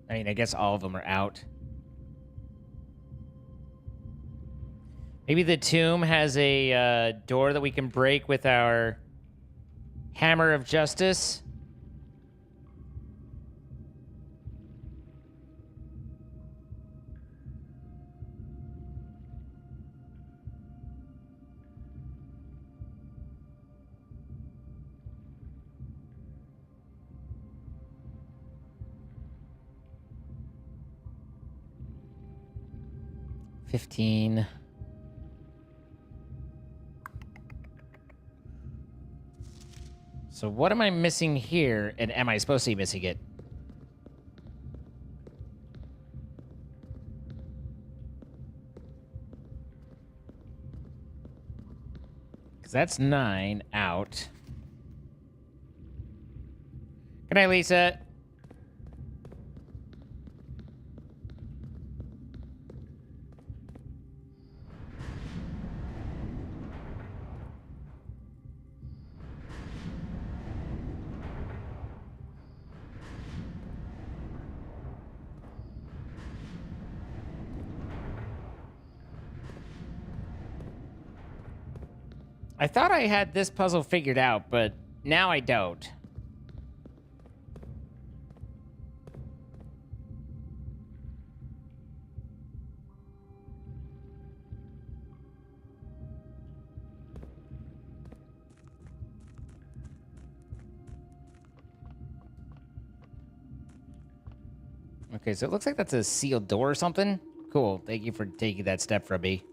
S1: I mean, I guess all of them are out. Maybe the tomb has a door that we can break with our hammer of justice. $15. So what am I missing here, and am I supposed to be missing it? Because that's 9 out. Good night, Lisa. I thought I had this puzzle figured out, but now I don't. Okay, so it looks like that's a sealed door or something. Cool. Thank you for taking that step from me.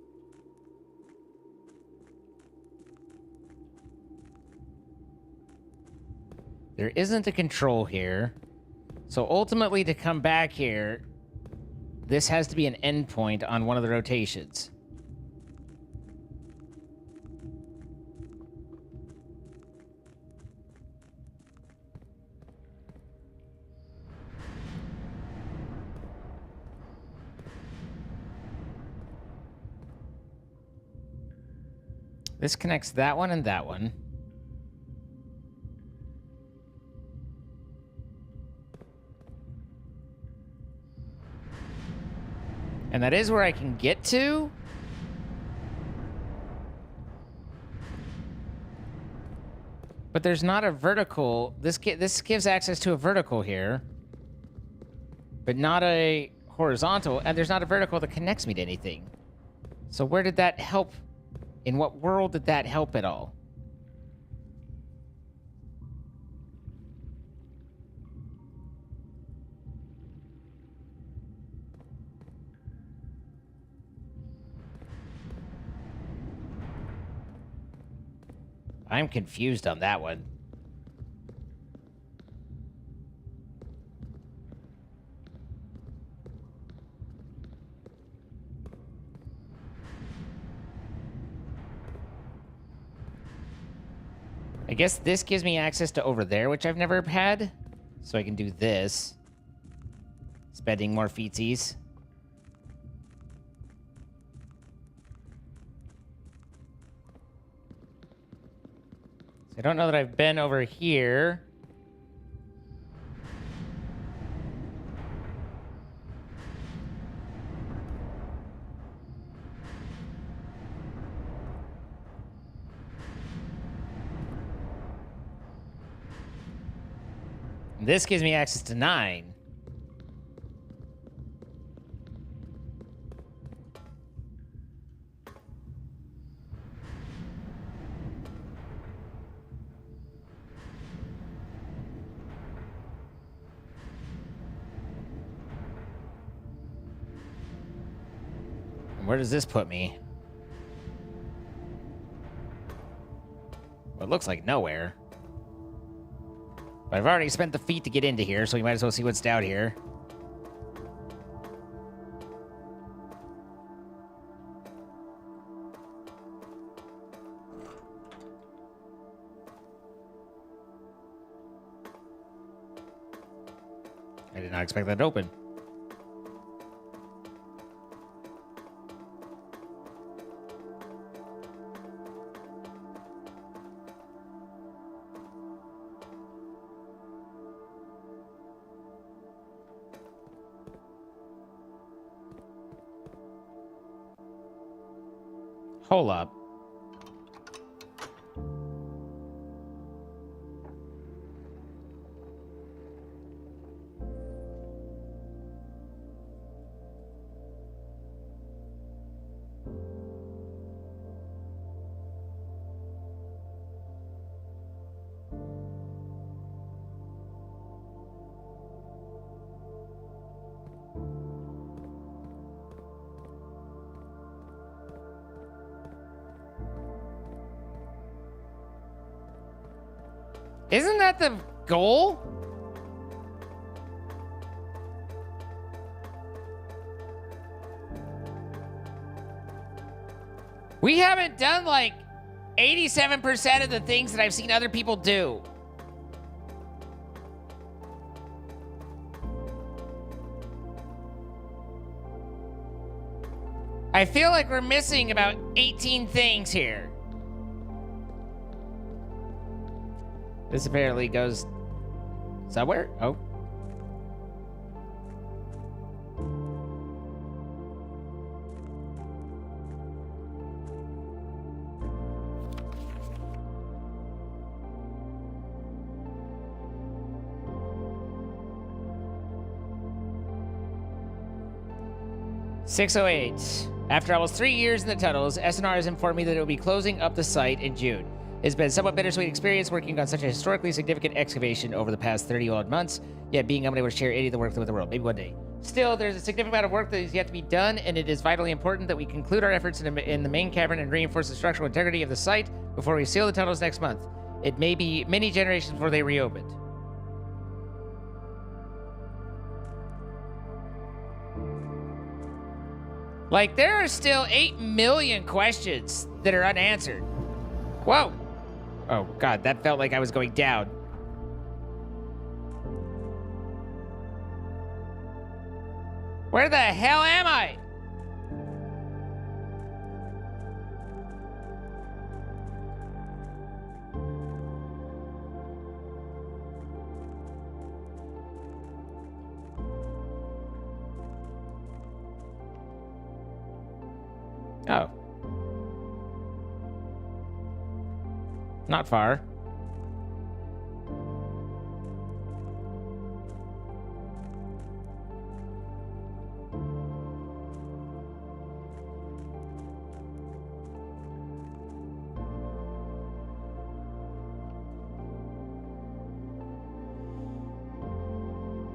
S1: There isn't a control here. So ultimately, to come back here, this has to be an endpoint on one of the rotations. This connects that one and that one. And that is where I can get to. But there's not a vertical. This gives access to a vertical here. But not a horizontal. And there's not a vertical that connects me to anything. So where did that help? In what world did that help at all? I'm confused on that one. I guess this gives me access to over there, which I've never had. So I can do this. Spending more feetsies. So I don't know that I've been over here. This gives me access to 9. And where does this put me? Well, it looks like nowhere. But I've already spent the feet to get into here, so we might as well see what's down here. I did not expect that to open. Hold up. Isn't that the goal? We haven't done like 87% of the things that I've seen other people do. I feel like we're missing about 18 things here. This apparently goes somewhere. Oh. "608. After almost 3 years in the tunnels, SNR has informed me that it will be closing up the site in June. It's been a somewhat bittersweet experience working on such a historically significant excavation over the past 30-odd months, yet being unable to share any of the work with the world. Maybe one day. Still, there's a significant amount of work that is yet to be done, and it is vitally important that we conclude our efforts in the main cavern and reinforce the structural integrity of the site before we seal the tunnels next month. It may be many generations before they reopen." Like, there are still 8 million questions that are unanswered. Whoa. Oh, God, that felt like I was going down. Where the hell am I? Oh. Not far.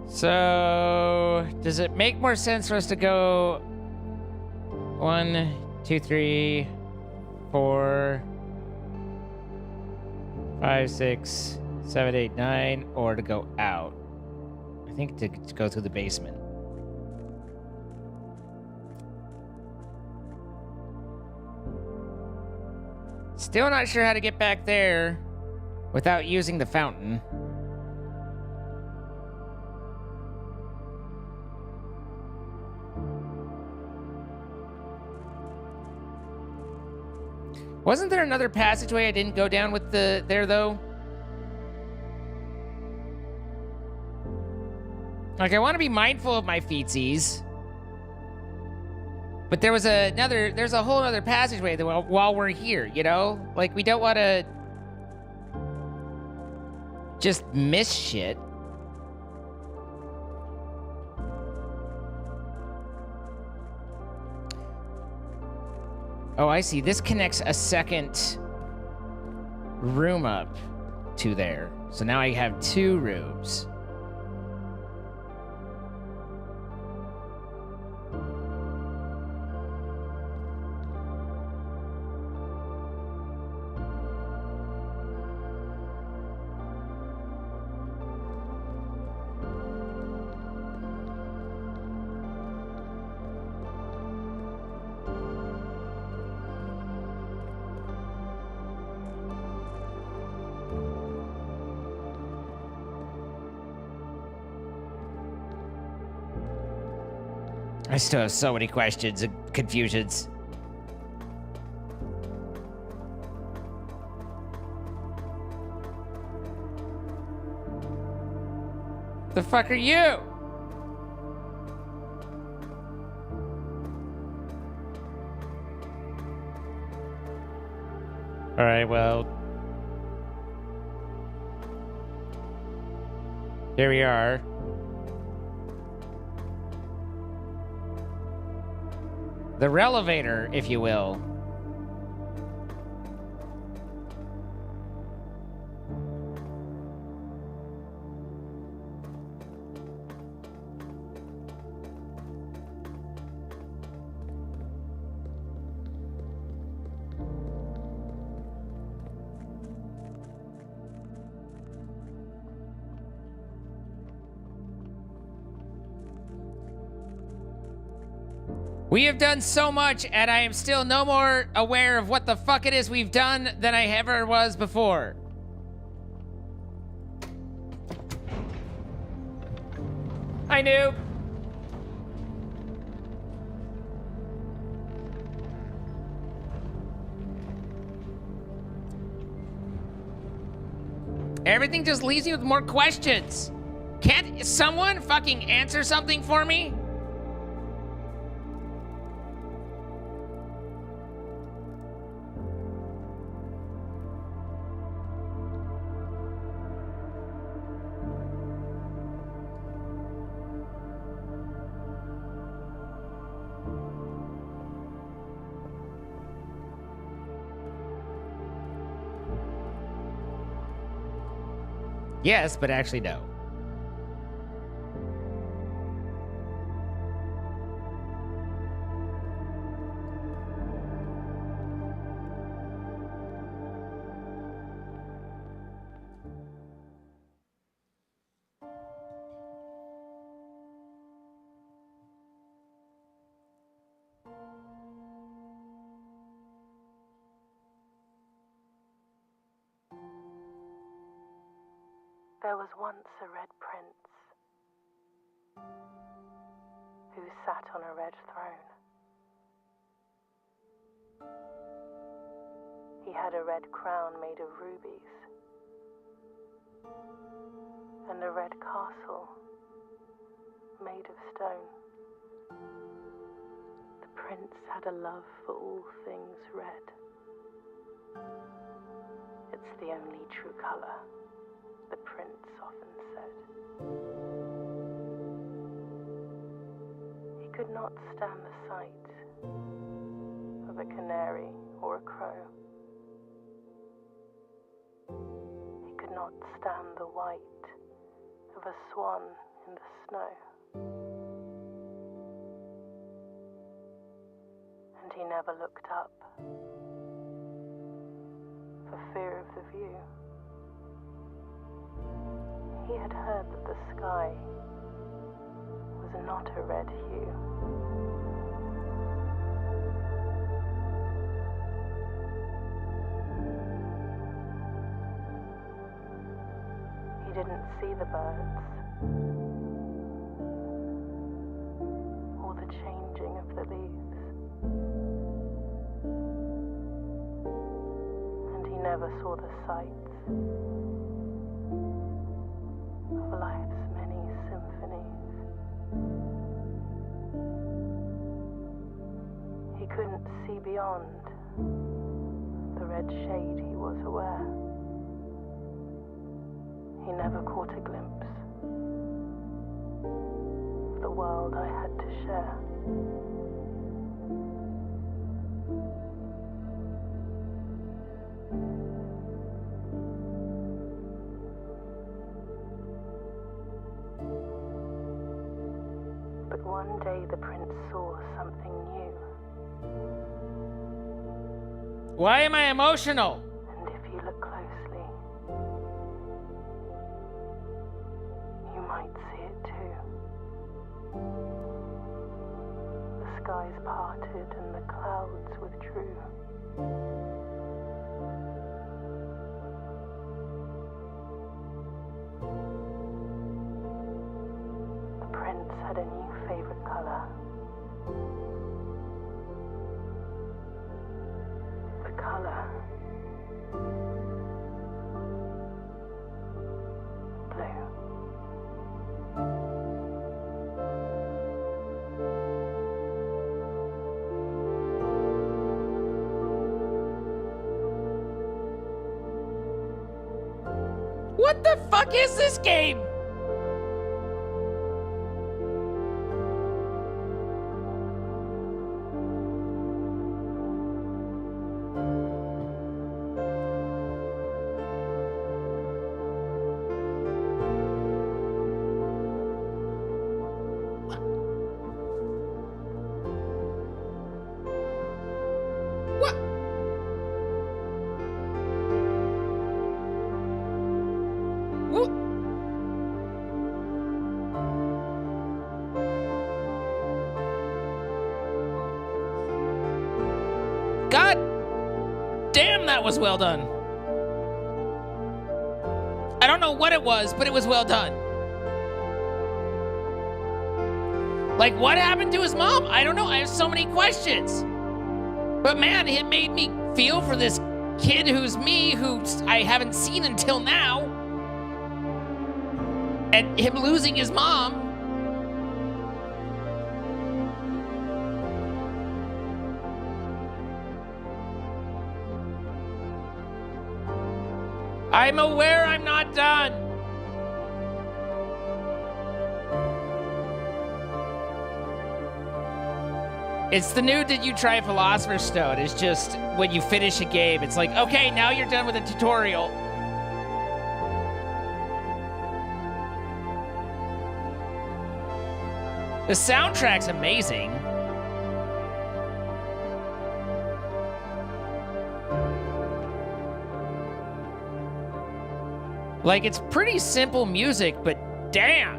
S1: So, does it make more sense for us to go 1, 2, 3, 4, 5, 6, 7, 8, 9, or to go out? I think to go through the basement. Still not sure how to get back there without using the fountain. Wasn't there another passageway I didn't go down with there though? Like, I want to be mindful of my feetsies. But there's a whole other passageway that while we're here, you know? Like, we don't want to just miss shit. Oh, I see. This connects a second room up to there. So now I have 2 rooms. I still have so many questions and confusions. The fuck are you? right, well. Here we are. The relevator, if you will. We have done so much, and I am still no more aware of what the fuck it is we've done than I ever was before. Hi, noob. Everything just leaves me with more questions. Can't someone fucking answer something for me? Yes, but actually no.
S3: There was once a red prince who sat on a red throne. He had a red crown made of rubies and a red castle made of stone. The prince had a love for all things red. It's the only true color, the prince often said. He could not stand the sight of a canary or a crow. He could not stand the white of a swan in the snow. And he never looked up for fear of the view. He had heard that the sky was not a red hue. He didn't see the birds or the changing of the leaves. And he never saw the sights of life's many symphonies. He couldn't see beyond the red shade he was aware. He never caught a glimpse of the world I had to share. But one day the prince saw something new.
S1: Why am I emotional?
S3: And if you look closely, you might see it too. The skies parted and the clouds withdrew. The prince had a new favorite color. The color blue.
S1: What the fuck is this game? What? What? God damn, that was well done. I don't know what it was, but it was well done. Like, what happened to his mom? I don't know. I have so many questions. But man, it made me feel for this kid who's me, who I haven't seen until now. And him losing his mom. I'm aware I'm not done. It's the new Did You Try Philosopher's Stone. It's just when you finish a game, it's like, okay, now you're done with the tutorial. The soundtrack's amazing. Like, it's pretty simple music, but damn.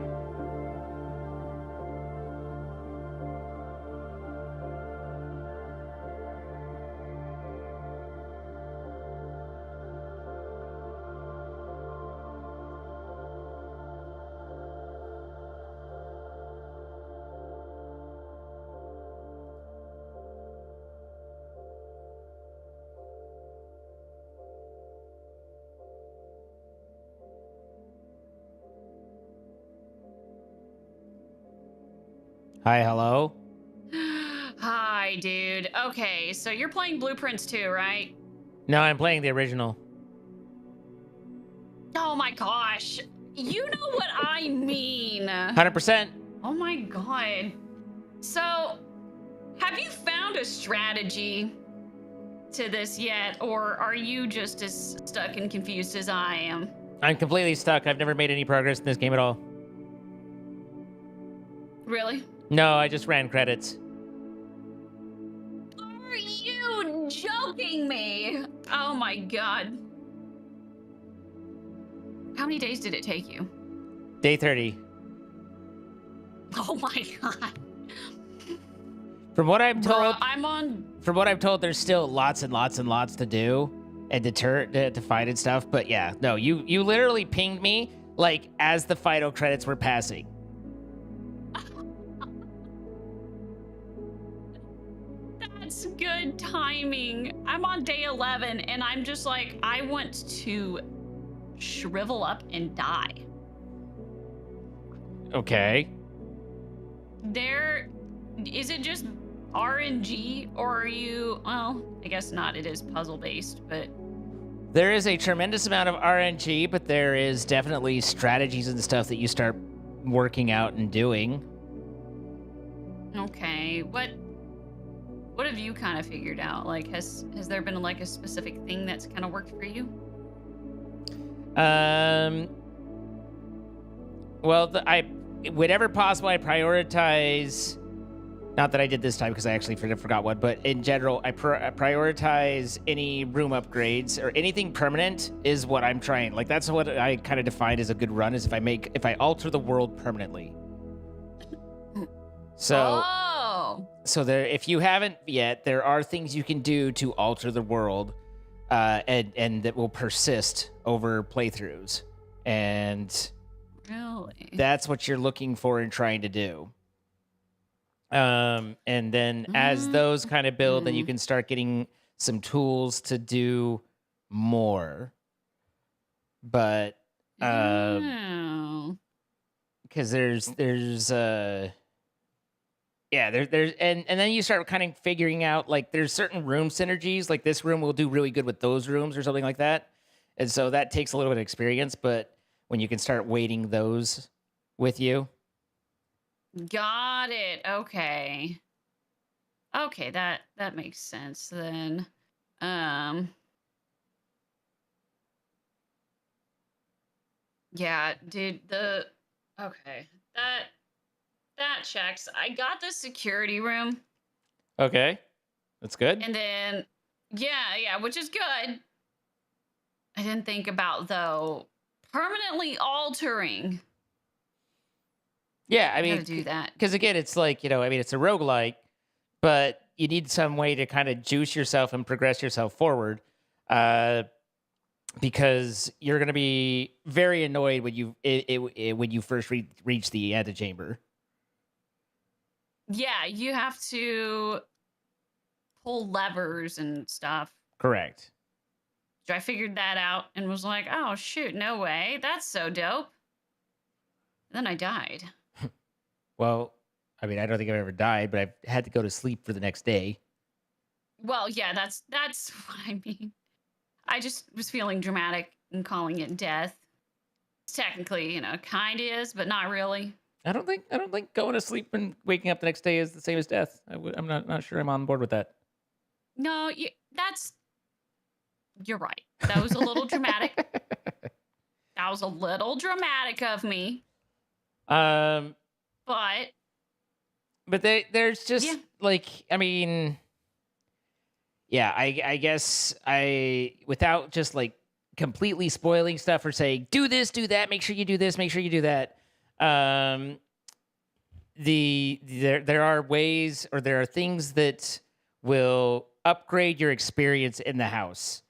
S1: Hi, hello?
S4: Hi, dude. Okay, so you're playing Blueprints 2, right?
S1: No, I'm playing the original.
S4: Oh my gosh. You know what I mean.
S1: 100%.
S4: Oh my god. So, have you found a strategy to this yet, or are you just as stuck and confused as I am?
S1: I'm completely stuck. I've never made any progress in this game at all.
S4: Really?
S1: No, I just ran credits.
S4: Are you joking me? Oh my god. How many days did it take you?
S1: Day 30.
S4: Oh my god.
S1: From what I'm told, From what I'm told, there's still lots and lots and lots to do and to fight and stuff. But yeah, no, you literally pinged me like as the final credits were passing.
S4: That's good timing. I'm on day 11 and I'm just like, I want to shrivel up and die.
S1: Okay.
S4: Is it just RNG, or are you, well, I guess not, it is puzzle based, but
S1: There is a tremendous amount of RNG, but there is definitely strategies and stuff that you start working out and doing.
S4: okay. What have you kind of figured out? Like, has there been like a specific thing that's kind of worked for you?
S1: Well, whenever possible, I prioritize. Not that I did this time because I actually forgot what, but in general, I prioritize any room upgrades or anything permanent is what I'm trying. Like, that's what I kind of defined as a good run, is if I alter the world permanently. So, if you haven't yet, there are things you can do to alter the world, and that will persist over playthroughs, and
S4: Really?
S1: that's what you're looking for and trying to do. And then as those kind of build, then you can start getting some tools to do more. But
S4: Oh.
S1: because there's and then you start kind of figuring out, like, there's certain room synergies, like this room will do really good with those rooms or something like that. And so that takes a little bit of experience, but when you can start weighting those with you.
S4: Got it. Okay. Okay, that makes sense then. Um yeah, dude, the okay. That checks. I got the security room
S1: Okay. That's good.
S4: and then yeah, which is good. I didn't think about though permanently altering.
S1: Yeah, I
S4: I
S1: mean,
S4: gotta do that.
S1: because again, it's like, I mean, it's a roguelike, but you need some way to kind of juice yourself and progress yourself forward. Uh, because you're going to be very annoyed when when you first reach the antechamber.
S4: Yeah, you have to pull levers and stuff.
S1: Correct.
S4: So I figured that out and was like, oh shoot, no way. That's so dope. Then I died.
S1: Well, I mean, I don't think I've ever died, but I've had to go to sleep for the next day.
S4: Well, yeah, that's what I mean. I just was feeling dramatic and calling it death. Technically, kind of is, but not really.
S1: I don't think going to sleep and waking up the next day is the same as death. I'm not sure I'm on board with that.
S4: No, you're right. That was a little dramatic. That was a little dramatic of me.
S1: Um,
S4: But
S1: there's just
S4: yeah.
S1: like, I mean, yeah, I guess without just like completely spoiling stuff or saying do this, do that, make sure you do this, make sure you do that. There are ways, or there are things that will upgrade your experience in the house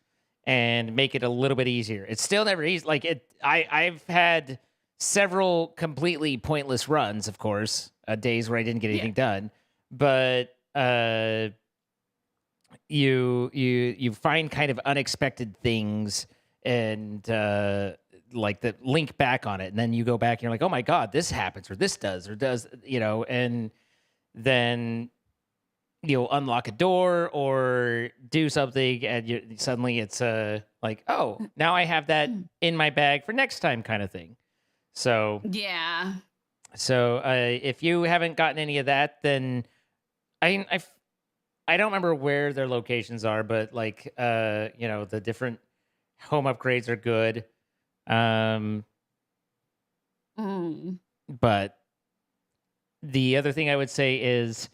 S1: and make it a little bit easier. It's still never easy. Like I've had several completely pointless runs, of course, days where I didn't get anything done, but you find kind of unexpected things and like that link back on it, and then you go back and you're like, oh my god, this happens or this does, and then you'll unlock a door or do something, and suddenly it's like, oh, now I have that in my bag for next time, kind of thing. So
S4: Yeah.
S1: if you haven't gotten any of that, then I don't remember where their locations are, but like the different home upgrades are good. But the other thing I would say is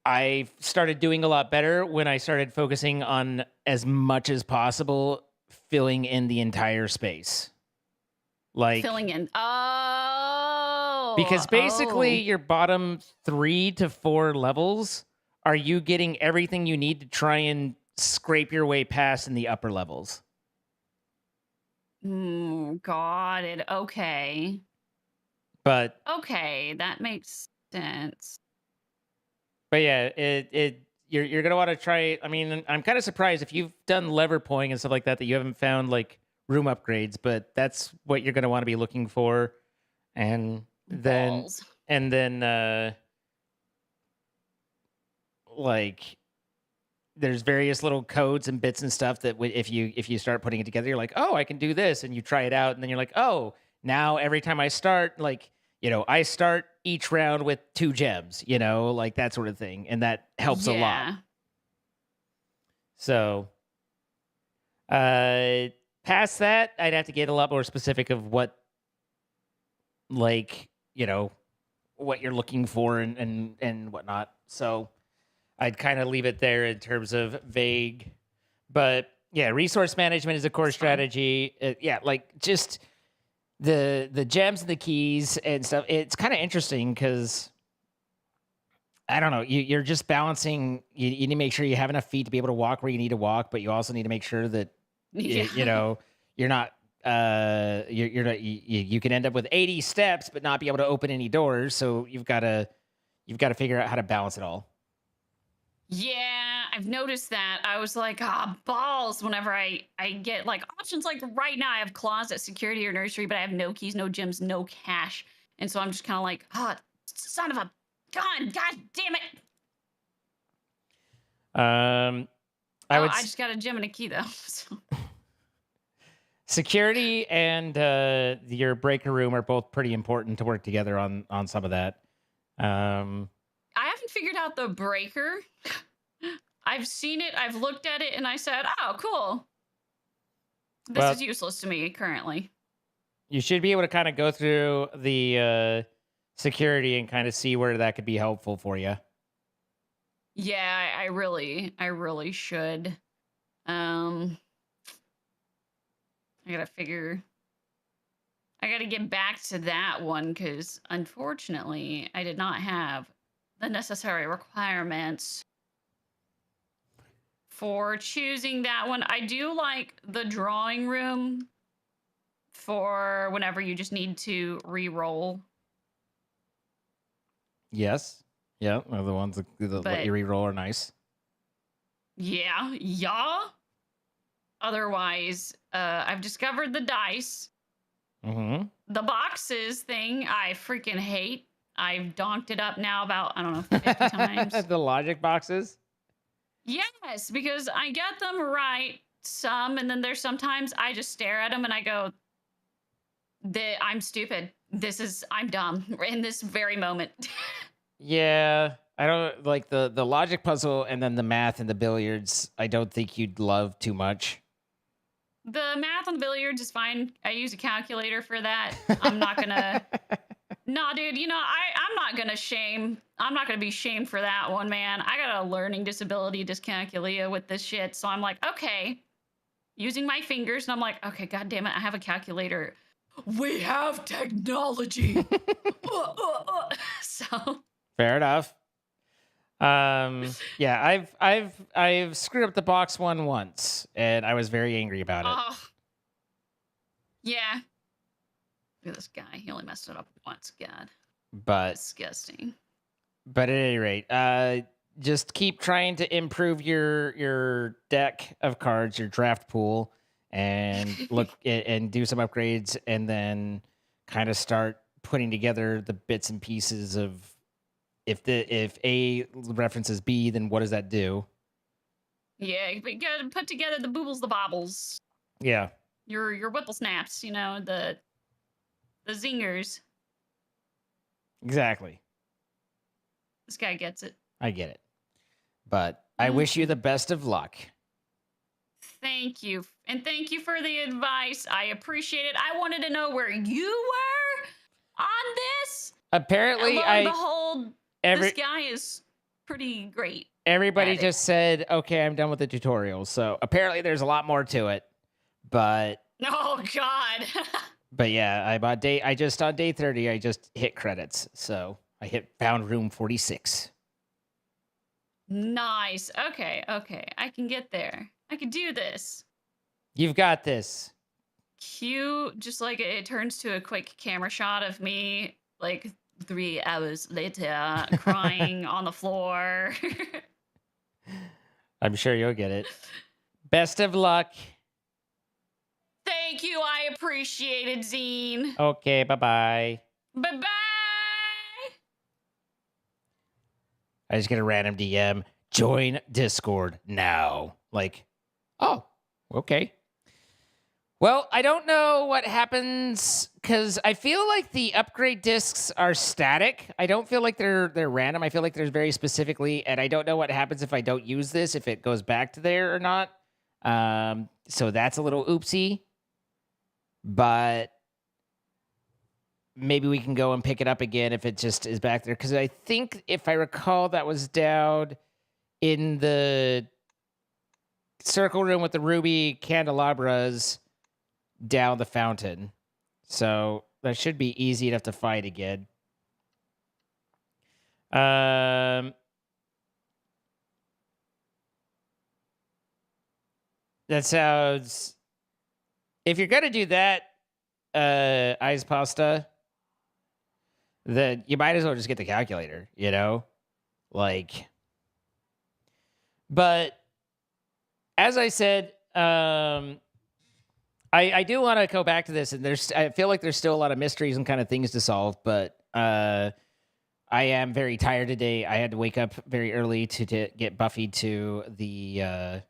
S1: I started doing a lot better when I started focusing on as much as possible filling in the entire space. Like
S4: Filling in. Oh.
S1: because basically your bottom 3 to 4 levels are you getting everything you need to try and scrape your way past in the upper levels.
S4: Got it. Okay.
S1: But
S4: Okay, that makes sense.
S1: But yeah, you're gonna want to try. I mean, I'm kind of surprised if you've done lever pulling and stuff like that you haven't found like room upgrades. But that's what you're gonna want to be looking for, and then
S4: Balls.
S1: like there's various little codes and bits and stuff that if you start putting it together, you're like, oh, I can do this, and you try it out, and then you're like, oh, now every time I start, like. I start each round with 2 gems, like that sort of thing. And that helps a lot. So, past that, I'd have to get a lot more specific of what, like, what you're looking for and whatnot. So, I'd kind of leave it there in terms of vague. But, yeah, resource management is a core strategy. Yeah, like, just... the gems and the keys and stuff, it's kind of interesting because I don't know, you're just balancing. You need to make sure you have enough feet to be able to walk where you need to walk, but you also need to make sure that you're not you can end up with 80 steps but not be able to open any doors. So you've got to figure out how to balance it all.
S4: Yeah, I've noticed that. I was like, balls, whenever I get like options. Like right now I have closet, security, or nursery, but I have no keys, no gems, no cash. And so I'm just kind of like, son of a gun, god damn it.
S1: I
S4: just got a gem and a key though. So.
S1: Security and your breaker room are both pretty important to work together on some of that.
S4: I haven't figured out the breaker. I've seen it, I've looked at it, and I said, oh, cool. This
S1: Well-
S4: is useless to me currently.
S1: You should be able to kind of go through the security and kind of see where that could be helpful for you.
S4: Yeah, I really should. I gotta get back to that one because unfortunately I did not have the necessary requirements for choosing that one. I do like the drawing room for whenever you just need to re-roll.
S1: Yes. Yeah, well, the ones that let
S4: But-
S1: you reroll are nice.
S4: Yeah. Otherwise, I've discovered the dice.
S1: Mm-hmm.
S4: The boxes thing, I freaking hate. I've donked it up now about, I don't know, 50 times.
S1: The logic boxes.
S4: Yes, because I get them right some, and then there's sometimes I just stare at them and I go, I'm stupid. I'm dumb in this very moment.
S1: Yeah, I don't like the logic puzzle and then the math and the billiards. I don't think you'd love too much.
S4: The math on billiards is fine. I use a calculator for that. I'm not gonna. Nah, dude. You know, I'm not gonna shame. I'm not gonna be shamed for that one, man. I got a learning disability dyscalculia with this shit, so I'm like, okay, using my fingers, and I'm like, okay, god damn it, I have a calculator. We have technology. So
S1: Fair enough. Yeah, I've screwed up the box one once, and I was very angry about it.
S4: oh, yeah. Look at this guy. He only messed it up once. God,
S1: But
S4: disgusting.
S1: at any rate, just keep trying to improve your deck of cards, your draft pool, and look and do some upgrades, and then kind of start putting together the bits and pieces of if A references B, then what does that do?
S4: Yeah, but you gotta put together the boobles, the bobbles,
S1: Yeah.
S4: your whipple snaps. You know, the zingers.
S1: Exactly.
S4: This guy gets it.
S1: I get it. But I wish you the best of luck.
S4: Thank you, and thank you for the advice. I appreciate it. I wanted to know where you were on this.
S1: Apparently,
S4: Lo and behold, this guy is pretty great.
S1: everybody
S4: at it.
S1: just said, "Okay, I'm done with the tutorial." So apparently, there's a lot more to it. But
S4: Oh God.
S1: yeah, I just on day 30, I just hit credits. So I found room 46.
S4: Nice. Okay. I can get there. I can do this.
S1: You've got this.
S4: Cue, just like it turns to a quick camera shot of me, like 3 hours later, crying on the floor.
S1: I'm sure you'll get it. Best of luck.
S4: Thank you. I appreciate it, Zine.
S1: Okay, bye-bye.
S4: Bye-bye.
S1: I just get a random DM. Join Discord now. Like, oh, okay. Well, I don't know what happens because I feel like the upgrade discs are static. I don't feel like they're random. I feel like there's very specifically, and I don't know what happens if I don't use this, if it goes back to there or not. So that's a little oopsie. But maybe we can go and pick it up again if it just is back there. Because I think, if I recall, that was down in the circle room with the ruby candelabras down the fountain. So that should be easy enough to fight again. That sounds... If you're going to do that, Ice Pasta, then you might as well just get the calculator, you know? Like... But as I said, I do want to go back to this, and I feel like there's still a lot of mysteries and kind of things to solve, but I am very tired today. I had to wake up very early to get Buffy to the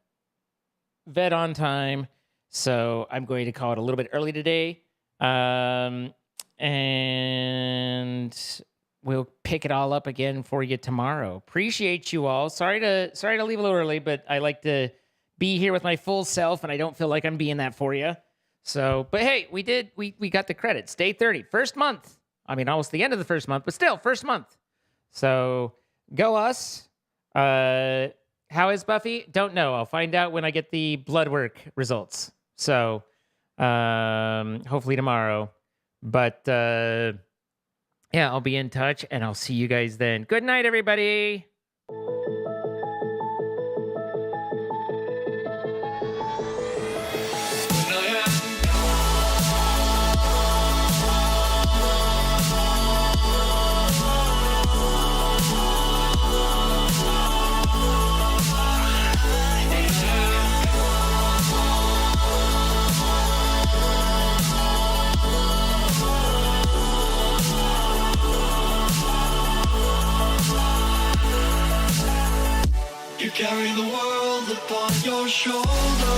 S1: vet on time. So I'm going to call it a little bit early today. And we'll pick it all up again for you tomorrow. Appreciate you all. Sorry to leave a little early, but I like to be here with my full self, and I don't feel like I'm being that for you. So, but hey, we got the credits. Day 30, first month. I mean, almost the end of the first month, but still, first month. So, go us. How is Buffy? Don't know. I'll find out when I get the blood work results. So, hopefully tomorrow. But, yeah, I'll be in touch, and I'll see you guys then. Good night, everybody.
S5: You carry the world upon your shoulders.